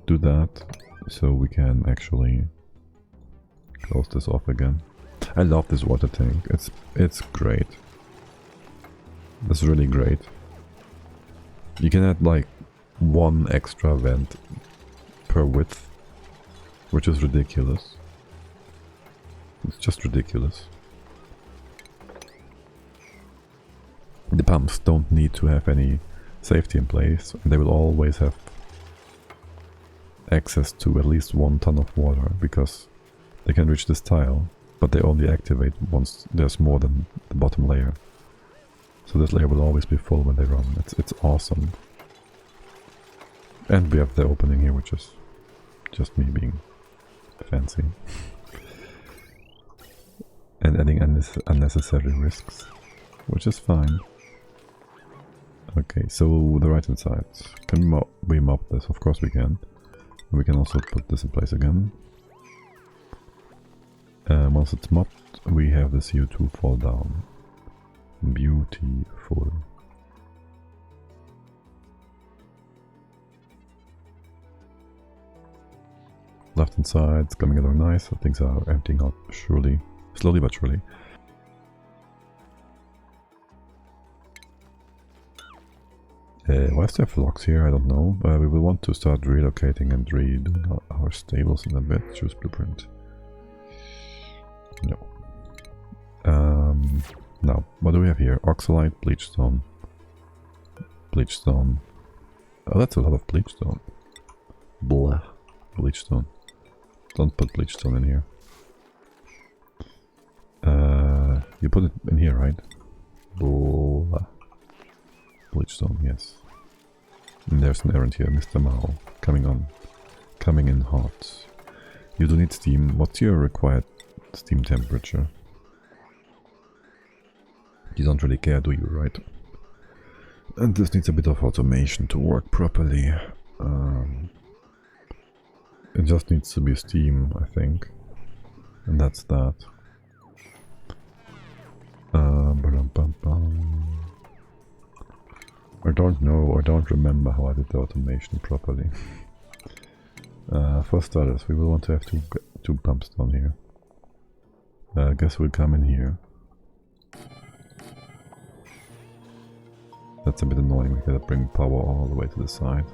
do that so we can actually close this off again. I love this water tank. It's great. It's really great. You can add like 1 extra vent per width, which is ridiculous. It's just ridiculous. The pumps don't need to have any safety in place. They will always have access to at least 1 ton of water because they can reach this tile, but they only activate once there's more than the bottom layer. So this layer will always be full when they run. It's awesome. And we have the opening here, which is just me being fancy. And adding unnecessary risks, which is fine. Okay, so the right hand side. Can we mop this? Of course we can. We can also put this in place again. Once it's mopped, we have the CO2 fall down. Beautiful. Left hand side is coming along nice, so things are emptying out surely, slowly but surely. Why is there flocks here? I don't know. We will want to start relocating and redoing our stables in a bit. Choose blueprint. No. Now, what do we have here? Oxalite, bleachstone. Bleachstone. Oh, that's a lot of bleachstone. Blah. Bleachstone. Don't put bleachstone in here. You put it in here, right? Blah. Bleachstone, yes. And there's an errand here, Mr. Mao. Coming in hot. You do need steam. What's your required steam temperature? You don't really care, do you, right? And this needs a bit of automation to work properly. It just needs to be steam, I think. And that's that. I don't know, I don't remember how I did the automation properly. For starters, we will want to have two pumps down here. I guess we'll come in here. That's a bit annoying, we gotta bring power all the way to the side.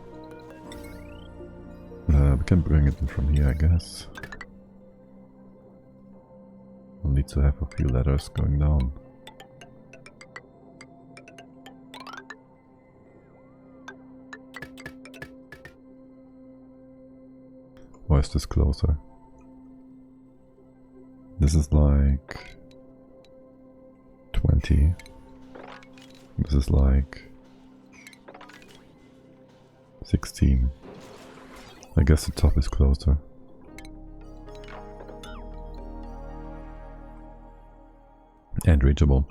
We can bring it in from here, I guess. We'll need to have a few ladders going down. Why is this closer? This is like 20. This is like 16. I guess the top is closer. And reachable.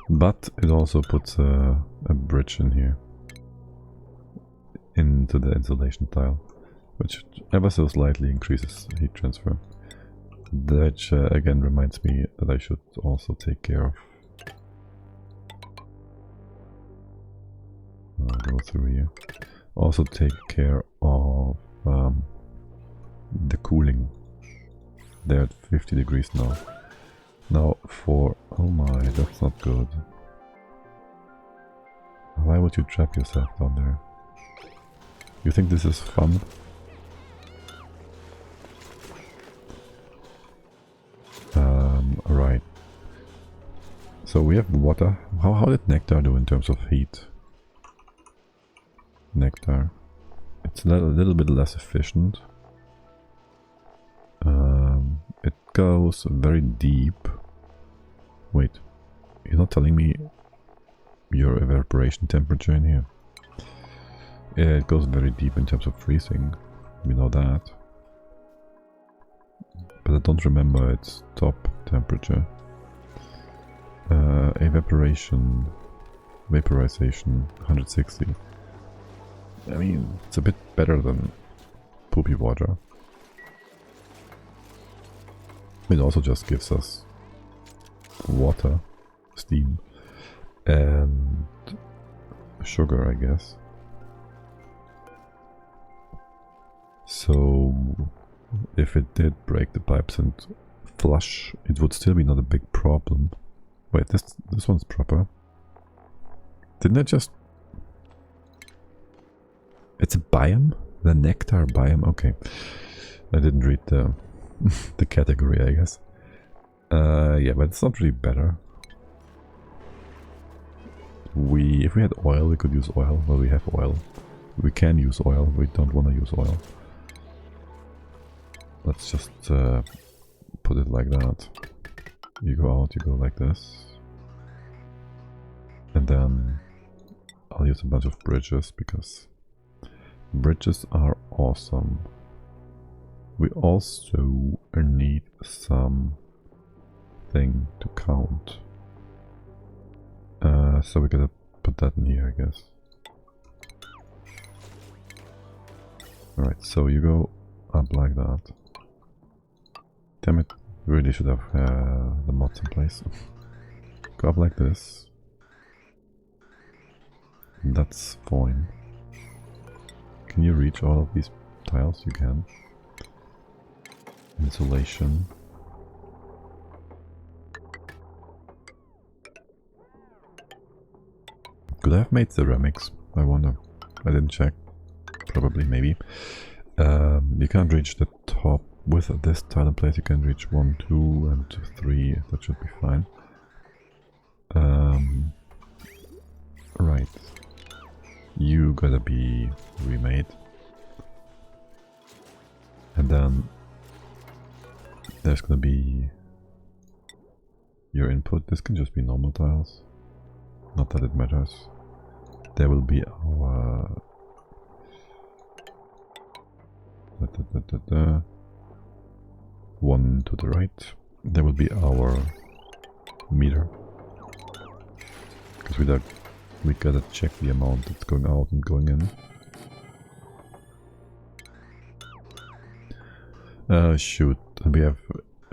But it also puts a bridge in here. Into the insulation tile. Which ever so slightly increases heat transfer. That again reminds me that I should also take care of. I'll go through here. Also take care of the cooling. They're at 50 degrees now. Now for... oh my, that's not good. Why would you trap yourself down there? You think this is fun? Right. So we have water. How did Nectar do in terms of heat? Nectar. It's a little bit less efficient. It goes very deep. Wait, you're not telling me your evaporation temperature in here? Yeah, it goes very deep in terms of freezing. We know that. But I don't remember its top temperature. Vaporization 160. I mean, it's a bit better than poopy water. It also just gives us water, steam, and sugar, I guess. So if it did break the pipes and flush, it would still be not a big problem. Wait, this one's proper. Didn't I just... It's a biome? The nectar biome? Okay. I didn't read the the category, I guess. Yeah, but it's not really better. If we had oil, we could use oil. Well, we have oil. We can use oil. We don't want to use oil. Let's just put it like that. You go out, you go like this. And then I'll use a bunch of bridges because bridges are awesome. We also need some thing to count. So we gotta put that in here, I guess. Alright, so you go up like that. Damn it, we really should have the mods in place. Go up like this. That's fine. Can you reach all of these tiles? You can. Insulation. Could I have made ceramics? I wonder. I didn't check. Probably, maybe. You can't reach the top with this tile in place. You can reach 1, 2, and 3. That should be fine. Right. You gotta be remade. And then there's gonna be your input. This can just be normal tiles. Not that it matters. There will be our one to the right. There will be our meter. Because we we gotta check the amount that's going out and going in. Shoot, we have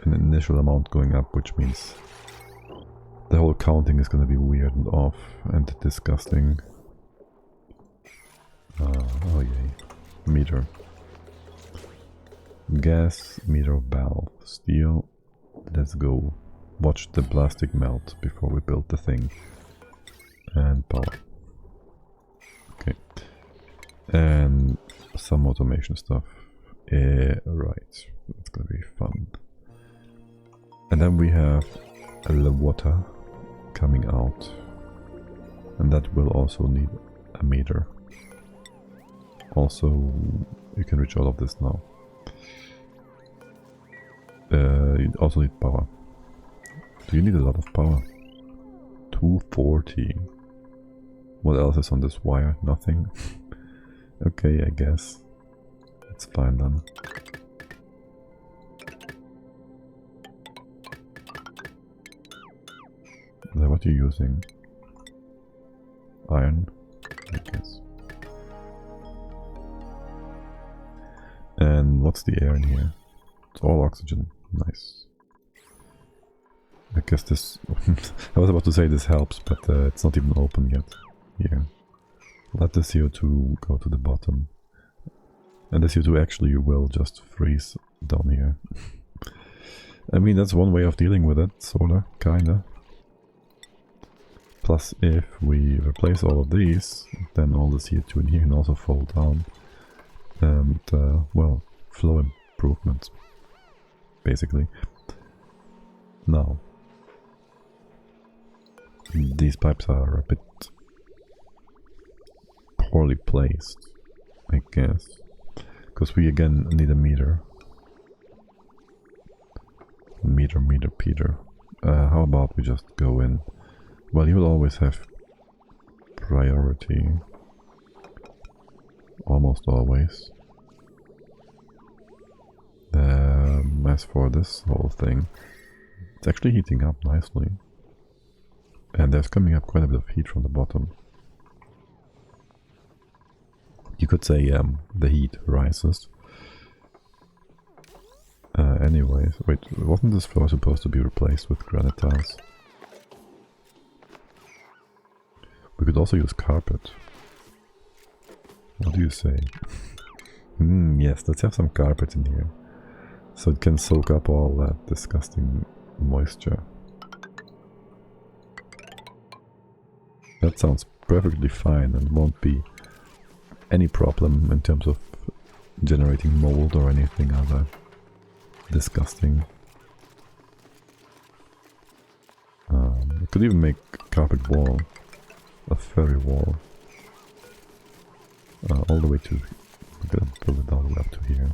an initial amount going up, which means the whole counting is gonna be weird and off and disgusting. Oh yay. Meter. Gas, meter, valve, steel. Let's go. Watch the plastic melt before we build the thing. And power. Okay. And some automation stuff. Right. That's gonna be fun. And then we have the water coming out. And that will also need a meter. Also, you can reach all of this now. You also need power. Do you need a lot of power? 240. What else is on this wire? Nothing. Okay, I guess. It's fine then. What are you using? Iron? I guess. And what's the air in here? It's all oxygen. Nice. I guess this... I was about to say this helps, but it's not even open yet. Here. Let the CO2 go to the bottom. And the CO2 actually will just freeze down here. I mean, that's one way of dealing with it, sorta, kinda. Plus, if we replace all of these, then all the CO2 in here can also fall down. And, well, flow improvements, basically. Now, these pipes are a bit poorly placed, I guess. Because we again need a meter. Meter, Peter. How about we just go in? Well, you will always have priority. Almost always. As for this whole thing, it's actually heating up nicely. And there's coming up quite a bit of heat from the bottom. You could say the heat rises. Anyways, wait, wasn't this floor supposed to be replaced with granite tiles? We could also use carpet. What do you say? Yes, let's have some carpet in here. So it can soak up all that disgusting moisture. That sounds perfectly fine and won't be any problem in terms of generating mold or anything other disgusting. We could even make a carpet wall, a furry wall, all the way to, we're gonna build it all the way up to here.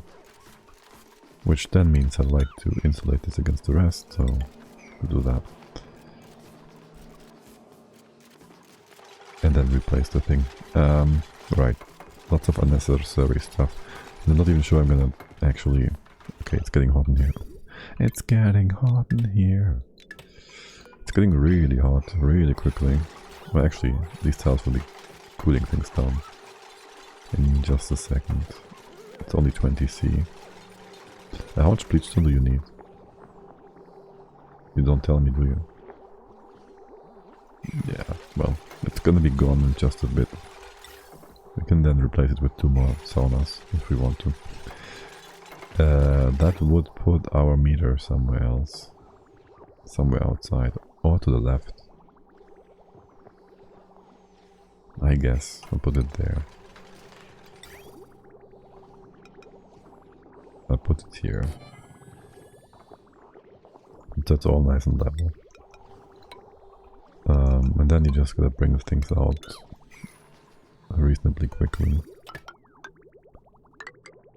Which then means I'd like to insulate this against the rest, so we'll do that. And then replace the thing. Right, lots of unnecessary stuff. And I'm not even sure I'm gonna actually... Okay, it's getting hot in here. It's getting hot in here. It's getting really hot, really quickly. Well, actually, these tiles will be cooling things down in just a second. It's only 20 C. How much bleach stone do you need? You don't tell me, do you? Yeah, well, it's gonna be gone in just a bit. We can then replace it with 2 more saunas if we want to. That would put our meter somewhere else. Somewhere outside, or to the left. I guess I'll put it there. I'll put it here. That's all nice and level. And then you just gotta bring the things out reasonably quickly.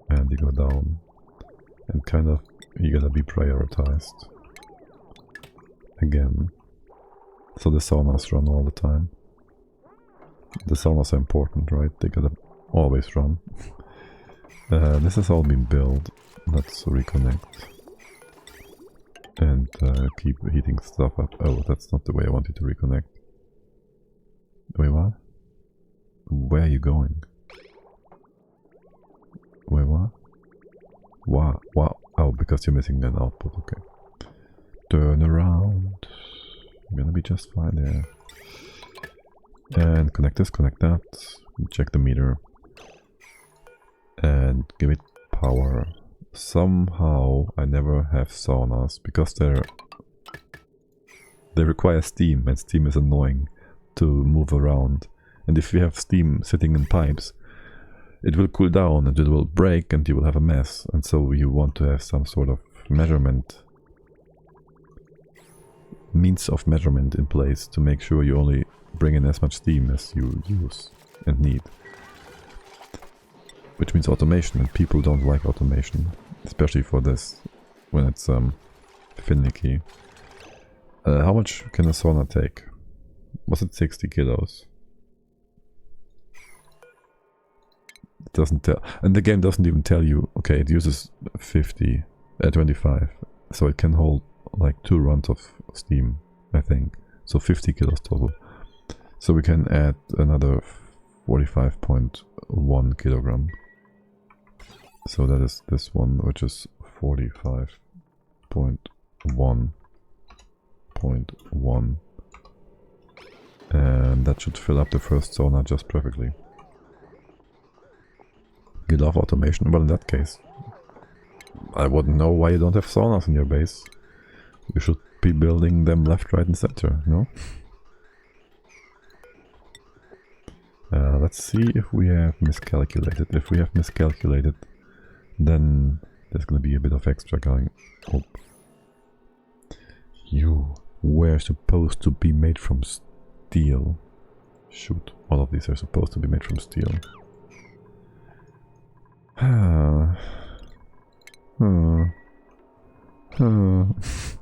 And you go down. And kind of, you gotta be prioritized. Again. So the saunas run all the time. The saunas are important, right? They gotta always run. This has all been built. Let's reconnect. And keep heating stuff up. Oh, that's not the way I wanted to reconnect. Wait, what? Where are you going? Wait, what? Wow, wow. Oh, because you're missing that output, okay. Turn around. I'm gonna be just fine there. And connect this, connect that. Check the meter. And give it power. Somehow I never have saunas because they require steam, and steam is annoying to move around. And if you have steam sitting in pipes, it will cool down and it will break and you will have a mess. And so you want to have some sort of means of measurement in place to make sure you only bring in as much steam as you use and need. Which means automation, and people don't like automation, especially for this, when it's finicky. How much can a sauna take? Was it 60 kilos? It doesn't tell, and the game doesn't even tell you. Okay, it uses 25, so it can hold like 2 runs of steam, I think. So 50 kilos total. So we can add another 45.1 kilogram. So that is this one, which is 45.1.1. And that should fill up the first sauna just perfectly. You love automation? Well, in that case, I wouldn't know why you don't have saunas in your base. You should be building them left, right and center, no? Let's see if we have miscalculated. If we have miscalculated, then there's gonna be a bit of extra going. Oh. You were supposed to be made from steel. Shoot, all of these are supposed to be made from steel.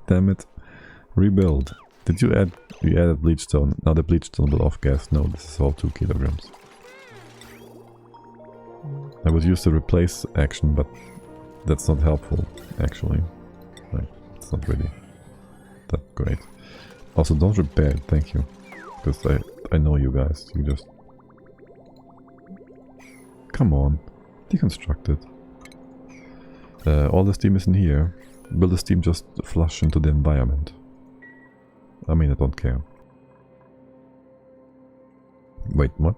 Damn it. Rebuild. Did you add... You added bleachstone. Now the bleachstone will off-gas. No, this is all 2 kilograms. I would use the replace action, but that's not helpful, actually. Like, it's not really that great. Also, don't repair it, thank you. Because I know you guys. You just... Come on. Deconstruct it. All the steam is in here. Will the steam just flush into the environment? I mean, I don't care. Wait, what?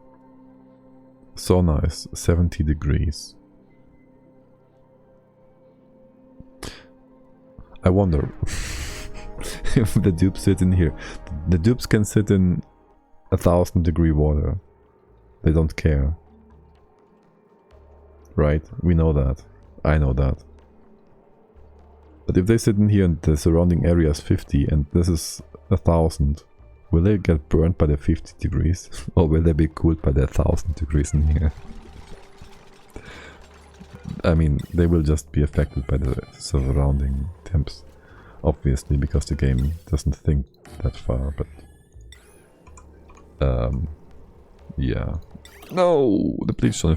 Sauna is 70 degrees. I wonder if the dupes sit in here. The dupes can sit in 1000-degree water. They don't care. Right? We know that. I know that. But if they sit in here and the surrounding area is 50 and this is 1000, will they get burned by the 50 degrees? Or will they be cooled by the 1000 degrees in here? I mean, they will just be affected by the surrounding temps. Obviously, because the game doesn't think that far, but... yeah. No! The bleachstone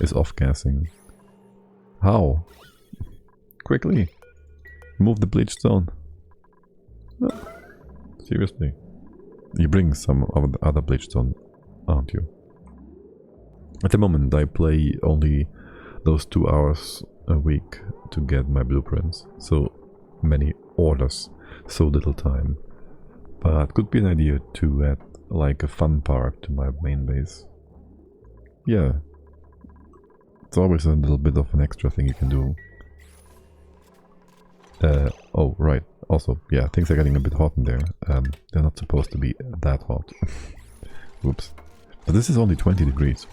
is off-gassing. How? Quickly! Move the bleachstone. No. Seriously. You bring some of the other bleachstone, aren't you? At the moment I play only those 2 hours a week to get my blueprints. So many orders, so little time. But could be an idea to add like a fun part to my main base. Yeah. It's always a little bit of an extra thing you can do. Oh, right. Also, yeah, things are getting a bit hot in there. They're not supposed to be that hot. Oops. But this is only 20 degrees.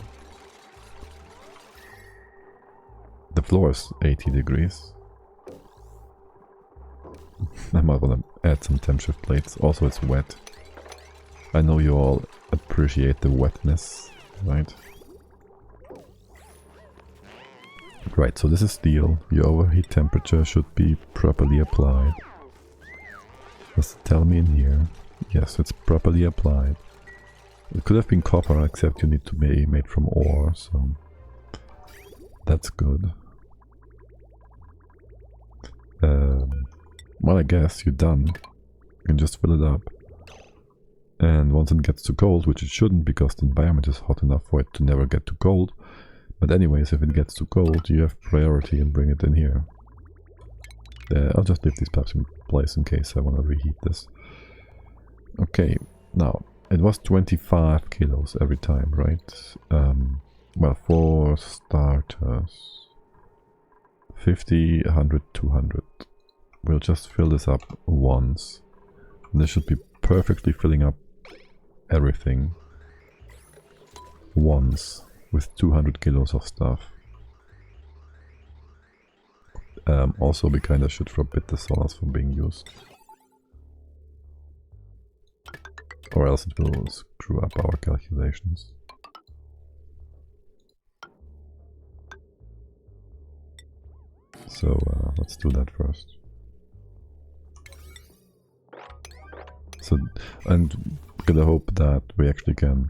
The floor is 80 degrees. I might want to add some temp shift plates. Also, it's wet. I know you all appreciate the wetness, right? Right, so this is steel. Your overheat temperature should be properly applied. Does it tell me in here? Yes, it's properly applied. It could have been copper, except you need to be made from ore, so that's good. Well, I guess you're done. You can just fill it up. And once it gets too cold, which it shouldn't because the environment is hot enough for it to never get too cold. But anyways, if it gets too cold, you have priority and bring it in here. I'll just leave these pipes in place in case I want to reheat this. Okay, now, it was 25 kilos every time, right? Well, for starters, 50, 100, 200. We'll just fill this up once. And this should be perfectly filling up everything once with 200 kilos of stuff. Also, we kinda should forbid the saunas from being used. Or else it will screw up our calculations. So let's do that first. So, and we're gonna hope that we actually can...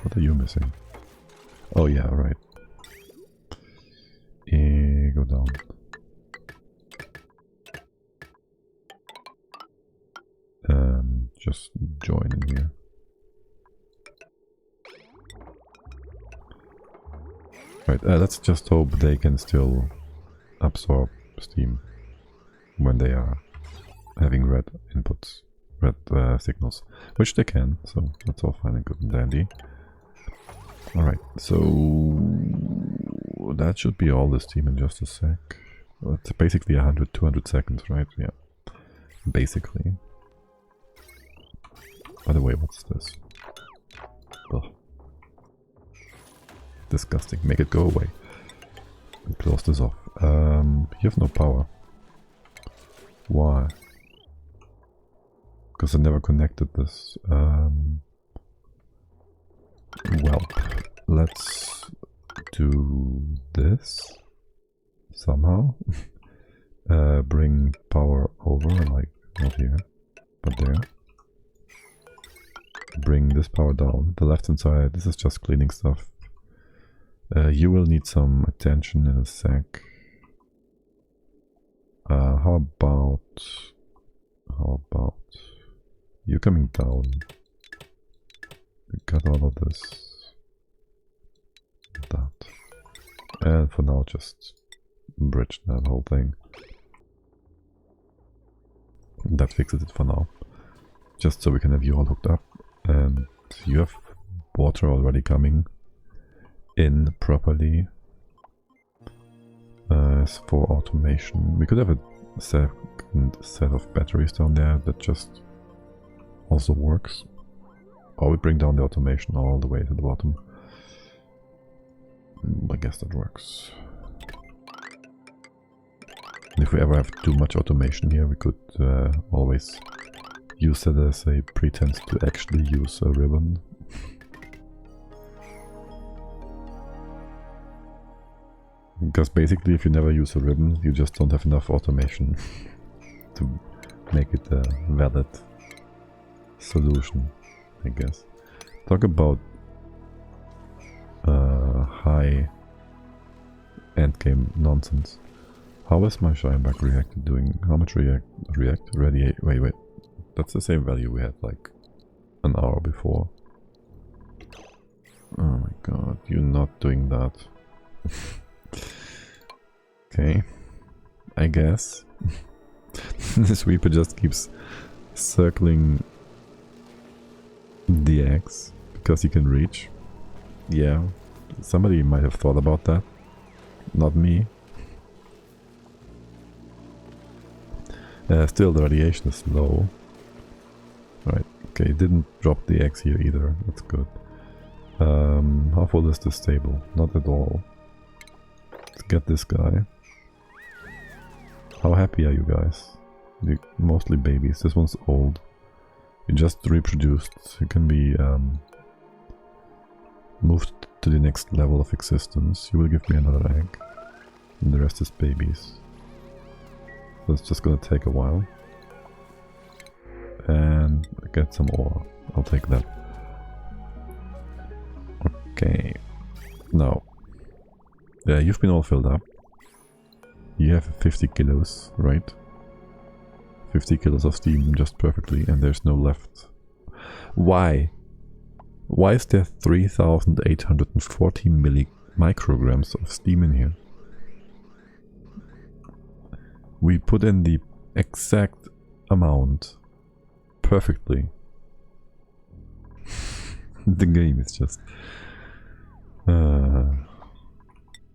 What are you missing? Oh yeah, right. Go down. Just join in here. Right, let's just hope they can still absorb steam when they are having red inputs, red signals, which they can, so that's all fine and good and dandy. Alright, so that should be all the steam in just a sec. Well, it's basically 100-200 seconds, right? Yeah, basically. By the way, what's this? Ugh. Disgusting. Make it go away. And close this off. You have no power. Why? Because I never connected this. Well, let's do this somehow. Bring power over, like not here, but there. Bring this power down. The left hand side, this is just cleaning stuff. You will need some attention in a sec. How about you coming down? Cut all of this. That. And for now just bridge that whole thing. That fixes it for now. Just so we can have you all hooked up. And you have water already coming in properly. As for automation, we could have a second set of batteries down there that just also works. Or we bring down the automation all the way to the bottom. I guess that works. And if we ever have too much automation here, we could always use that as a pretense to actually use a ribbon. Because basically if you never use a ribbon, you just don't have enough automation to make it a valid solution, I guess. Talk about high endgame nonsense. How is my Shineback reactor doing? How much radiate? Wait. That's the same value we had like an hour before. Oh my god, you're not doing that. Okay, I guess. The sweeper just keeps circling the X because you can reach. Yeah, somebody might have thought about that. Not me. Still, the radiation is low. Right, okay, it didn't drop the X here either. That's good. How full is this table? Not at all. Let's get this guy. How happy are you guys? You're mostly babies. This one's old. You just reproduced. You can be moved to the next level of existence. You will give me another egg. And the rest is babies. So it's just gonna take a while. And get some ore. I'll take that. Okay. Now. Yeah, you've been all filled up. You have 50 kilos, right? 50 kilos of steam just perfectly, and there's no left. Why? Why is there 3,840 micrograms of steam in here? We put in the exact amount perfectly. The game is just...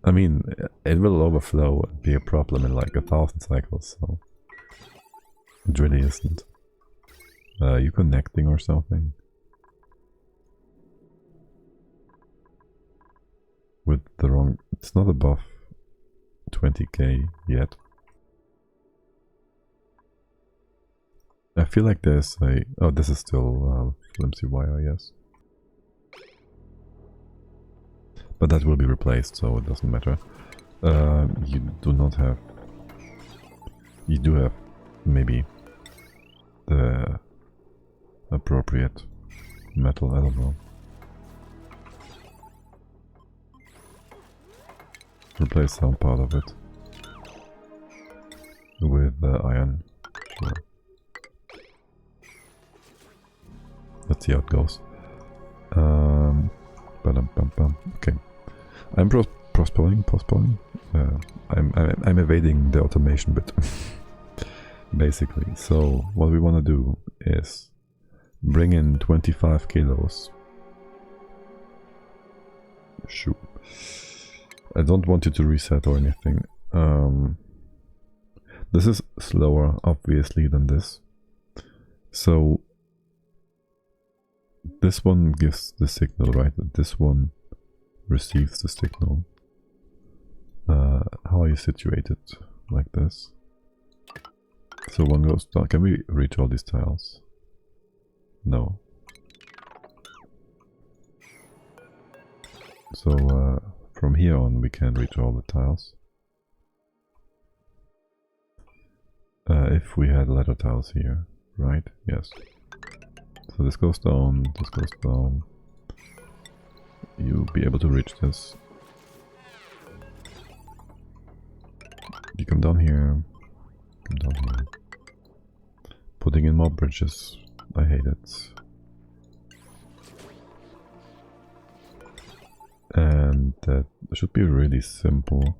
I mean, it will overflow and be a problem in like 1,000 cycles, so... It really isn't. You connecting or something? With the wrong... It's not above 20k yet. I feel like there's a... Oh, this is still flimsy wire, yes. But that will be replaced, so it doesn't matter. You do not have... You do have maybe the appropriate metal, I don't know. Replace some part of it with iron. Sure. Let's see how it goes. Okay, I'm postponing. I'm evading the automation bit, basically. So what we want to do is bring in 25 kilos. Shoot. I don't want you to reset or anything. This is slower, obviously, than this. So this one gives the signal, right? This one receives the signal. How are you situated? Like this. So one goes down. Can we reach all these tiles? No. So from here on we can reach all the tiles. If we had ladder tiles here, right? Yes. So this goes down, this goes down. You'll be able to reach this. You come down here, come down here. Putting in more bridges, I hate it. And that should be really simple.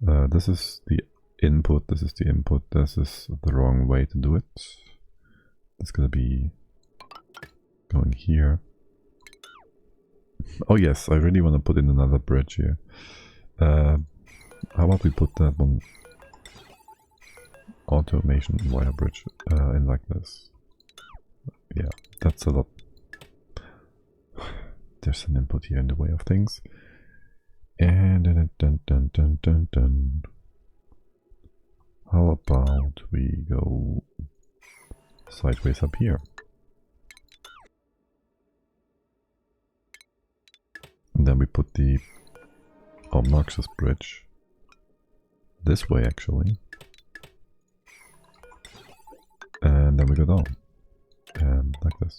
This is the input, this is the input, this is the wrong way to do it. It's gonna be going here. Oh yes, I really want to put in another bridge here. How about we put that one automation wire bridge in like this? Yeah, that's a lot. There's an input here in the way of things. And dun. How about we go sideways up here? And then we put the obnoxious bridge this way, actually. And then we go down. And like this.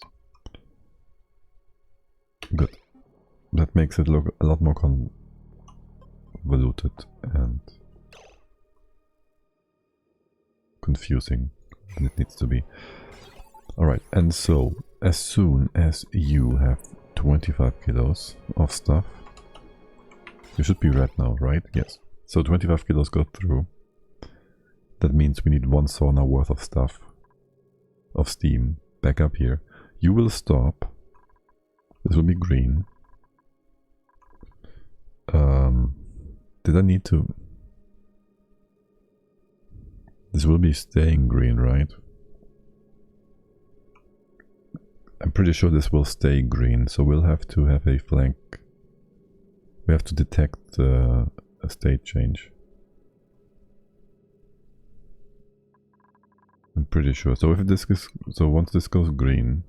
Good. That makes it look a lot more convoluted and confusing than it needs to be. Alright, and so as soon as you have 25 kilos of stuff, you should be red now, right? Yes. So 25 kilos go through. That means we need one sauna worth of stuff, of steam, back up here. You will stop. This will be green. Did I need to... This will be staying green, right? I'm pretty sure this will stay green, so we'll have to have a flank. We have to detect a state change. I'm pretty sure. So if this is, so once this goes green,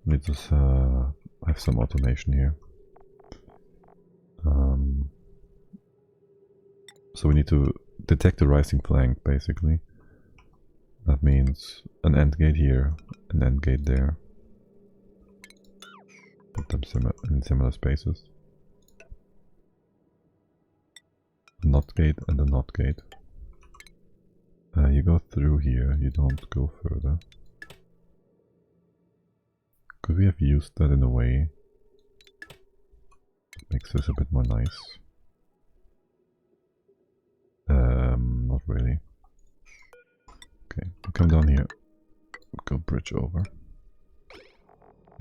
let me just have some automation here. So we need to detect a rising flank, basically. That means an AND gate here, an AND gate there. Put them in similar spaces. A NOT gate and a NOT gate. You go through here, you don't go further. Could we have used that in a way that makes this a bit more nice? Not really. Okay, we'll come down here. Go bridge over.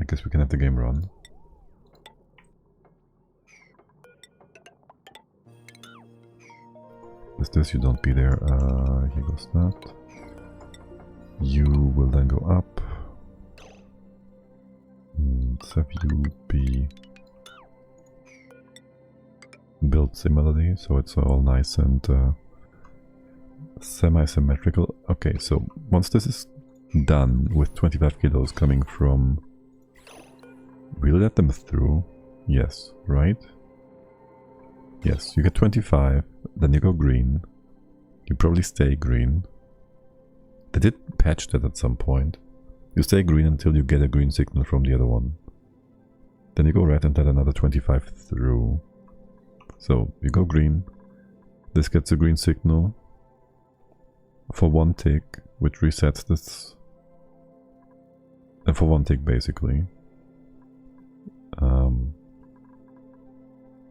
I guess we can have the game run. Is this? You don't be there. Here goes that. You will then go up. Let's have you be built similarly, so it's all nice and semi-symmetrical. Okay, so once this is done with 25 kilos coming from... Will you let them through? Yes, right? Yes, you get 25, then you go green. You probably stay green. They did patch that at some point. You stay green until you get a green signal from the other one. Then you go red and let another 25 through. So you go green. This gets a green signal for 1 tick, which resets this. And for 1 tick basically.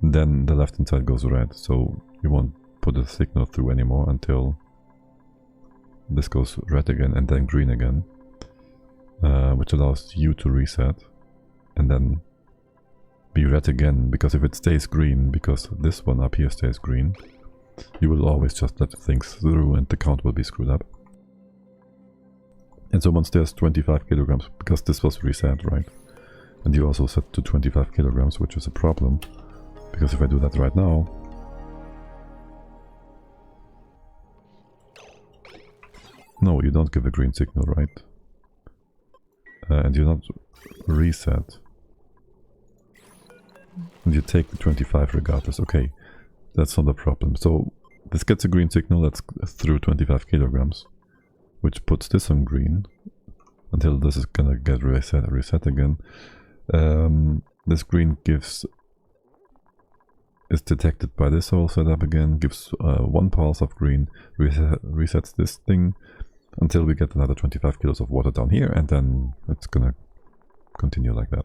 Then the left hand side goes red, so you won't put a signal through anymore until this goes red again and then green again, which allows you to reset and then be red again, because if it stays green, because this one up here stays green, you will always just let things through and the count will be screwed up. And so once there's 25 kilograms, because this was reset, right? And you also set to 25 kilograms, which is a problem, because if I do that right now, no, you don't give a green signal, right? And you don't reset. And you take the 25 regardless. Okay, that's not a problem. So this gets a green signal that's through 25 kilograms, which puts this on green until this is gonna get reset again. This green is detected by this whole setup again, gives 1 pulse of green, resets this thing until we get another 25 kilos of water down here, and then it's gonna continue like that.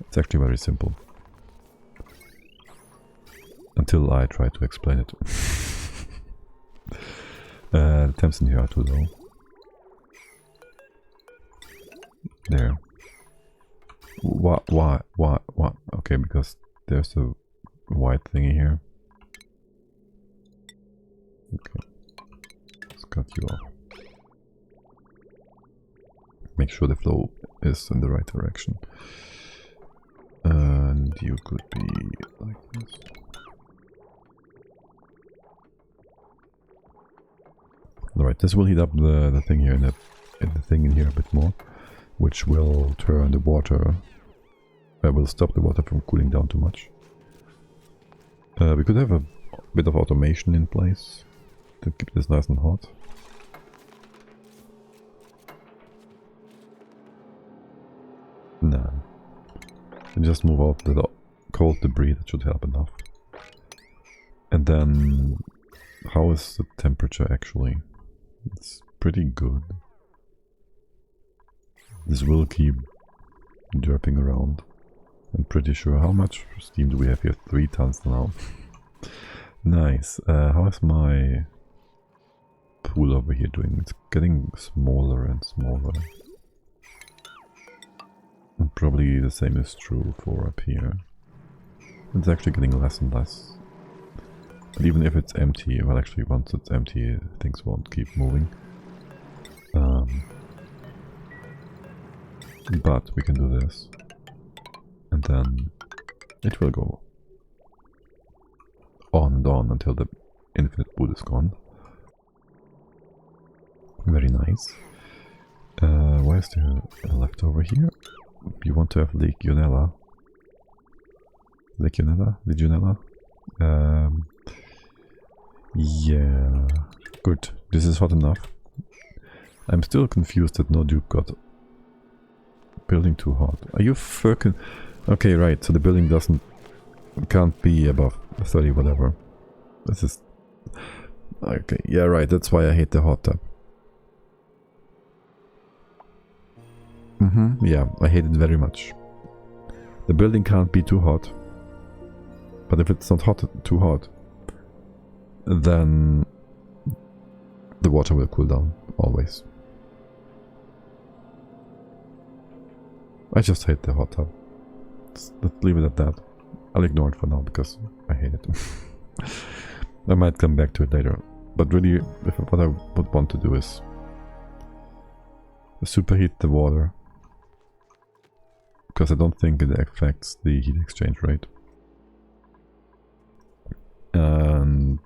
It's actually very simple. Until I try to explain it. The temps in here are too low. There. Why? Okay, because there's a white thingy here. Okay. Let's cut you off. Make sure the flow is in the right direction. And you could be like this. Alright, this will heat up the thing here, the thing in here a bit more, which will turn the water, will stop the water from cooling down too much. We could have a bit of automation in place to keep this nice and hot. Nah. You just move out the cold debris, that should help enough. And then, how is the temperature actually? It's pretty good. This will keep derping around. I'm pretty sure. How much steam do we have here? 3 tons now. Nice. How is my pool over here doing? It's getting smaller and smaller. And probably the same is true for up here. It's actually getting less and less. But even if it's empty, well, actually once it's empty things won't keep moving. But we can do this. And then it will go on and on until the infinite pool is gone. Very nice. Why is there a leftover here? You want to have Legionella. Legionella? Yeah, good. This is hot enough. I'm still confused that no Duke got building too hot. Are you fucking... Okay, right, so the building can't be above 30 whatever. This is... Okay, yeah, right, that's why I hate the hot tub. Yeah, I hate it very much. The building can't be too hot. But if it's not too hot, then the water will cool down, always. I just hate the hot tub. Let's leave it at that. I'll ignore it for now because I hate it. I might come back to it later. But really, what I would want to do is superheat the water. Because I don't think it affects the heat exchange rate. And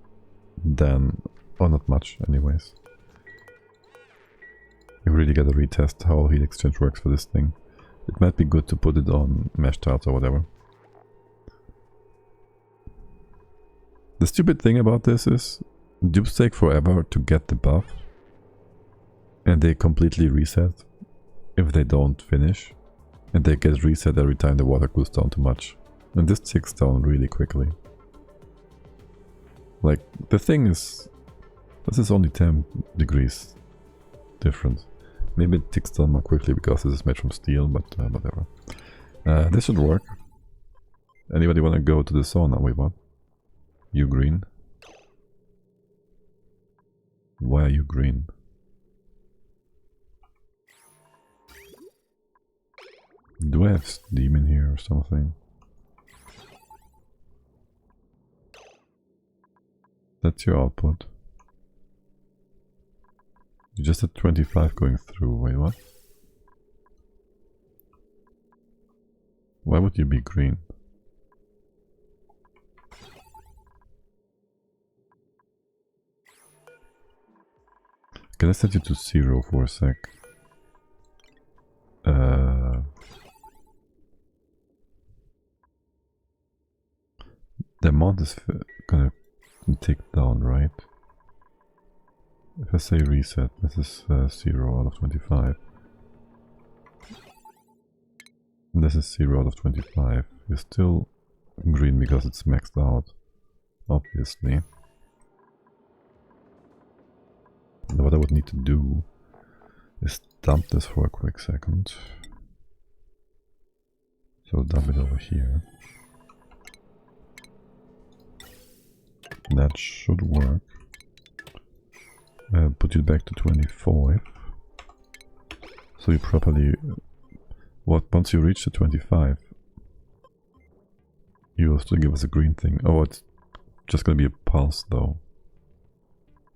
then, or not much anyways. You really gotta retest how heat exchange works for this thing. It might be good to put it on mesh tiles or whatever. The stupid thing about this is dupes take forever to get the buff. And they completely reset if they don't finish. And they get reset every time the water cools down too much. And this ticks down really quickly. Like, the thing is, this is only 10 degrees difference. Maybe it ticks down more quickly because this is made from steel, but whatever. This should work. Anybody wanna go to the sauna? Wait, what? You green? Why are you green? Do I have steam in here or something? That's your output. You just had 25 going through. Wait, what? Why would you be green? Can I set you to 0 for a sec? The amount is gonna tick down, right? If I say reset, this is 0 out of 25. And this is 0 out of 25. You're still green because it's maxed out, obviously. And what I would need to do is dump this for a quick second. So dump it over here. That should work. Put it back to 25. So you properly... once you reach the 25, you will still give us a green thing. Oh, it's just gonna be a pulse though.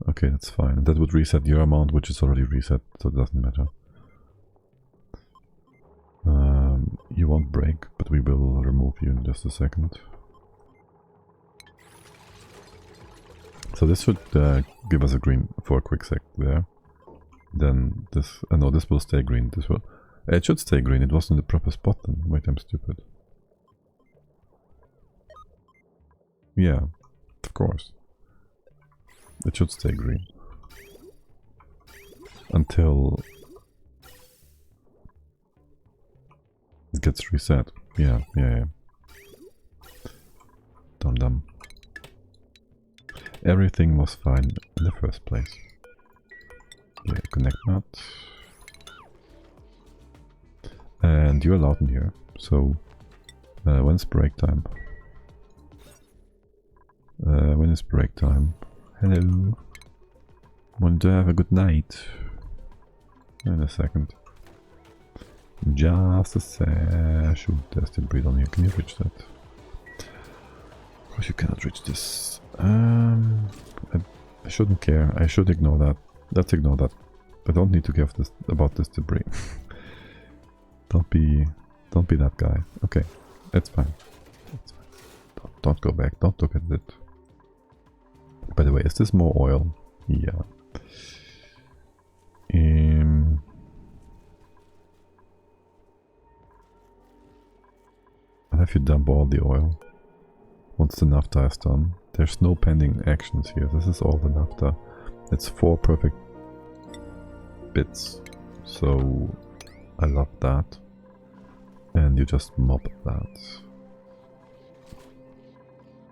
Okay, that's fine. That would reset your amount, which is already reset, so it doesn't matter. You won't break, but we will remove you in just a second. So this should give us a green for a quick sec there. Then this... no, this will stay green. This will... it should stay green. It wasn't in the proper spot then. Wait, I'm stupid. Yeah, of course. It should stay green. Until it gets reset. Yeah. Dumb. Everything was fine in the first place. Yeah, connect that. And you're allowed in here. So, when's break time? When is break time? Hello. Want to have a good night? In a second. Just a sec. Shoot, there's the breed on here. Can you reach that? Of course you cannot reach this. I shouldn't care. I should ignore that. Let's ignore that. I don't need to care about this debris. Don't be that guy. Okay, that's fine. That's fine. Don't go back. Don't look at it. By the way, is this more oil? Yeah. I'll have you dump all the oil once the naphtha is done. There's no pending actions here. This is all the naphtha. It's 4 perfect bits. So I love that. And you just mop that.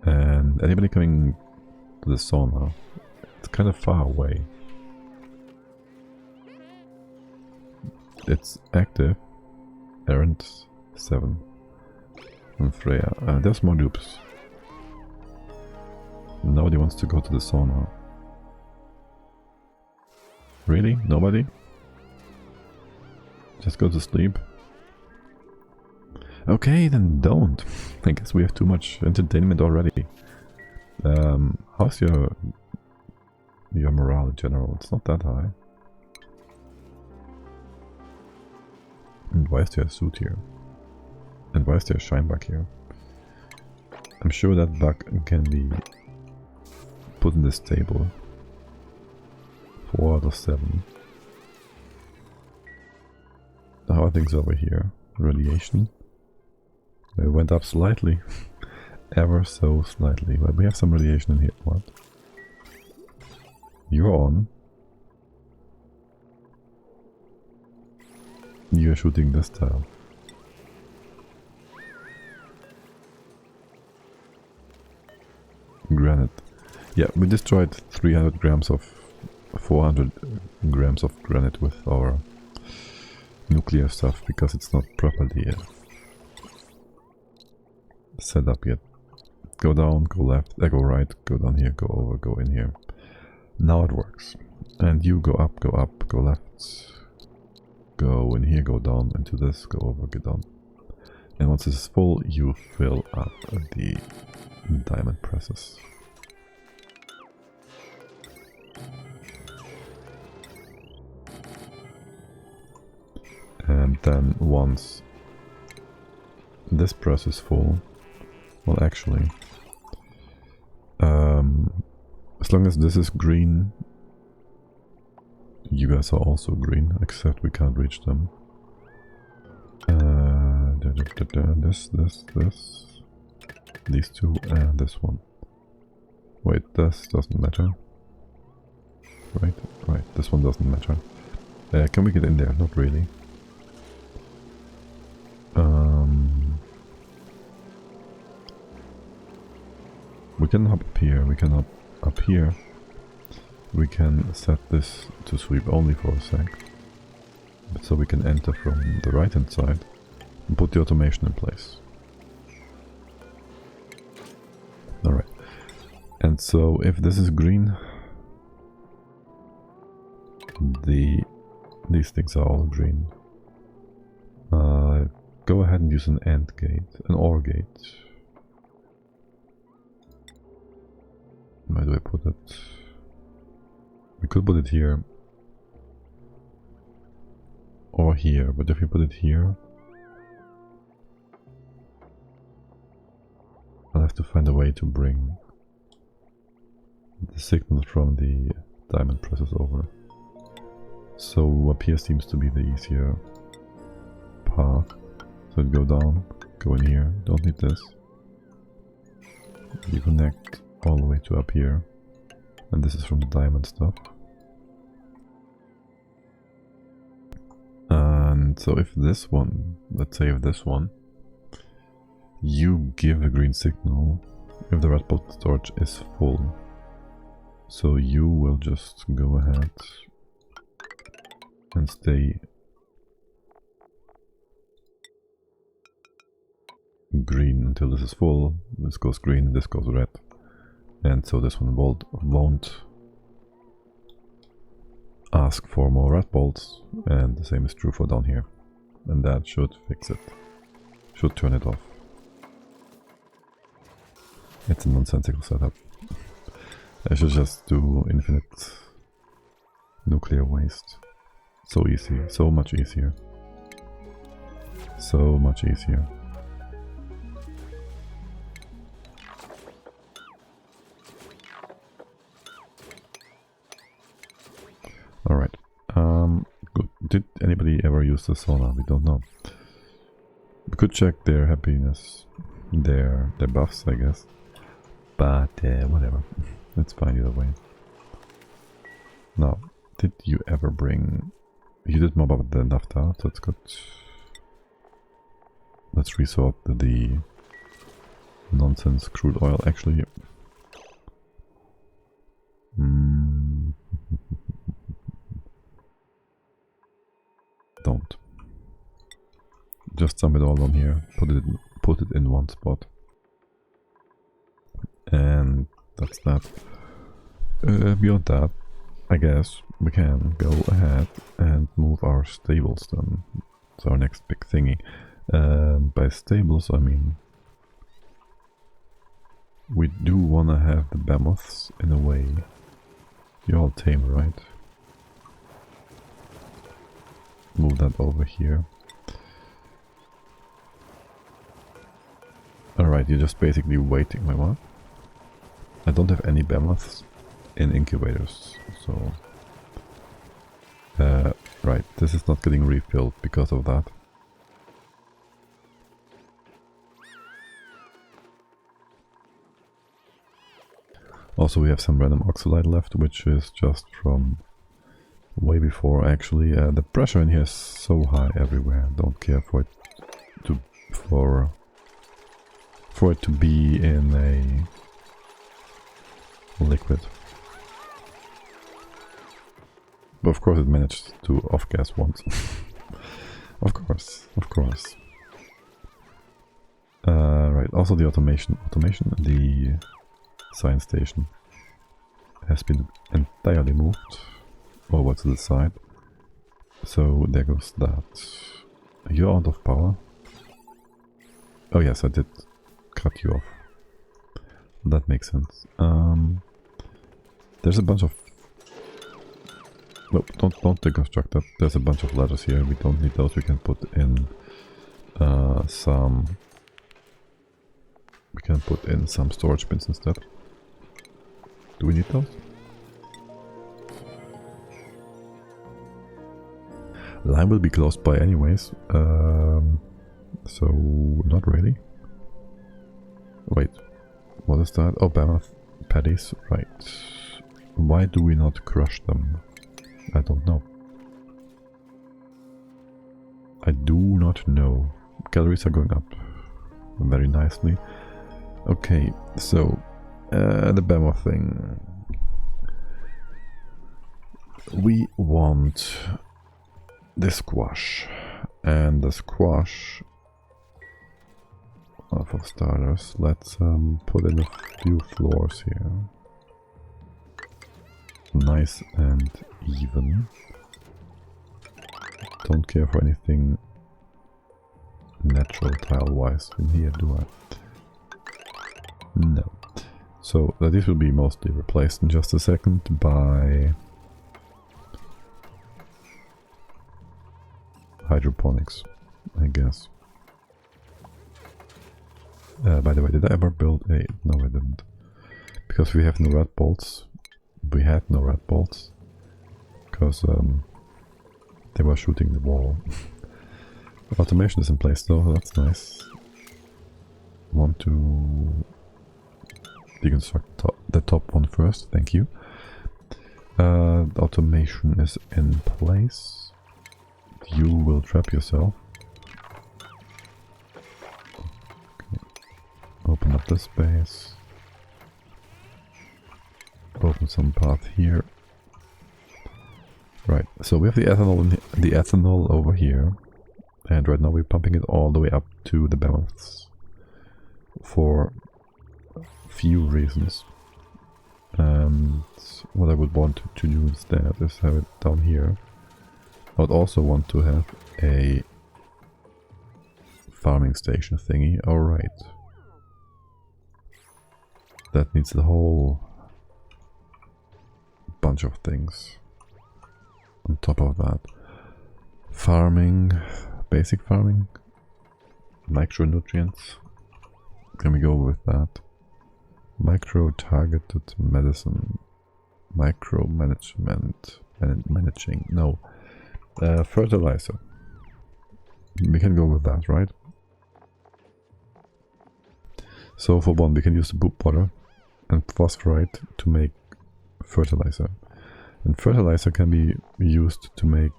And anybody coming to the sauna, it's kind of far away. It's active, Errant 7. And Freya. There's more dupes. Nobody wants to go to the sauna. Really? Nobody? Just go to sleep? Okay, then don't. I guess we have too much entertainment already. How's your morale in general? It's not that high. And why is there a suit here? And why is there a shine bug here? I'm sure that bug can be put in this table. 4 out of 7. How are things over here? Radiation. It went up slightly. Ever so slightly. But we have some radiation in here. What? You're on. You're shooting this tile. Granite. Yeah, we destroyed 300 grams of 400 grams of granite with our nuclear stuff because it's not properly set up yet. Go down, go left, go right, go down here, go over, go in here. Now it works. And you go up, go left, go in here, go down into this, go over, get down. And once this is full, you fill up the diamond presses. And then once this press is full, well actually, as long as this is green, you guys are also green, except we can't reach them. This, these two, and this one. Wait, this doesn't matter. Right, this one doesn't matter. Can we get in there? Not really. We can hop up here, we can hop up here. We can set this to sweep only for a sec. But so we can enter from the right hand side and put the automation in place. Alright. And so if this is green, these things are all green. Go ahead and use an AND gate, an OR gate. Where do I put it? We could put it here or here, but if we put it here, I'll have to find a way to bring the signal from the diamond presses over. So up here seems to be the easier path. So go down, go in here, don't need this. You connect all the way to up here. And this is from the diamond stuff. And so if this one, let's say if this one, you give a green signal if the red pot storage is full. So you will just go ahead and stay green until this is full. This goes green, this goes red. And so this one won't ask for more red bolts, and the same is true for down here. And that should fix it. Should turn it off. It's a nonsensical setup. I should just do infinite nuclear waste. So easy, so much easier. So much easier. Alright, good. Did anybody ever use the sauna? We don't know. We could check their happiness, their buffs, I guess. But whatever, it's fine either way. Now, did you ever bring... You did mob up the naphtha, that's good. Let's resort the nonsense crude oil, actually. Don't. just dump it all on here, put it in one spot. And that's that. Beyond that, I guess we can go ahead and move our stables then. It's our next big thingy. By stables I mean we do wanna have the behemoths in a way. You're all tame, right? Move that over here. Alright, you're just basically waiting. Wait, what? I don't have any behemoths in incubators, so... right, this is not getting refilled because of that. Also, we have some random oxalite left, which is just from way before actually. The pressure in here is so high everywhere. Don't care for it to be in a liquid. But of course it managed to off-gas once. Of course. Right, also the automation, the science station has been entirely moved over to the side. So there goes that. You're out of power. Oh yes, I did cut you off. That makes sense. There's a bunch of... Nope, don't deconstruct that. There's a bunch of ladders here. We don't need those. We can put in some... We can put in some storage bins instead. Do we need those? Line will be close by anyways. So not really. Wait, what is that? Oh, behemoth patties, right. Why do we not crush them? I don't know. I do not know. Calories are going up very nicely. Okay, so the behemoth thing. We want the squash, and the squash, for starters, let's put in a few floors here. Nice and even. Don't care for anything natural tile-wise in here, do I? No. So this will be mostly replaced in just a second by hydroponics, I guess. By the way, did I ever build a... No, I didn't. Because we have no red bolts. We had no red bolts. Because they were shooting the wall. Automation is in place though, that's nice. Want to deconstruct the top one first, thank you. The automation is in place. You will trap yourself. Okay. Open up the space. Open some path here. Right, so we have the ethanol over here, and right now we're pumping it all the way up to the behemoths for a few reasons. And what I would want to do instead is have it down here. I would also want to have a farming station thingy. Alright. That needs the whole bunch of things on top of that. Farming, basic farming, micronutrients. Can we go with that? Micro targeted medicine, micro management, managing, no. Fertilizer. We can go with that, right? So for one, we can use the poop water and phosphorite to make fertilizer. And fertilizer can be used to make...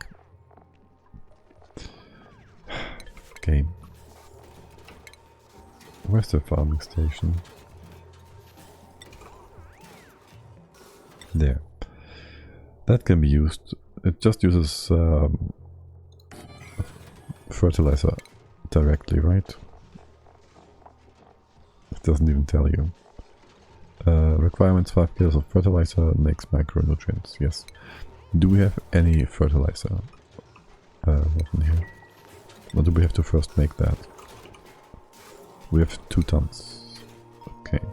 Okay. Where's the farming station? There. That can be used. It just uses fertilizer directly, right? It doesn't even tell you. Requirements 5 kilos of fertilizer makes micronutrients. Yes. Do we have any fertilizer? Nothing here. Or do we have to first make that? We have 2 tons. Okay.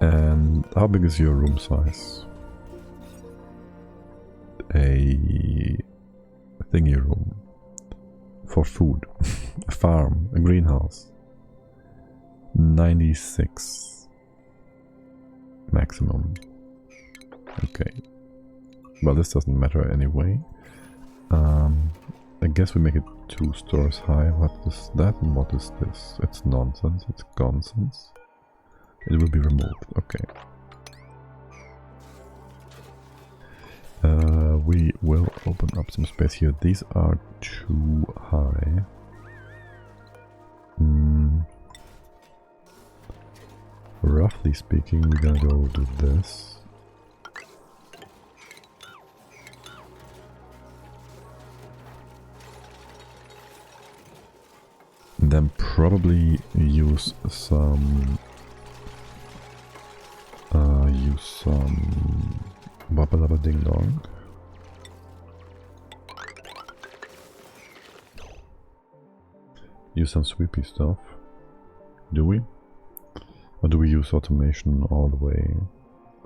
And how big is your room size? A thingy room. For food. A farm. A greenhouse. 96. Maximum. Okay. Well, this doesn't matter anyway. I guess we make it 2 stories high. What is that and what is this? It's nonsense. It's nonsense. It will be removed. Okay. We will open up some space here. These are too high. Roughly speaking, we're gonna go do this. Then probably use some Baba Laba Ding Dong. Use some sweepy stuff. Do we? Or do we use automation all the way?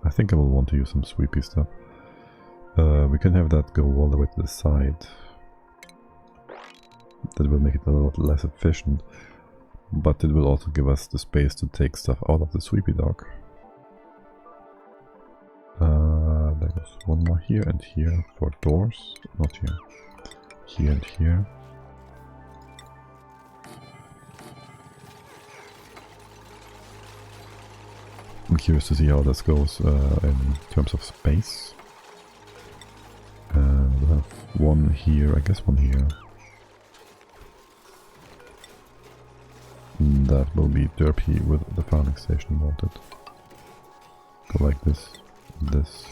I think I will want to use some sweepy stuff. We can have that go all the way to the side. That will make it a lot less efficient. But it will also give us the space to take stuff out of the sweepy dock. There's one more here and here for doors. Not here. Here and here. I'm curious to see how this goes in terms of space. We'll have one here, I guess one here. That will be derpy with the farming station mounted. Go like this, this,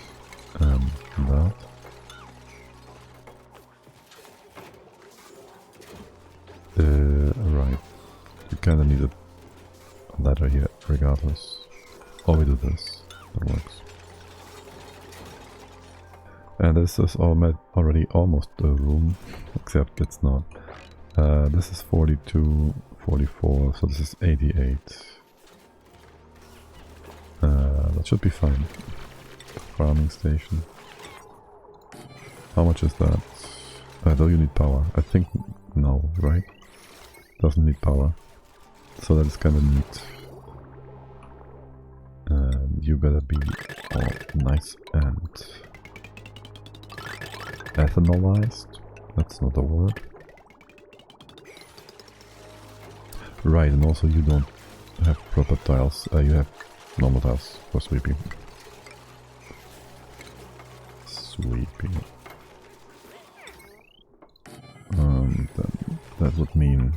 and that. Right. You kinda need a ladder here, regardless. Or we do this. That works. And this is already almost a room, except it's not. This is 42, 44, so this is 88. That should be fine. Farming station. How much is that? Do you need power? I think no, right? Doesn't need power. So that is kind of neat. You gotta be all nice and ethanolized. That's not a word. Right, and also you don't have proper tiles. You have normal tiles for sweeping. Sweeping. Then that would mean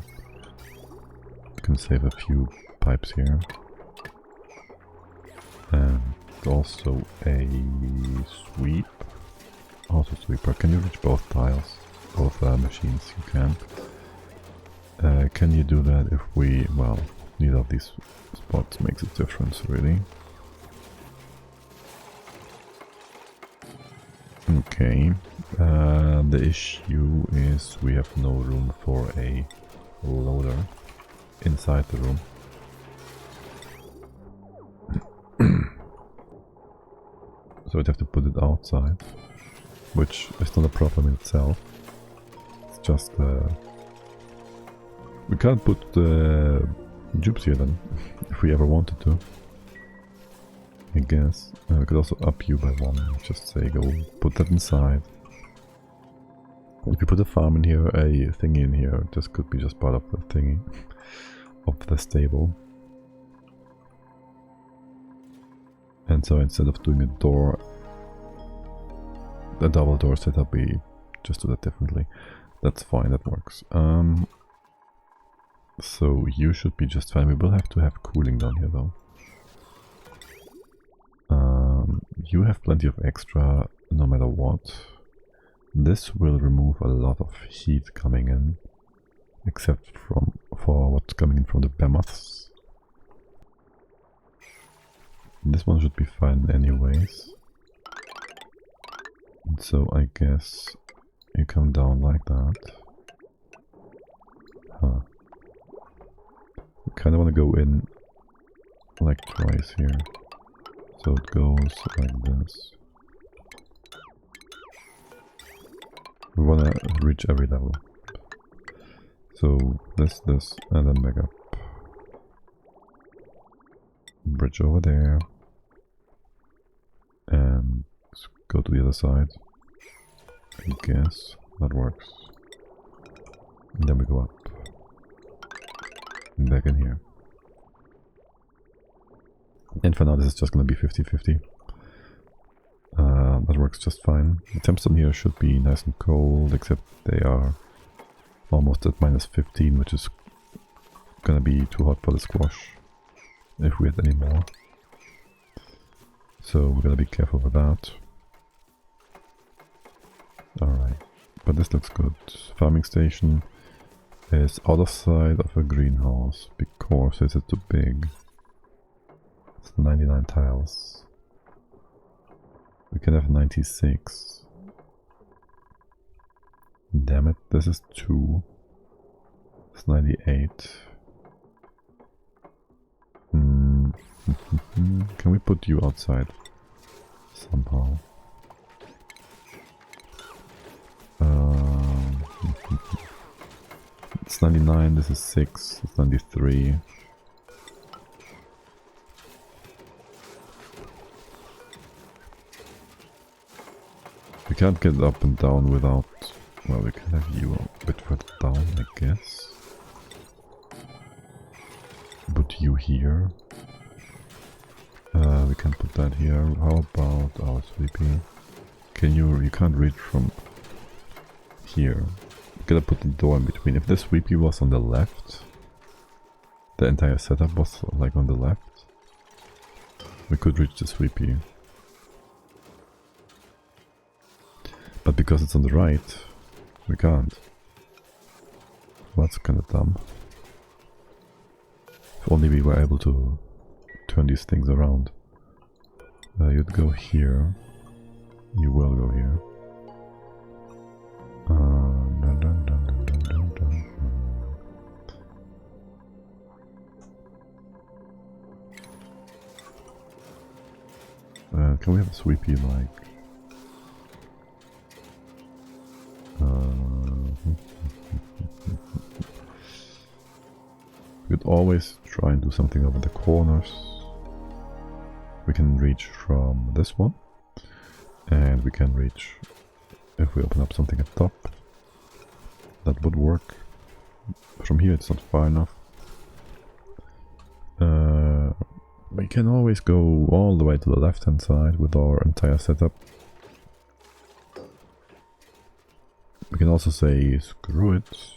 you can save a few pipes here. And also a sweep. Also sweeper. Can you reach both tiles? Both machines you can. Can you do that if we, well, neither of these spots makes a difference really. Okay. The issue is we have no room for a loader inside the room. So we'd have to put it outside, which is not a problem in itself. It's just we can't put dupes here then, if we ever wanted to. I guess we could also up you by 1. Just say go put that inside. If you put a farm in here, a thingy in here, this could be just part of the thingy of the stable. And so instead of doing a door, a double door setup, we just do that differently. That's fine, that works. So you should be just fine. We will have to have cooling down here though. You have plenty of extra no matter what. This will remove a lot of heat coming in. except for what's coming in from the behemoths. This one should be fine anyways. And so I guess you come down like that. Huh. I kinda wanna go in like twice here. So it goes like this. We wanna reach every level. So this, and then back up. Bridge over there. And go to the other side. I guess that works. And then we go up. And back in here. And for now this is just gonna be 50-50. That works just fine. The temps on here should be nice and cold, except they are almost at -15, which is gonna be too hot for the squash if we had any more. So we're gonna be careful with that. Alright, but this looks good. Farming station is other side of a greenhouse because it's too big. It's 99 tiles. We can have 96. Damn it, this is 2. It's 98. Can we put you outside somehow? It's 99, this is 6, it's 93. We can't get up and down without... Well, we can have you a bit further down, I guess. Put you here. We can put that here. How about our sleepy? You can't reach from here. We gotta put the door in between. If the sweepy was on the left, the entire setup was like on the left, we could reach the sweepy. But because it's on the right, we can't. That's kinda dumb. If only we were able to turn these things around. You'd go here. You will go here. Dun, dun, dun, dun, dun, dun, dun. Can we have a sweepy like... we could always try and do something over the corners. We can reach from this one, and we can reach if we open up something at top. That would work. From here it's not far enough. We can always go all the way to the left hand side with our entire setup. We can also say screw it,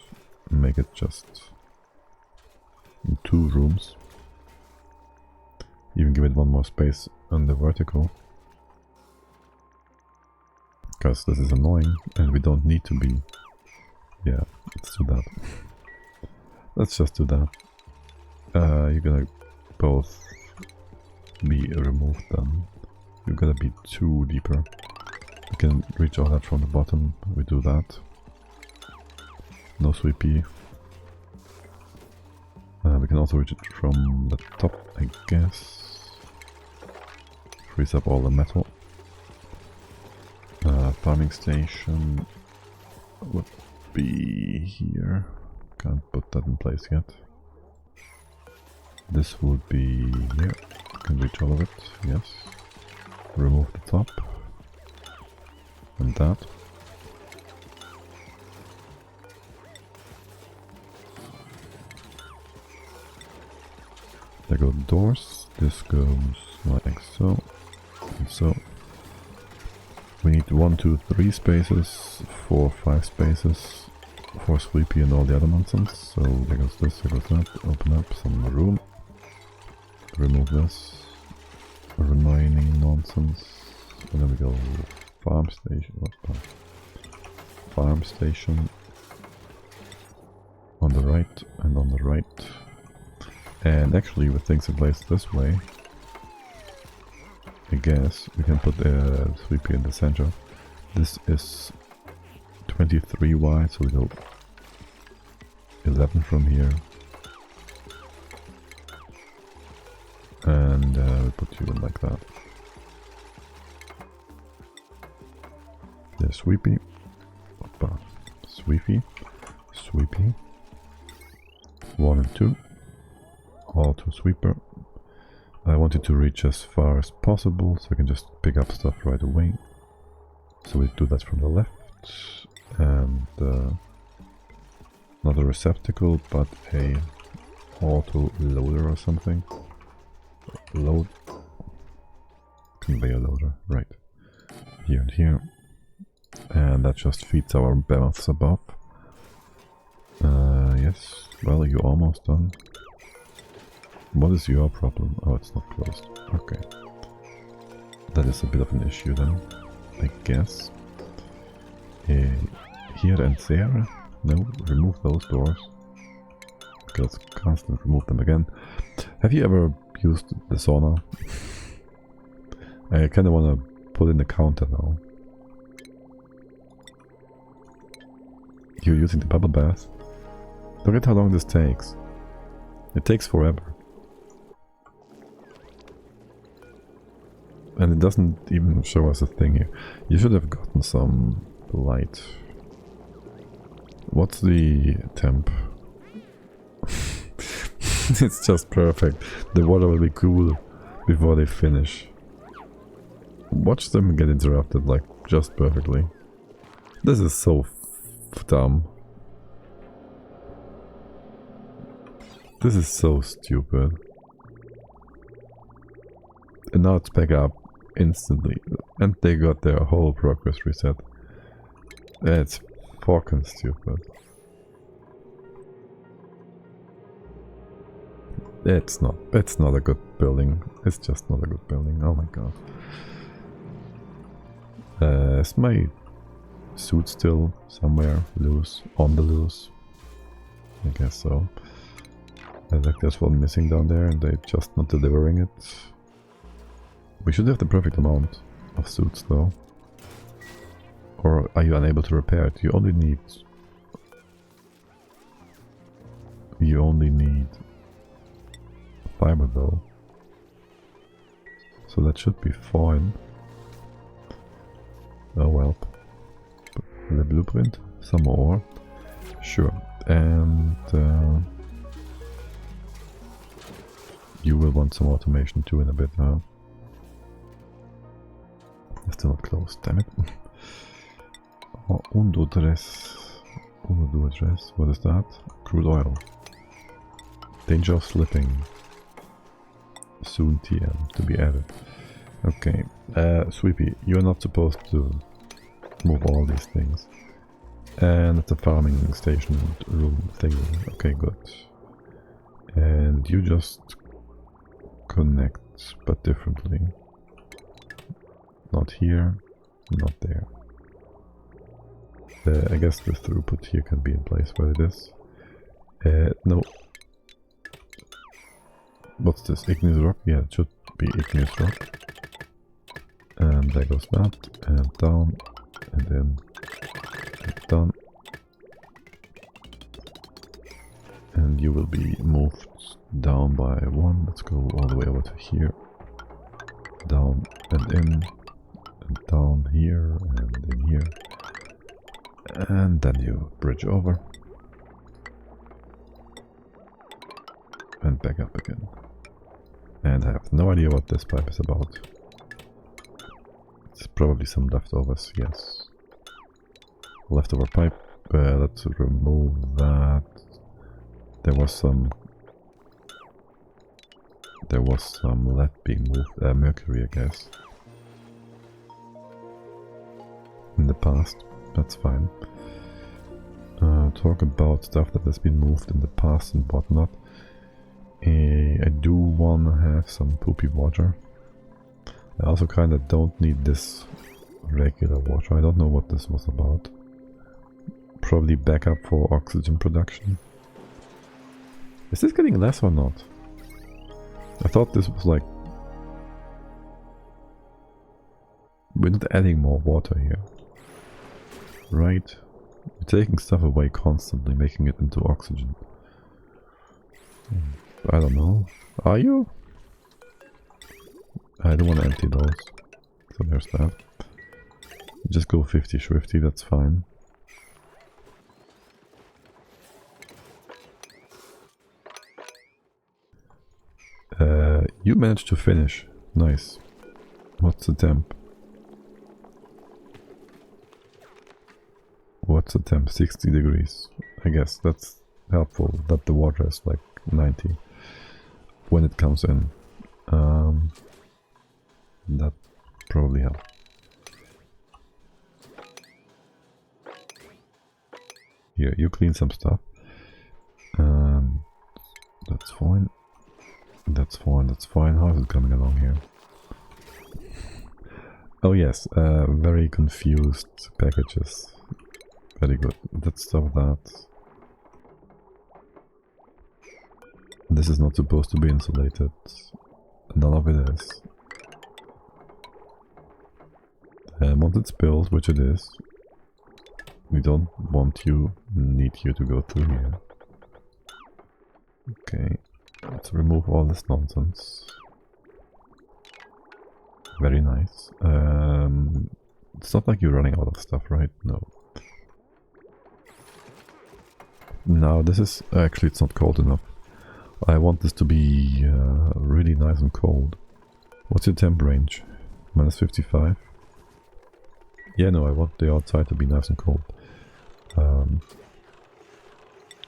make it just 2 rooms. Even give it 1 more space on the vertical. Because this is annoying and we don't need to be. Yeah, let's do that. Let's just do that. You're gonna both be removed then. You're gonna be 2 deeper. We can reach all that from the bottom. We do that. No sweepy. We can also reach it from the top, I guess. Freeze up all the metal. Farming station would be here. Can't put that in place yet. This would be here. Can reach all of it, yes. Remove the top. And that. There go the doors. This goes like so. And so. We need 1, 2, 3 spaces, 4, 5 spaces for Sleepy and all the other nonsense. So there goes this, there goes that. Open up some room. Remove this remaining nonsense. And then we go farm station. Farm station. on the right and on the right. And actually with things in place this way, I guess we can put a sweepy in the center. This is 23 wide, so we go 11 from here. And we put you in like that. There's sweepy. Opa. Sweepy. Sweepy. 1 and 2. Auto sweeper. I want it to reach as far as possible so I can just pick up stuff right away. So we do that from the left. And not a receptacle, but a auto loader or something. Load. Conveyor loader, right. Here and here. And that just feeds our baths above. Yes, well, you're almost done. What is your problem? Oh, it's not closed. Okay. That is a bit of an issue then, I guess. Here and there. No, remove those doors. Okay, let's constantly remove them again. Have you ever used the sauna? I kind of want to put in the counter now. You're using the bubble bath. Look at how long this takes. It takes forever. And it doesn't even show us a thing here. You should have gotten some light. What's the temp? It's just perfect. The water will be cool before they finish. Watch them get interrupted like just perfectly. This is so dumb. This is so stupid. And now it's back up instantly. And they got their whole progress reset. It's fucking stupid. It's not a good building. It's just not a good building. Oh my god. Is my suit still somewhere loose? On the loose? I guess so. Like there's one missing down there and they're just not delivering it. We should have the perfect amount of suits though. Or are you unable to repair it? You only need fiber though. So that should be fine. Oh well. The blueprint? Some more? Sure. And you will want some automation too in a bit, huh? Still not closed, damn it. Oh, undo address. Undo address. What is that? Crude oil. Danger of slipping. Soon TM to be added. Okay. Sweepy, you're not supposed to move all these things. And it's a farming station room thing. Okay, good. And you just connect, but differently. Not here, not there. I guess the throughput here can be in place where it is. No. What's this? Igneous rock? Yeah, it should be igneous rock. And there goes that. And down. And then down. And you will be moved down by 1. Let's go all the way over to here. Down and in. And down here and in here. And then you bridge over. And back up again. And I have no idea what this pipe is about. It's probably some leftovers, yes. Leftover pipe. Let's remove that. There was some lead being moved. Mercury, I guess. In the past. That's fine. Talk about stuff that has been moved in the past and whatnot. I do want to have some poopy water. I also kind of don't need this regular water. I don't know what this was about. Probably backup for oxygen production. Is this getting less or not? I thought this was like... We're not adding more water here. Right? We're taking stuff away constantly, making it into oxygen. I don't know. Are you? I don't want to empty those. So there's that. Just go 50-50, that's fine. You managed to finish. Nice. What's the temp? What's the temp? 60 degrees. I guess that's helpful that the water is like 90 when it comes in. That probably helps. Here, you clean some stuff. That's fine. That's fine, that's fine. How is it coming along here? Oh yes, very confused packages. Very good. Let's stop that. This is not supposed to be insulated. None of it is. And once it spills, which it is, we don't need you to go through here. Okay, let's remove all this nonsense. Very nice. It's not like you're running out of stuff, right? No. Now this is... actually it's not cold enough. I want this to be really nice and cold. What's your temp range? -55? Yeah, no, I want the outside to be nice and cold. Let's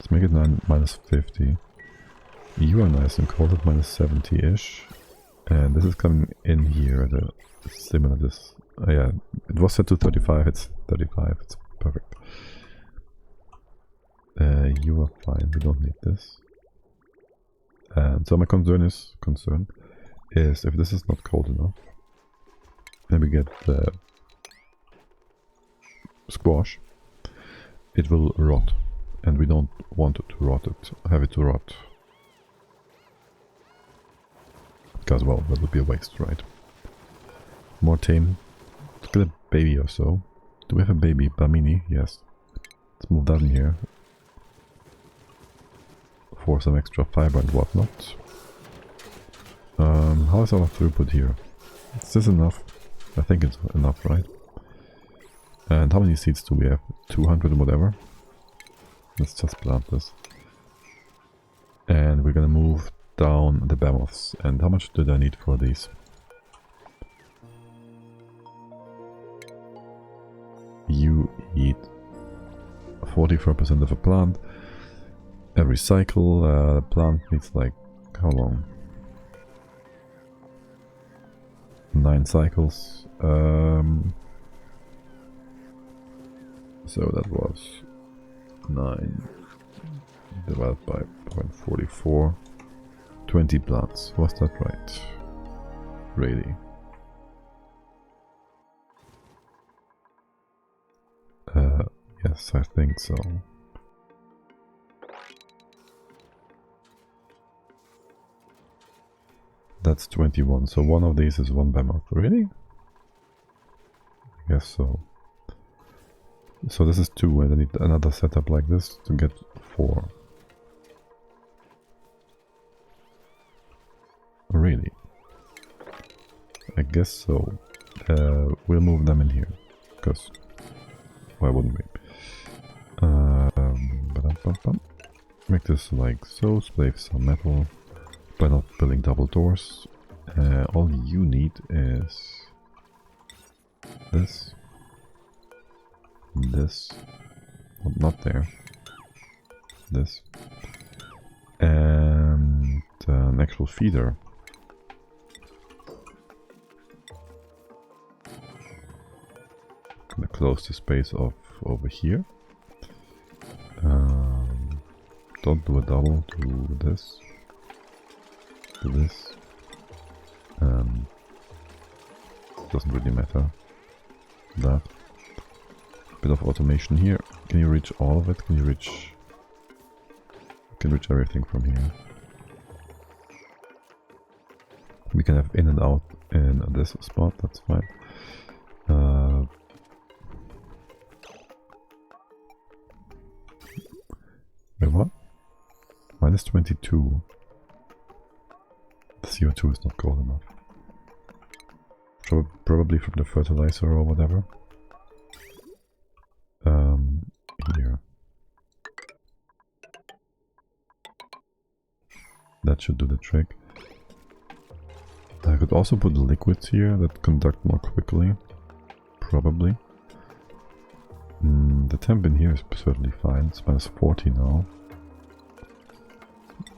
make it -50. You are nice and cold at -70-ish. And this is coming in here at a similar this. Yeah, it was set to 35, it's 35, it's perfect. You are fine, we don't need this. And so my concern is if this is not cold enough, then we get the squash, it will rot, and we don't want it to rot have it to rot. Because, well, that would be a waste, right? More tame. Let's get a baby or so. Do we have a baby? Bamini? Yes. Let's move that in here. For some extra fiber and whatnot. How is our throughput here? Is this enough? I think it's enough, right? And how many seeds do we have? 200 and whatever? Let's just plant this. And we're gonna move down the behemoths. And how much did I need for these? You eat 44% of a plant. Every cycle, the plant needs like, how long? 9 cycles. So that was 9 divided by 0.44. 20 plants. Was that right? Really? Yes, I think so. That's 21, so one of these is 1 behemoth. Really? I guess so. So this is 2, and I need another setup like this to get 4. Really? I guess so. We'll move them in here, because why wouldn't we? Make this like so, save some metal. By not building double doors. All you need is this, not there, this, and an actual feeder. Gonna close the space off over here. Don't do a double, do this. This doesn't really matter. That bit of automation here. Can you reach all of it? Can you reach can reach everything from here. We can have in and out in this spot, that's fine. Wait, what? Minus 22. The CO2 is not cold enough. Probably from the fertilizer or whatever. Here. That should do the trick. I could also put liquids here that conduct more quickly. Probably. The temp in here is certainly fine. It's minus 40 now.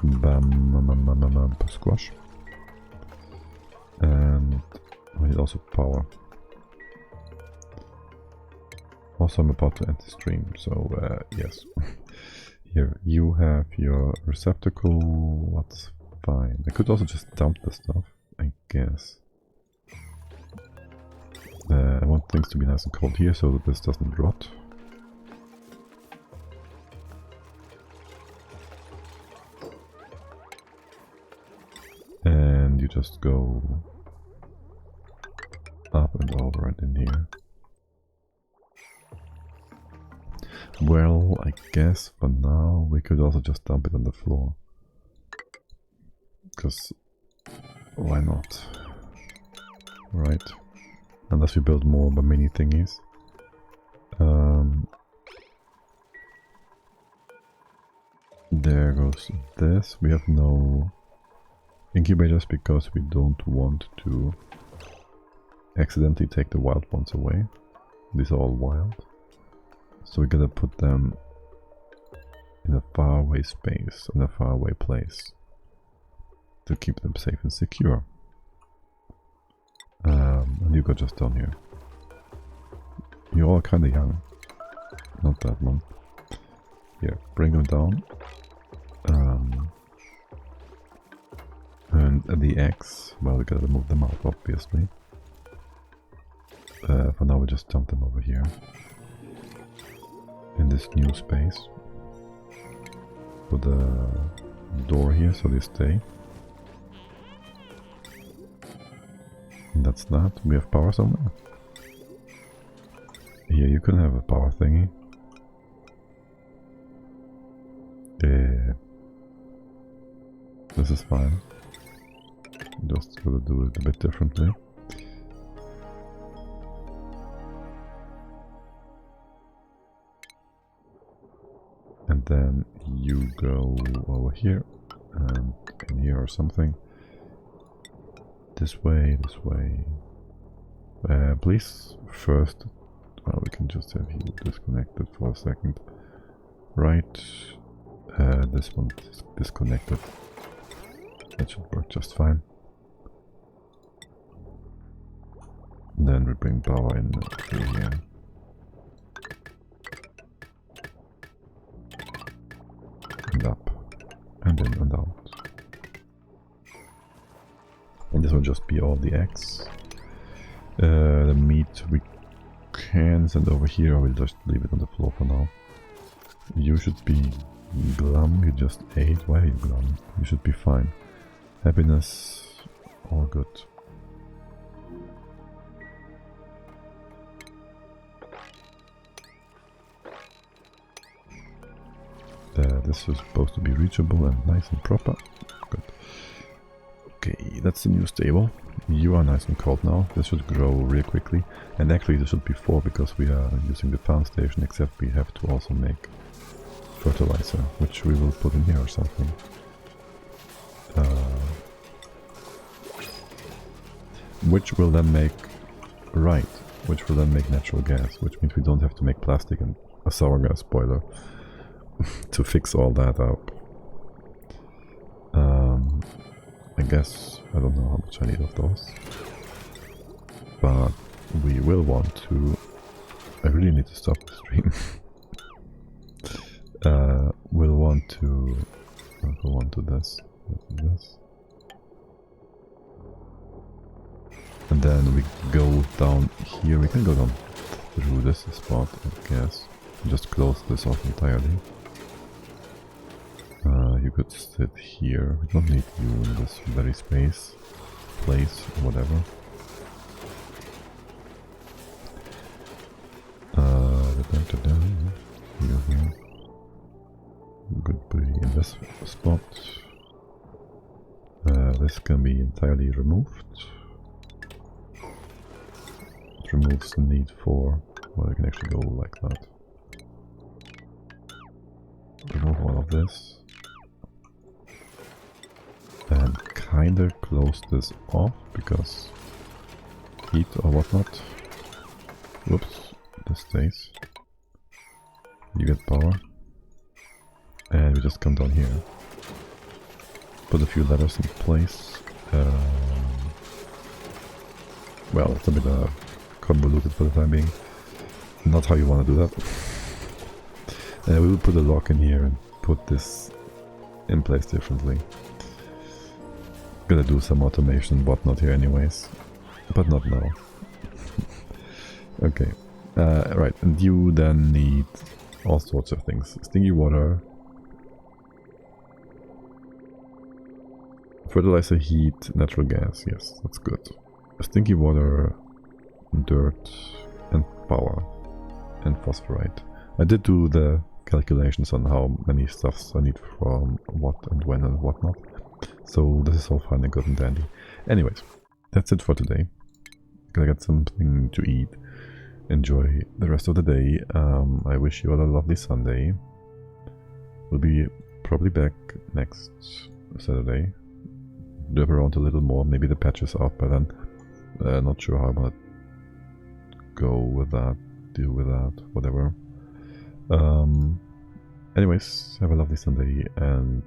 Bam, squash. And I need also power. Also, I'm about to end the stream, so yes. Here, you have your receptacle. That's fine. I could also just dump the stuff, I guess. I want things to be nice and cold here so that this doesn't rot. And you just go up and over and in here. Well, I guess for now we could also just dump it on the floor. Because why not? Right. Unless we build more mini thingies. There goes this. We have no incubators because we don't want to accidentally take the wild ones away. These are all wild. So we gotta put them in a faraway space, in a faraway place, to keep them safe and secure. And you go just down here. You're all kinda young. Not that one. Here, bring them down. And the X, well, we gotta move them out, obviously. For now we just dump them over here. In this new space. Put a door here so they stay. And that's that. We have power somewhere. Here you can have a power thingy. This is fine. Just gotta do it a bit differently. And then you go over here and in here or something. This way, this way. Please first, well, we can just have you disconnected for a second. Right, this one is disconnected. That should work just fine. And then we bring power in through here. And up, and in and out. And this will just be all the eggs. The meat we can send over here, or we'll just leave it on the floor for now. You should be glum, you just ate. Why are you glum? You should be fine. Happiness, all good. This is supposed to be reachable and nice and proper. Good. Okay, that's the new stable. You are nice and cold now. This should grow real quickly. And actually this should be 4 because we are using the farm station, except we have to also make fertilizer, which we will put in here or something. Which will then make which will then make natural gas, which means we don't have to make plastic and a sour gas boiler to fix all that up. I guess I don't know how much I need of those, but we will want to. I really need to stop the stream. We'll want to go on to this. And then we go down here. We can go down through this spot, I guess. Just close this off entirely. could sit here. We don't need you in this very place, or whatever. Here. Could be in this spot. This can be entirely removed. It removes the need for, well, I can actually go like that. Remove all of this. And kinda close this off because heat or whatnot. Whoops, this stays. You get power. And we just come down here. Put a few ladders in place. Well, it's a bit convoluted for the time being. Not how you want to do that. We will put a lock in here and put this in place differently. Gonna do some automation and whatnot here anyways. But not now. Okay. Right, and you then need all sorts of things. Stinky water. Fertilizer, heat, natural gas. Yes, that's good. Stinky water, dirt, and power. And phosphorite. I did do the calculations on how many stuffs I need from what and when and whatnot. So this is all fine and good and dandy. Anyways, that's it for today. Gonna get something to eat. Enjoy the rest of the day. I wish you all a lovely Sunday. We'll be probably back next Saturday. Drive around a little more. Maybe the patch is out by then. Not sure how I'm gonna go with that, deal with that, whatever. Anyways, have a lovely Sunday and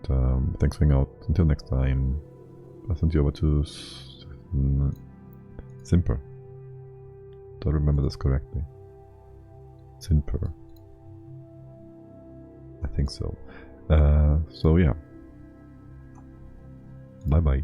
thanks for hanging out. Until next time, I'll send you over to Simper. Do I remember this correctly? Simper. I think so. So yeah. Bye bye.